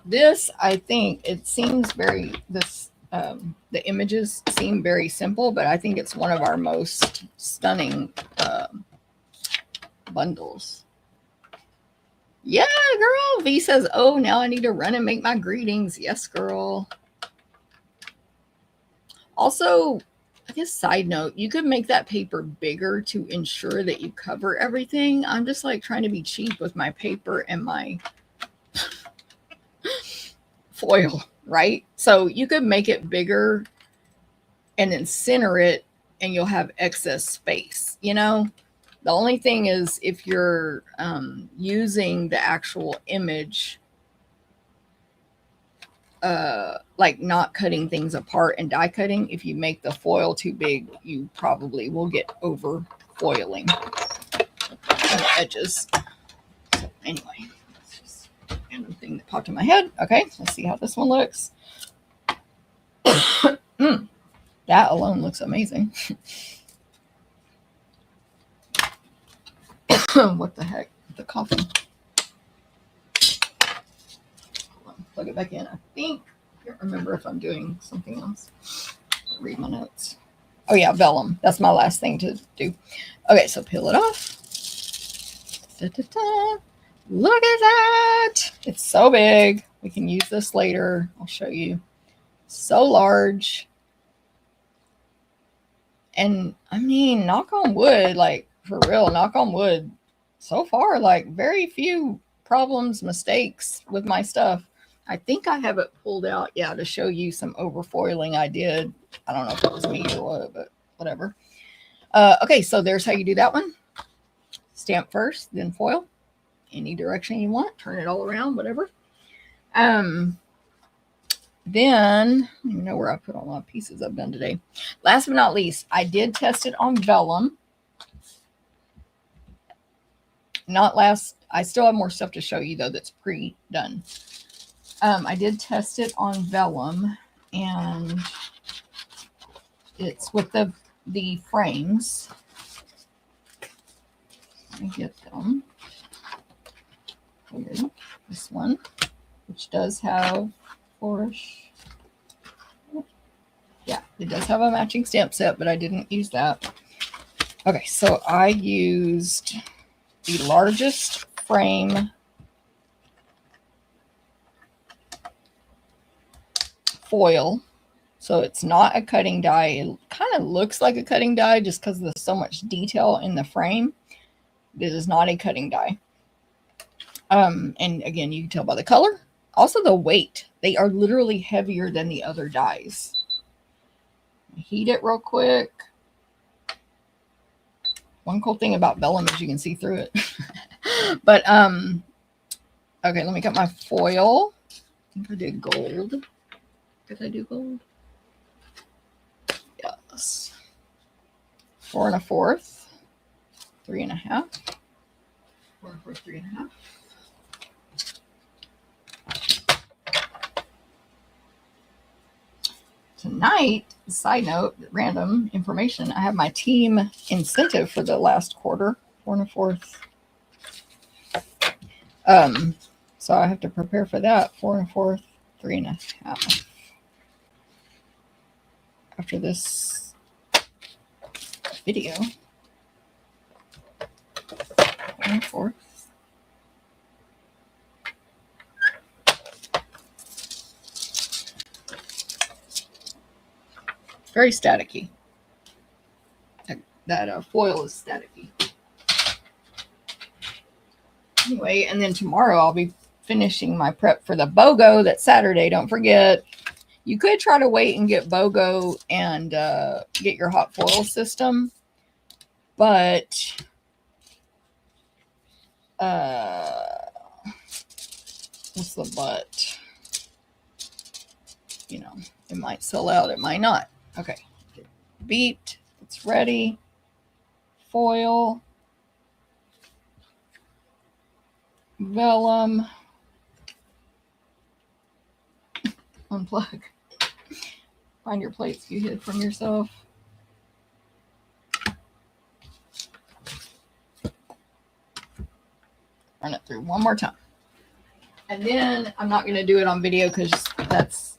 This, I think, it seems very, the images seem very simple, but I think it's one of our most stunning bundles. Yeah, girl. V says, oh, now I need to run and make my greetings. Yes, girl. Also, I guess side note, you could make that paper bigger to ensure that you cover everything. I'm just like trying to be cheap with my paper and my foil. right? So you could make it bigger and then center it and you'll have excess space, you know? The only thing is if you're using the actual image, like not cutting things apart and die cutting, if you make the foil too big, you probably will get over foiling on the edges. So anyway, that's just a random thing that popped in my head. Okay, let's see how this one looks. That alone looks amazing. What the heck? The coffee. Hold on, plug it back in. I think. I can't remember if I'm doing something else. Read my notes. Oh yeah, vellum. That's my last thing to do. Okay, so peel it off. Da-da-da. Look at that. It's so big. We can use this later. I'll show you. So large. And I mean, knock on wood, like for real, knock on wood. So far, like very few problems, mistakes with my stuff. I think I have it pulled out, yeah, to show you some overfoiling I did. I don't know if it was me or what, but whatever. Okay, so there's how you do that one. Stamp first, then foil. Any direction you want. Turn it all around, whatever. Then, I don't even know where I put all my pieces I've done today. Last but not least, I did test it on vellum. I still have more stuff to show you though that's pre-done. I did test it on vellum, and it's with the frames. Let me get them. Here, this one, which does have yeah, it does have a matching stamp set, but I didn't use that. Okay, so I used the largest frame foil. So it's not a cutting die. It kind of looks like a cutting die just because there's so much detail in the frame. This is not a cutting die. And again, you can tell by the color. Also the weight. They are literally heavier than the other dies. Heat it real quick. One cool thing about vellum is you can see through it. But okay, let me cut my foil. I think I did gold. Did I do gold? Yes. 4 1/4. 3 1/2. 4 1/4, 3 1/2. Tonight, side note, random information, I have my team incentive for the last quarter, 4 1/4. So I have to prepare for that, 4 1/4, 3 1/2. After this video, 4 1/4. Very staticky. That foil is staticky. Anyway, and then tomorrow I'll be finishing my prep for the BOGO. That's Saturday. Don't forget. You could try to wait and get BOGO and get your hot foil system. But what's the but? You know, it might sell out. It might not. Okay, beeped. It's ready. Foil, vellum, unplug. Find your plates you hid from yourself. Run it through one more time. And then I'm not going to do it on video because that's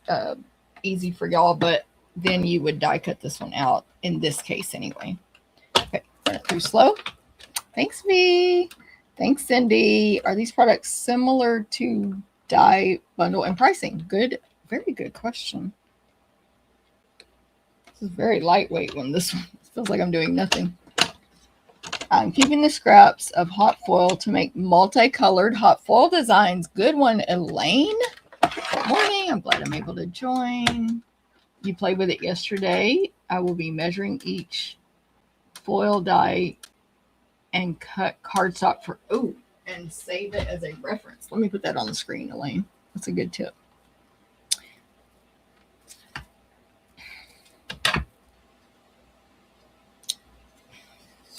easy for y'all, but then you would die cut this one out in this case anyway. Okay, run it through slow. Thanks, V. Thanks, Cindy. Are these products similar to die bundle and pricing? Good, very good question. This is very lightweight one. This one feels like I'm doing nothing. I'm keeping the scraps of hot foil to make multicolored hot foil designs. Good one, Elaine. Good morning. I'm glad I'm able to join. You played with it yesterday. I will be measuring each foil die and cut cardstock for, and save it as a reference. Let me put that on the screen, Elaine. That's a good tip. I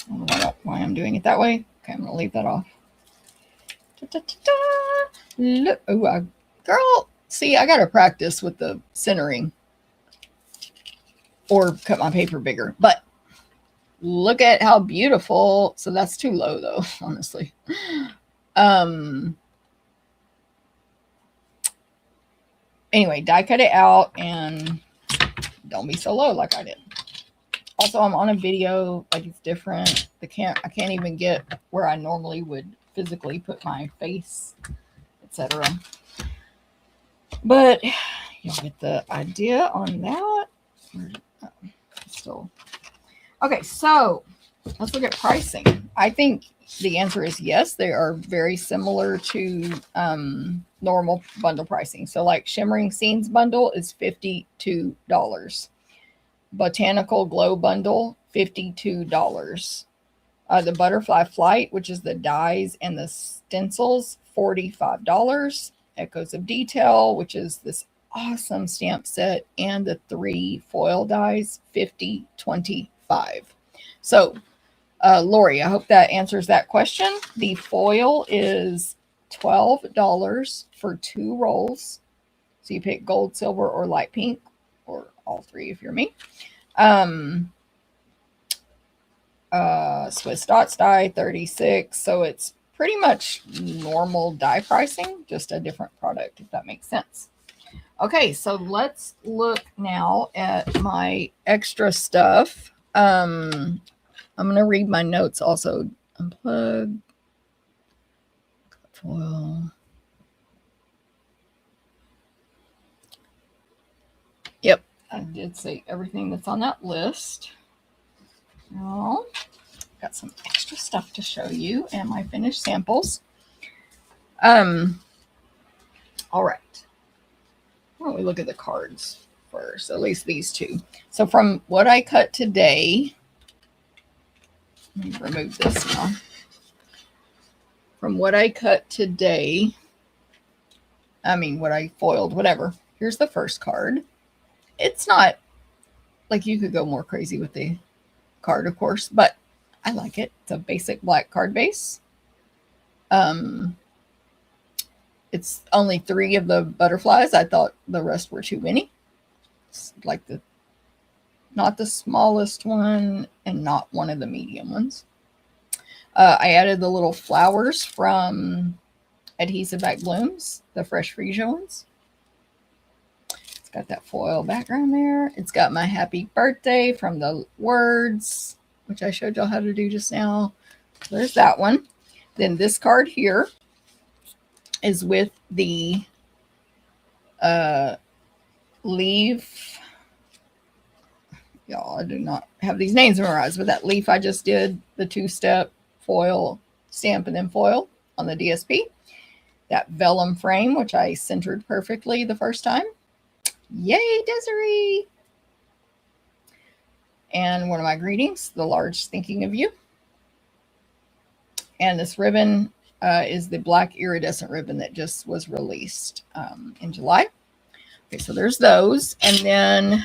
don't know why I'm doing it that way. Okay, I'm going to leave that off. Look, girl, see, I got to practice with the centering or cut my paper bigger. But look at how beautiful. So that's too low, though, honestly. Anyway, die cut it out and don't be so low like I did. Also, I'm on a video, like it's different. I can't even get where I normally would physically put my face, etc. But you'll get the idea on that. Still. Okay, so let's look at pricing. I think the answer is yes. They are very similar to normal bundle pricing. So like Shimmering Scenes bundle is $52. Botanical Glow bundle, $52. The Butterfly Flight, which is the dies and the stencils, $45. Echoes of Detail, which is this awesome stamp set, and the 3 foil dies, $50, $25. So, Lori, I hope that answers that question. The foil is $12 for 2 rolls. So you pick gold, silver, or light pink, or all 3 if you're me. Swiss Dots die, $36. So it's pretty much normal die pricing, just a different product, if that makes sense. Okay, so let's look now at my extra stuff. I'm going to read my notes also. Unplug. Foil. Yep, I did say everything that's on that list. Now, got some extra stuff to show you and my finished samples. All right. Why don't we look at the cards first, at least these 2. So from what I cut today, let me remove this now. From what I cut today, what I foiled, whatever. Here's the first card. It's not like you could go more crazy with the card, of course, but I like it. It's a basic black card base. It's only 3 of the butterflies. I thought the rest were too many. It's like not the smallest one and not one of the medium ones. I added the little flowers from Adhesive Back Blooms, the Fresh Freesia ones. It's got that foil background there. It's got my happy birthday from the words, which I showed y'all how to do just now. There's that one. Then this card here is with the leaf. Y'all, I do not have these names memorized, but that leaf I just did, the 2-step foil, stamp, and then foil on the DSP. That vellum frame, which I centered perfectly the first time. Yay, Desiree! And one of my greetings, the large thinking of you. And this ribbon is the black iridescent ribbon that just was released in July. Okay, so there's those. And then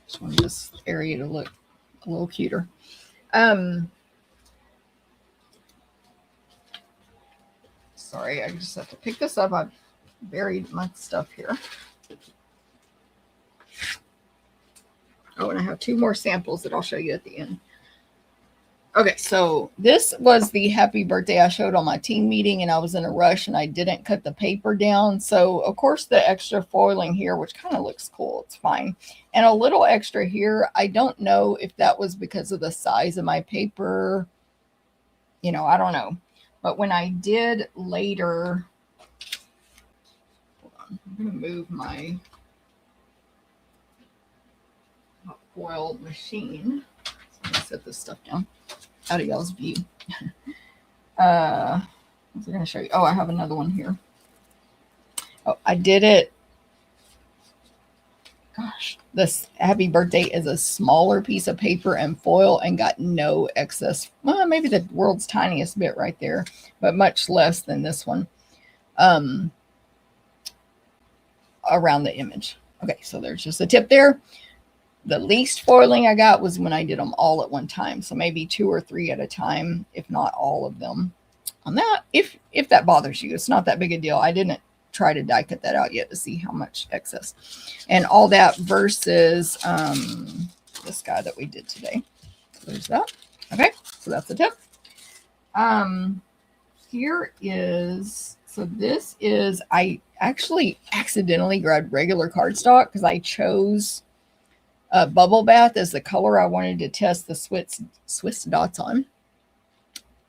just want this area to look a little cuter. Sorry, I just have to pick this up. I've buried my stuff here. Oh, and I have 2 more samples that I'll show you at the end. Okay, so this was the happy birthday I showed on my team meeting, and I was in a rush and I didn't cut the paper down. So, of course, the extra foiling here, which kind of looks cool, it's fine. And a little extra here. I don't know if that was because of the size of my paper. I don't know. But when I did later, hold on, I'm going to move my foil machine. So I'm going to set this stuff down out of y'all's view. What's I going to show you? Oh, I have another one here. Oh, I did it. Gosh, this happy birthday is a smaller piece of paper and foil and got no excess. Well, maybe the world's tiniest bit right there, but much less than this one around the image. Okay, so there's just a tip there. The least foiling I got was when I did them all at one time. So maybe 2 or 3 at a time, if not all of them on that. If that bothers you, it's not that big a deal. I didn't try to die cut that out yet to see how much excess and all that versus this guy that we did today. So there's that. Okay, so that's the tip. Here is, so this is, I actually accidentally grabbed regular cardstock because I chose Bubble Bath as the color I wanted to test the Swiss dots on.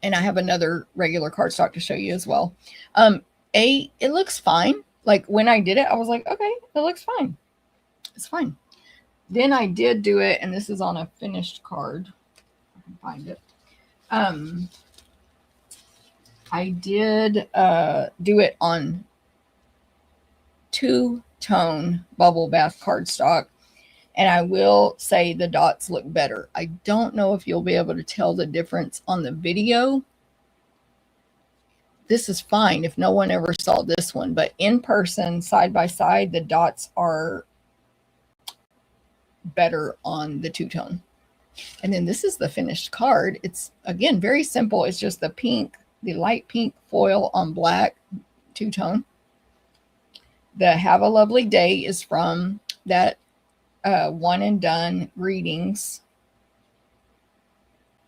And I have another regular cardstock to show you as well. It looks fine. Like when I did it, I was like, okay, it looks fine. It's fine. Then I did do it, and this is on a finished card. I can find it. I did do it on 2-tone Bubble Bath cardstock, and I will say the dots look better. I don't know if you'll be able to tell the difference on the video. This is fine if no one ever saw this one, but in person, side by side, the dots are better on the 2-tone. And then this is the finished card. It's, again, very simple. It's just the pink, the light pink foil on black 2-tone. The Have a Lovely Day is from that One and Done Greetings.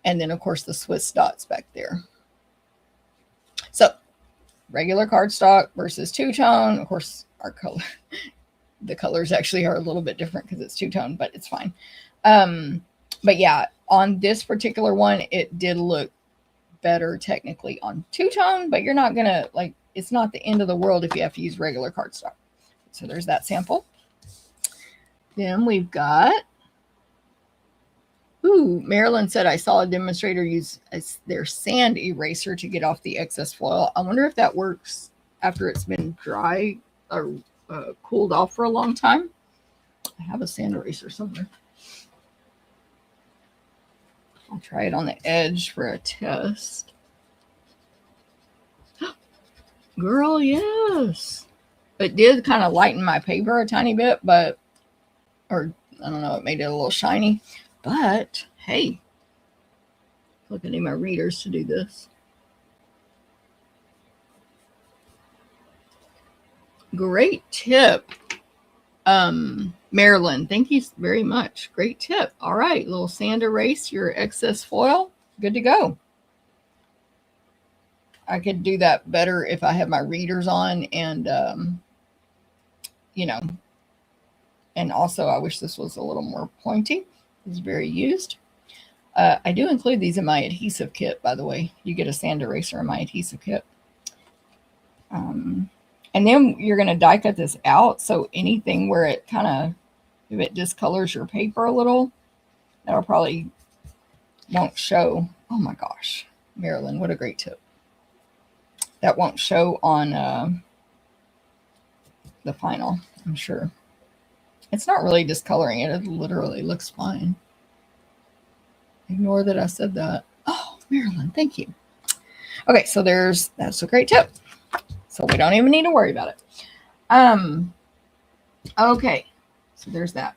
And then, of course, the Swiss dots back there. So, regular cardstock versus 2-tone. Of course, our color, the colors actually are a little bit different because it's 2-tone, but it's fine. But yeah, on this particular one, it did look better technically on 2-tone, but you're not going to, like, it's not the end of the world if you have to use regular cardstock. So there's that sample. Then we've got, Marilyn said, I saw a demonstrator use their sand eraser to get off the excess foil. I wonder if that works after it's been dry or cooled off for a long time. I have a sand eraser somewhere. I'll try it on the edge for a test. Girl, yes. It did kind of lighten my paper a tiny bit, but, or I don't know, it made it a little shiny. But, hey, look, I need my readers to do this. Great tip. Marilyn, thank you very much. Great tip. All right, little sand erase your excess foil. Good to go. I could do that better if I have my readers on and, you know, and also I wish this was a little more pointy. It's very used. I do include these in my adhesive kit, by the way. You get a sand eraser in my adhesive kit. And then you're going to die cut this out. So anything where it kind of, if it discolors your paper a little, that'll probably won't show. Oh my gosh, Marilyn, what a great tip. That won't show on the final, I'm sure. It's not really discoloring it. It literally looks fine. Ignore that I said that. Oh, Marilyn, thank you. Okay, so that's a great tip. So we don't even need to worry about it. Okay, so there's that.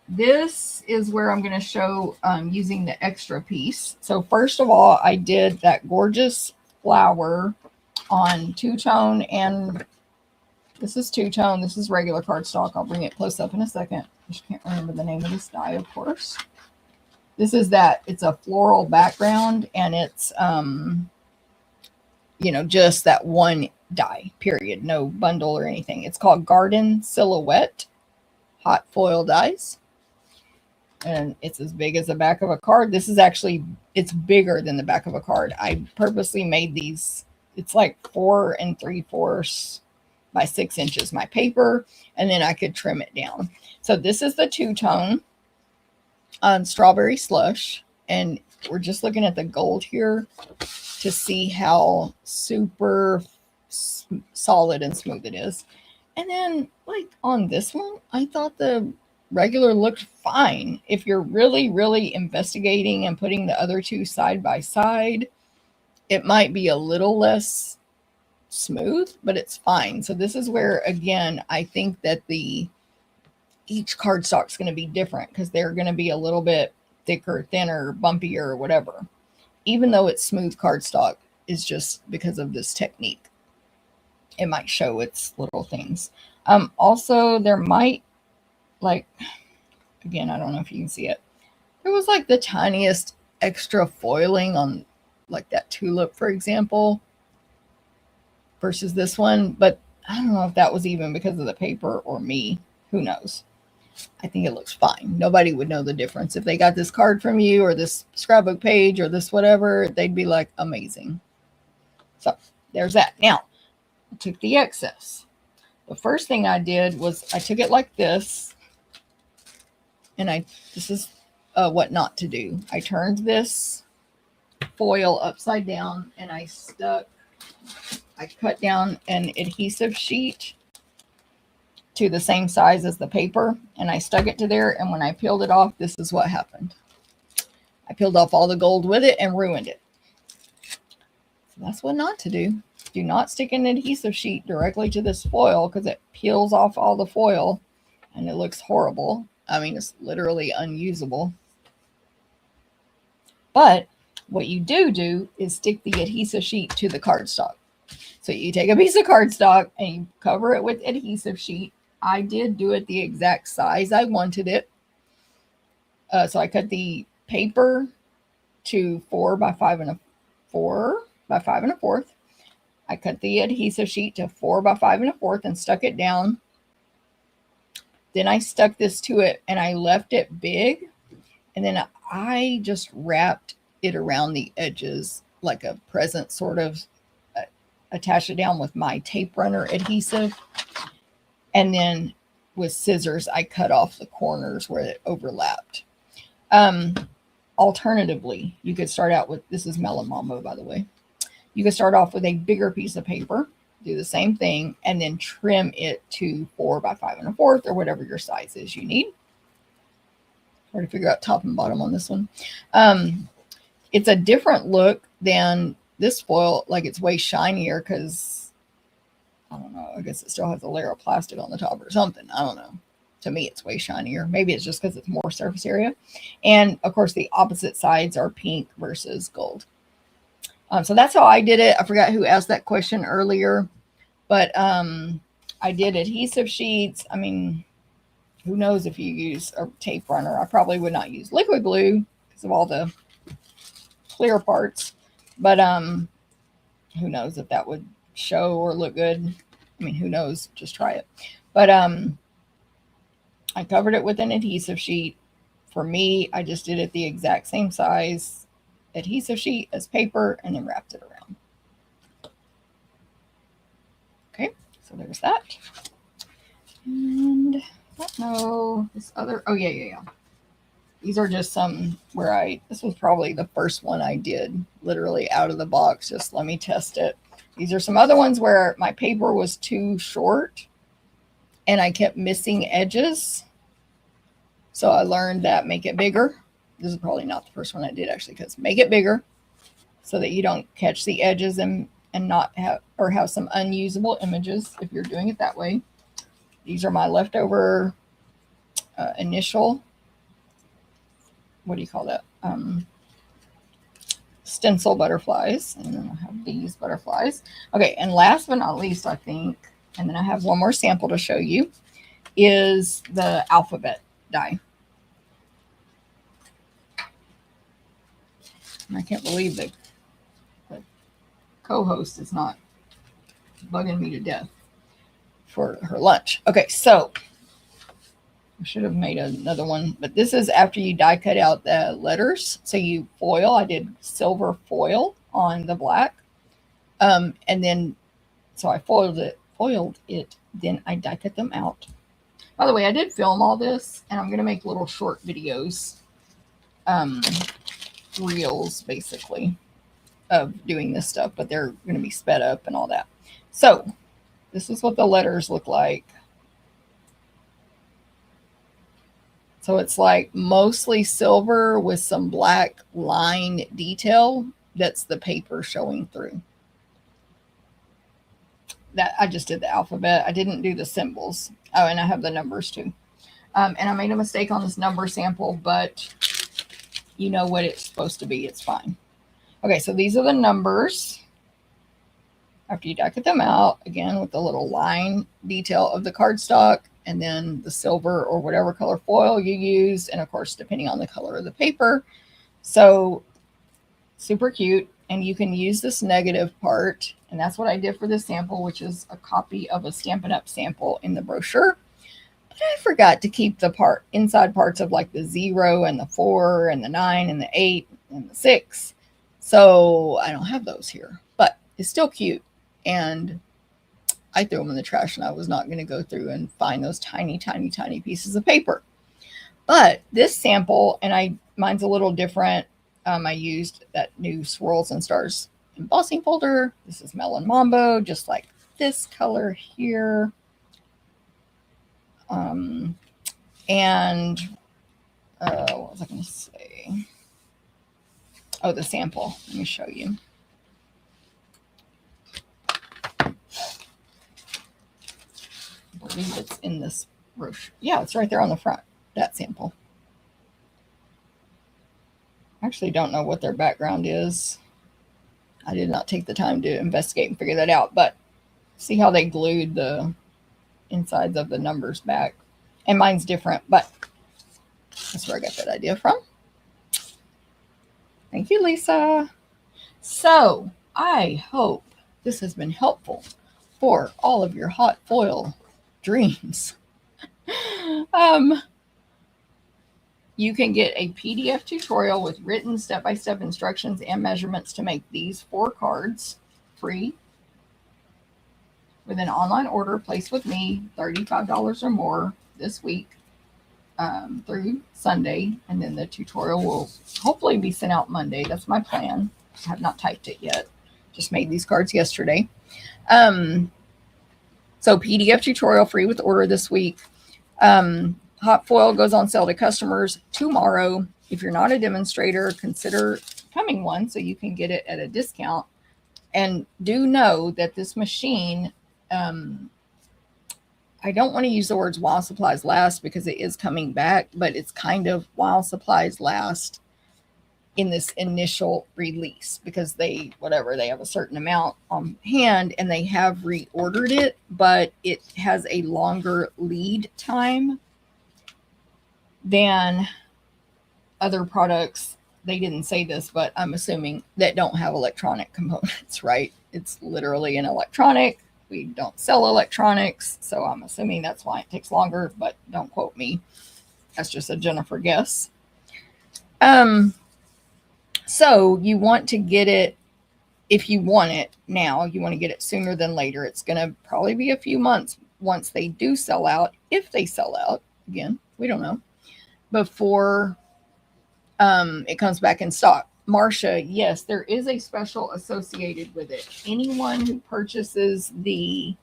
This is where I'm going to show using the extra piece. So first of all, I did that gorgeous flower on 2-tone, and this is 2-tone. This is regular cardstock. I'll bring it close up in a second. I just can't remember the name of this die, of course. This is that. It's a floral background, and it's, you know, just that one die, period. No bundle or anything. It's called Garden Silhouette Hot Foil Dies. And it's as big as the back of a card. This is actually, it's bigger than the back of a card. I purposely made these. It's like 4 3/4 by 6 inches, my paper, and then I could trim it down. So this is the 2-tone on Strawberry Slush, and we're just looking at the gold here to see how super solid and smooth it is. And then like on this one, I thought the regular looked fine. If you're really, really investigating and putting the other two side by side, it might be a little less smooth, but it's fine. So this is where, again, I think that each cardstock is going to be different because they're going to be a little bit thicker, thinner, bumpier, or whatever. Even though it's smooth cardstock, is just because of this technique. It might show its little things. Also, there might, like, again, I don't know if you can see it. There was like the tiniest extra foiling on like that tulip, for example, versus this one. But I don't know if that was even because of the paper or me. Who knows? I think it looks fine. Nobody would know the difference. If they got this card from you or this scrapbook page or this whatever, they'd be like, amazing. So there's that. Now, I took the excess. The first thing I did was I took it like this. And this is what not to do. I turned this foil upside down and I cut down an adhesive sheet to the same size as the paper, and I stuck it to there, and when I peeled it off, this is what happened. I peeled off all the gold with it and ruined it. So that's what not to do. Do not stick an adhesive sheet directly to this foil because it peels off all the foil and it looks horrible. I mean, it's literally unusable. But what you do is stick the adhesive sheet to the cardstock. So you take a piece of cardstock and you cover it with adhesive sheet. I did do it the exact size I wanted it. So I cut the paper to 4 by 5 1/4. I cut the adhesive sheet to 4 by 5 1/4 and stuck it down. Then I stuck this to it and I left it big. And then I just wrapped it around the edges like a present, sort of attached it down with my tape runner adhesive. And then with scissors, I cut off the corners where it overlapped. Alternatively, you could start out with, this is Melon Mambo, by the way. You could start off with a bigger piece of paper, do the same thing, and then trim it to 4 by 5 1/4 or whatever your size is you need. Hard to figure out top and bottom on this one. It's a different look than this foil. Like, it's way shinier because, I don't know, I guess it still has a layer of plastic on the top or something. I don't know. To me, it's way shinier. Maybe it's just because it's more surface area. And, of course, the opposite sides are pink versus gold. So that's how I did it. I forgot who asked that question earlier. But I did adhesive sheets. I mean, who knows if you use a tape runner. I probably would not use liquid glue because of all the clear parts. But who knows if that would show or look good. I mean, who knows? Just try it. But I covered it with an adhesive sheet. For me, I just did it the exact same size adhesive sheet as paper and then wrapped it around. Okay, so there's that. And I don't know this other, oh yeah. These are just some where this was probably the first one I did literally out of the box. Just let me test it. These are some other ones where my paper was too short and I kept missing edges. So I learned that make it bigger. This is probably not the first one I did actually, because make it bigger so that you don't catch the edges and not have some unusable images if you're doing it that way. These are my leftover initial, what do you call that? Stencil butterflies. And then I have these butterflies. Okay, and last but not least, I think, and then I have one more sample to show you, is the alphabet die. And I can't believe that the co-host is not bugging me to death for her lunch. Okay, so I should have made another one, but this is after you die cut out the letters. So you foil. I did silver foil on the black. And then, so I foiled it, then I die cut them out. By the way, I did film all this, and I'm going to make little short videos reels basically of doing this stuff, but they're going to be sped up and all that. So this is what the letters look like. So it's like mostly silver with some black line detail. That's the paper showing through. That I just did the alphabet. I didn't do the symbols. Oh, and I have the numbers too. And I made a mistake on this number sample, but you know what it's supposed to be. It's fine. Okay, so these are the numbers. After you decorate them out, again, with the little line detail of the cardstock, and then the silver or whatever color foil you use, and of course, depending on the color of the paper. So super cute. And you can use this negative part, and that's what I did for this sample, which is a copy of a Stampin' Up sample in the brochure. But I forgot to keep the inside parts of like the 0 and the 4 and the 9 and the 8 and the 6. So I don't have those here, but it's still cute. And I threw them in the trash, and I was not going to go through and find those tiny, tiny, tiny pieces of paper. But this sample, and mine's a little different. I used that new Swirls and Stars embossing folder. This is Melon Mambo, just like this color here. And what was I going to say? Oh, the sample. Let me show you. I believe it's in this brochure. Yeah, it's right there on the front, that sample. I actually don't know what their background is. I did not take the time to investigate and figure that out, but see how they glued the insides of the numbers back. And mine's different, but that's where I got that idea from. Thank you, Lisa. So I hope this has been helpful for all of your hot foil dreams. You can get a PDF tutorial with written step-by-step instructions and measurements to make these 4 cards free with an online order placed with me, $35 or more this week through Sunday. And then the tutorial will hopefully be sent out Monday. That's my plan. I have not typed it yet. Just made these cards yesterday. So PDF tutorial free with order this week. Hot foil goes on sale to customers tomorrow. If you're not a demonstrator, consider becoming one so you can get it at a discount. And do know that this machine, I don't want to use the words while supplies last because it is coming back, but it's kind of while supplies last in this initial release because they have a certain amount on hand and they have reordered it, but it has a longer lead time than other products. They didn't say this, but I'm assuming that don't have electronic components, right? It's literally an electronic. We don't sell electronics, so I'm assuming that's why it takes longer, but don't quote me. That's just a Jennifer guess. So you want to get it, if you want it now, you want to get it sooner than later. It's going to probably be a few months once they do sell out, if they sell out. Again, we don't know. Before it comes back in stock. Marcia, yes, there is a special associated with it. Anyone who purchases the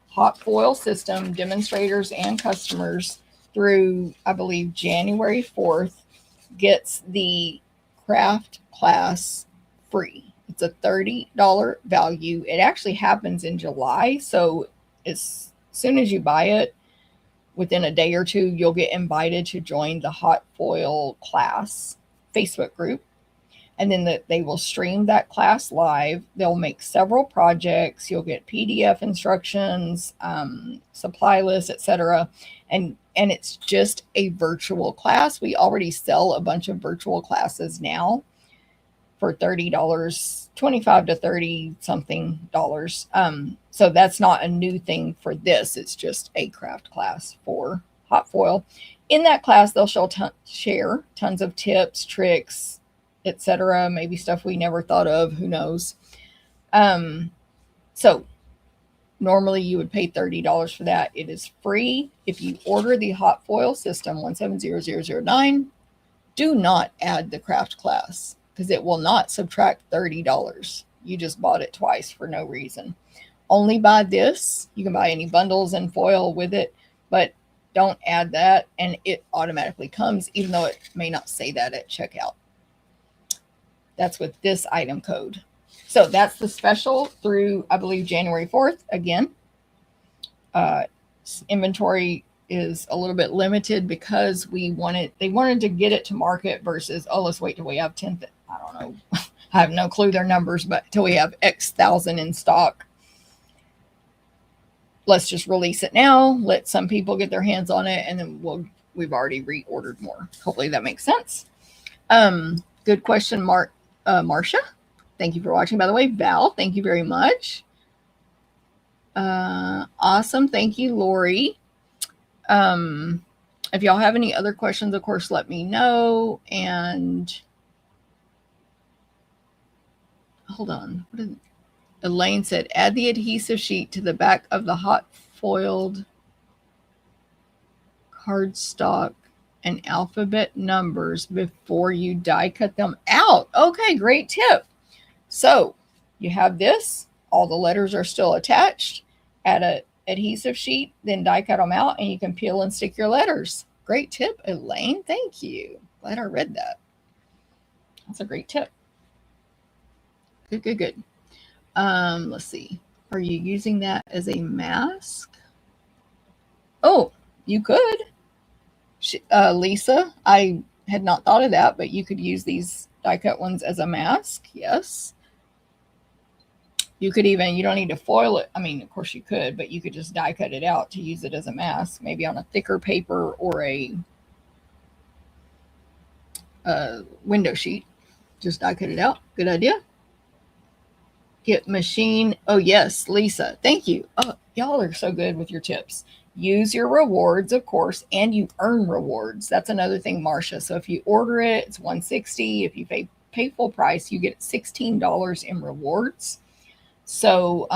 hot foil system, demonstrators and customers through, I believe, January 4th, gets the craft class free. It's a $30 value. It actually happens in July. So as soon as you buy it, within a day or two, you'll get invited to join the hot foil class Facebook group. And then they will stream that class live. They'll make several projects. You'll get PDF instructions, supply lists, etc. And it's just a virtual class. We already sell a bunch of virtual classes now for $30, 25 to 30 something dollars. So that's not a new thing for this. It's just a craft class for hot foil. In that class, they'll share tons of tips, tricks, etc. Maybe stuff we never thought of. Who knows? So normally you would pay $30 for that. It is free. If you order the hot foil system 170009, do not add the craft class. because it will not subtract $30. You just bought it twice for no reason. Only buy this. You can buy any bundles and foil with it, but don't add that, and it automatically comes, even though it may not say that at checkout. That's with this item code. So that's the special through, I believe, January 4th. Again, inventory is a little bit limited because they wanted to get it to market versus, oh, let's wait till we have 10. I don't know. I have no clue their numbers, but till we have X thousand in stock. Let's just release it now. Let some people get their hands on it, and then we've already reordered more. Hopefully that makes sense. Good question, Marcia. Thank you for watching, by the way. Val, thank you very much. Awesome. Thank you, Lori. If y'all have any other questions, of course, let me know. And hold on. Elaine said, add the adhesive sheet to the back of the hot foiled cardstock and alphabet numbers before you die cut them out. Okay, great tip. So you have this, all the letters are still attached. Add an adhesive sheet, then die cut them out, and you can peel and stick your letters. Great tip, Elaine. Thank you. Glad I read that. That's a great tip. Good. Let's see. Are you using that as a mask? Oh, you could. Lisa, I had not thought of that, but you could use these die cut ones as a mask. Yes. You could even, you don't need to foil it. I mean, of course you could, but you could just die cut it out to use it as a mask, maybe on a thicker paper or a window sheet. Just die cut it out. Good idea. Get machine. Oh, yes, Lisa. Thank you. Oh, y'all are so good with your tips. Use your rewards, of course, and you earn rewards. That's another thing, Marcia. So if you order it, it's $160. If you pay full price, you get $16 in rewards. So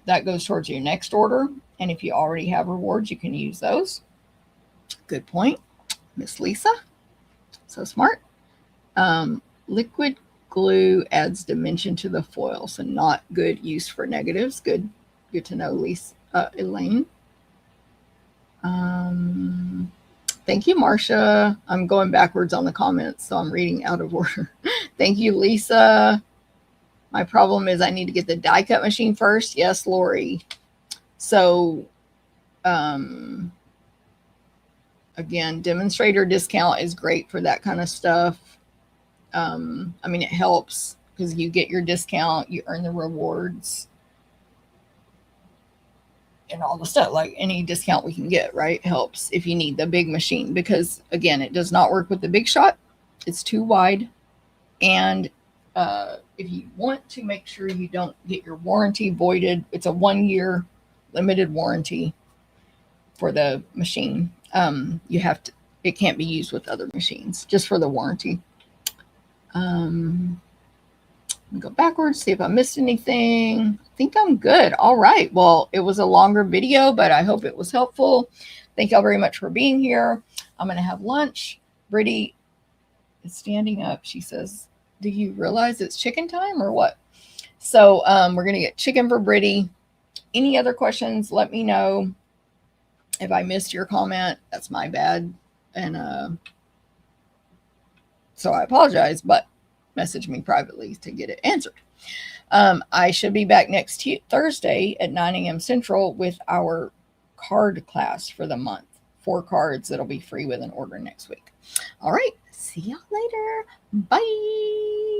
that goes towards your next order. And if you already have rewards, you can use those. Good point, Miss Lisa. So smart. Liquid glue adds dimension to the foil, so not good use for negatives. Good to know, Lisa. Elaine. Thank you, Marcia. I'm going backwards on the comments, so I'm reading out of order. Thank you, Lisa. My problem is I need to get the die cut machine first. Yes, Lori. So, again, demonstrator discount is great for that kind of stuff. I mean, it helps because you get your discount, you earn the rewards, and all the stuff. Like any discount we can get, right, helps if you need the big machine, because again, it does not work with the Big Shot. It's too wide. And if you want to make sure you don't get your warranty voided, it's a 1-year limited warranty for the machine. You have to, it can't be used with other machines, just for the warranty. Let me go backwards, see if I missed anything. I think I'm good. All right. Well, it was a longer video, but I hope it was helpful. Thank y'all very much for being here. I'm going to have lunch. Brittany is standing up. She says, do you realize it's chicken time or what? So we're going to get chicken for Brittany. Any other questions, let me know. If I missed your comment, that's my bad. And so I apologize, but message me privately to get it answered. I should be back next Thursday at 9 a.m. Central with our card class for the month. 4 cards that'll be free with an order next week. All right. See y'all later. Bye.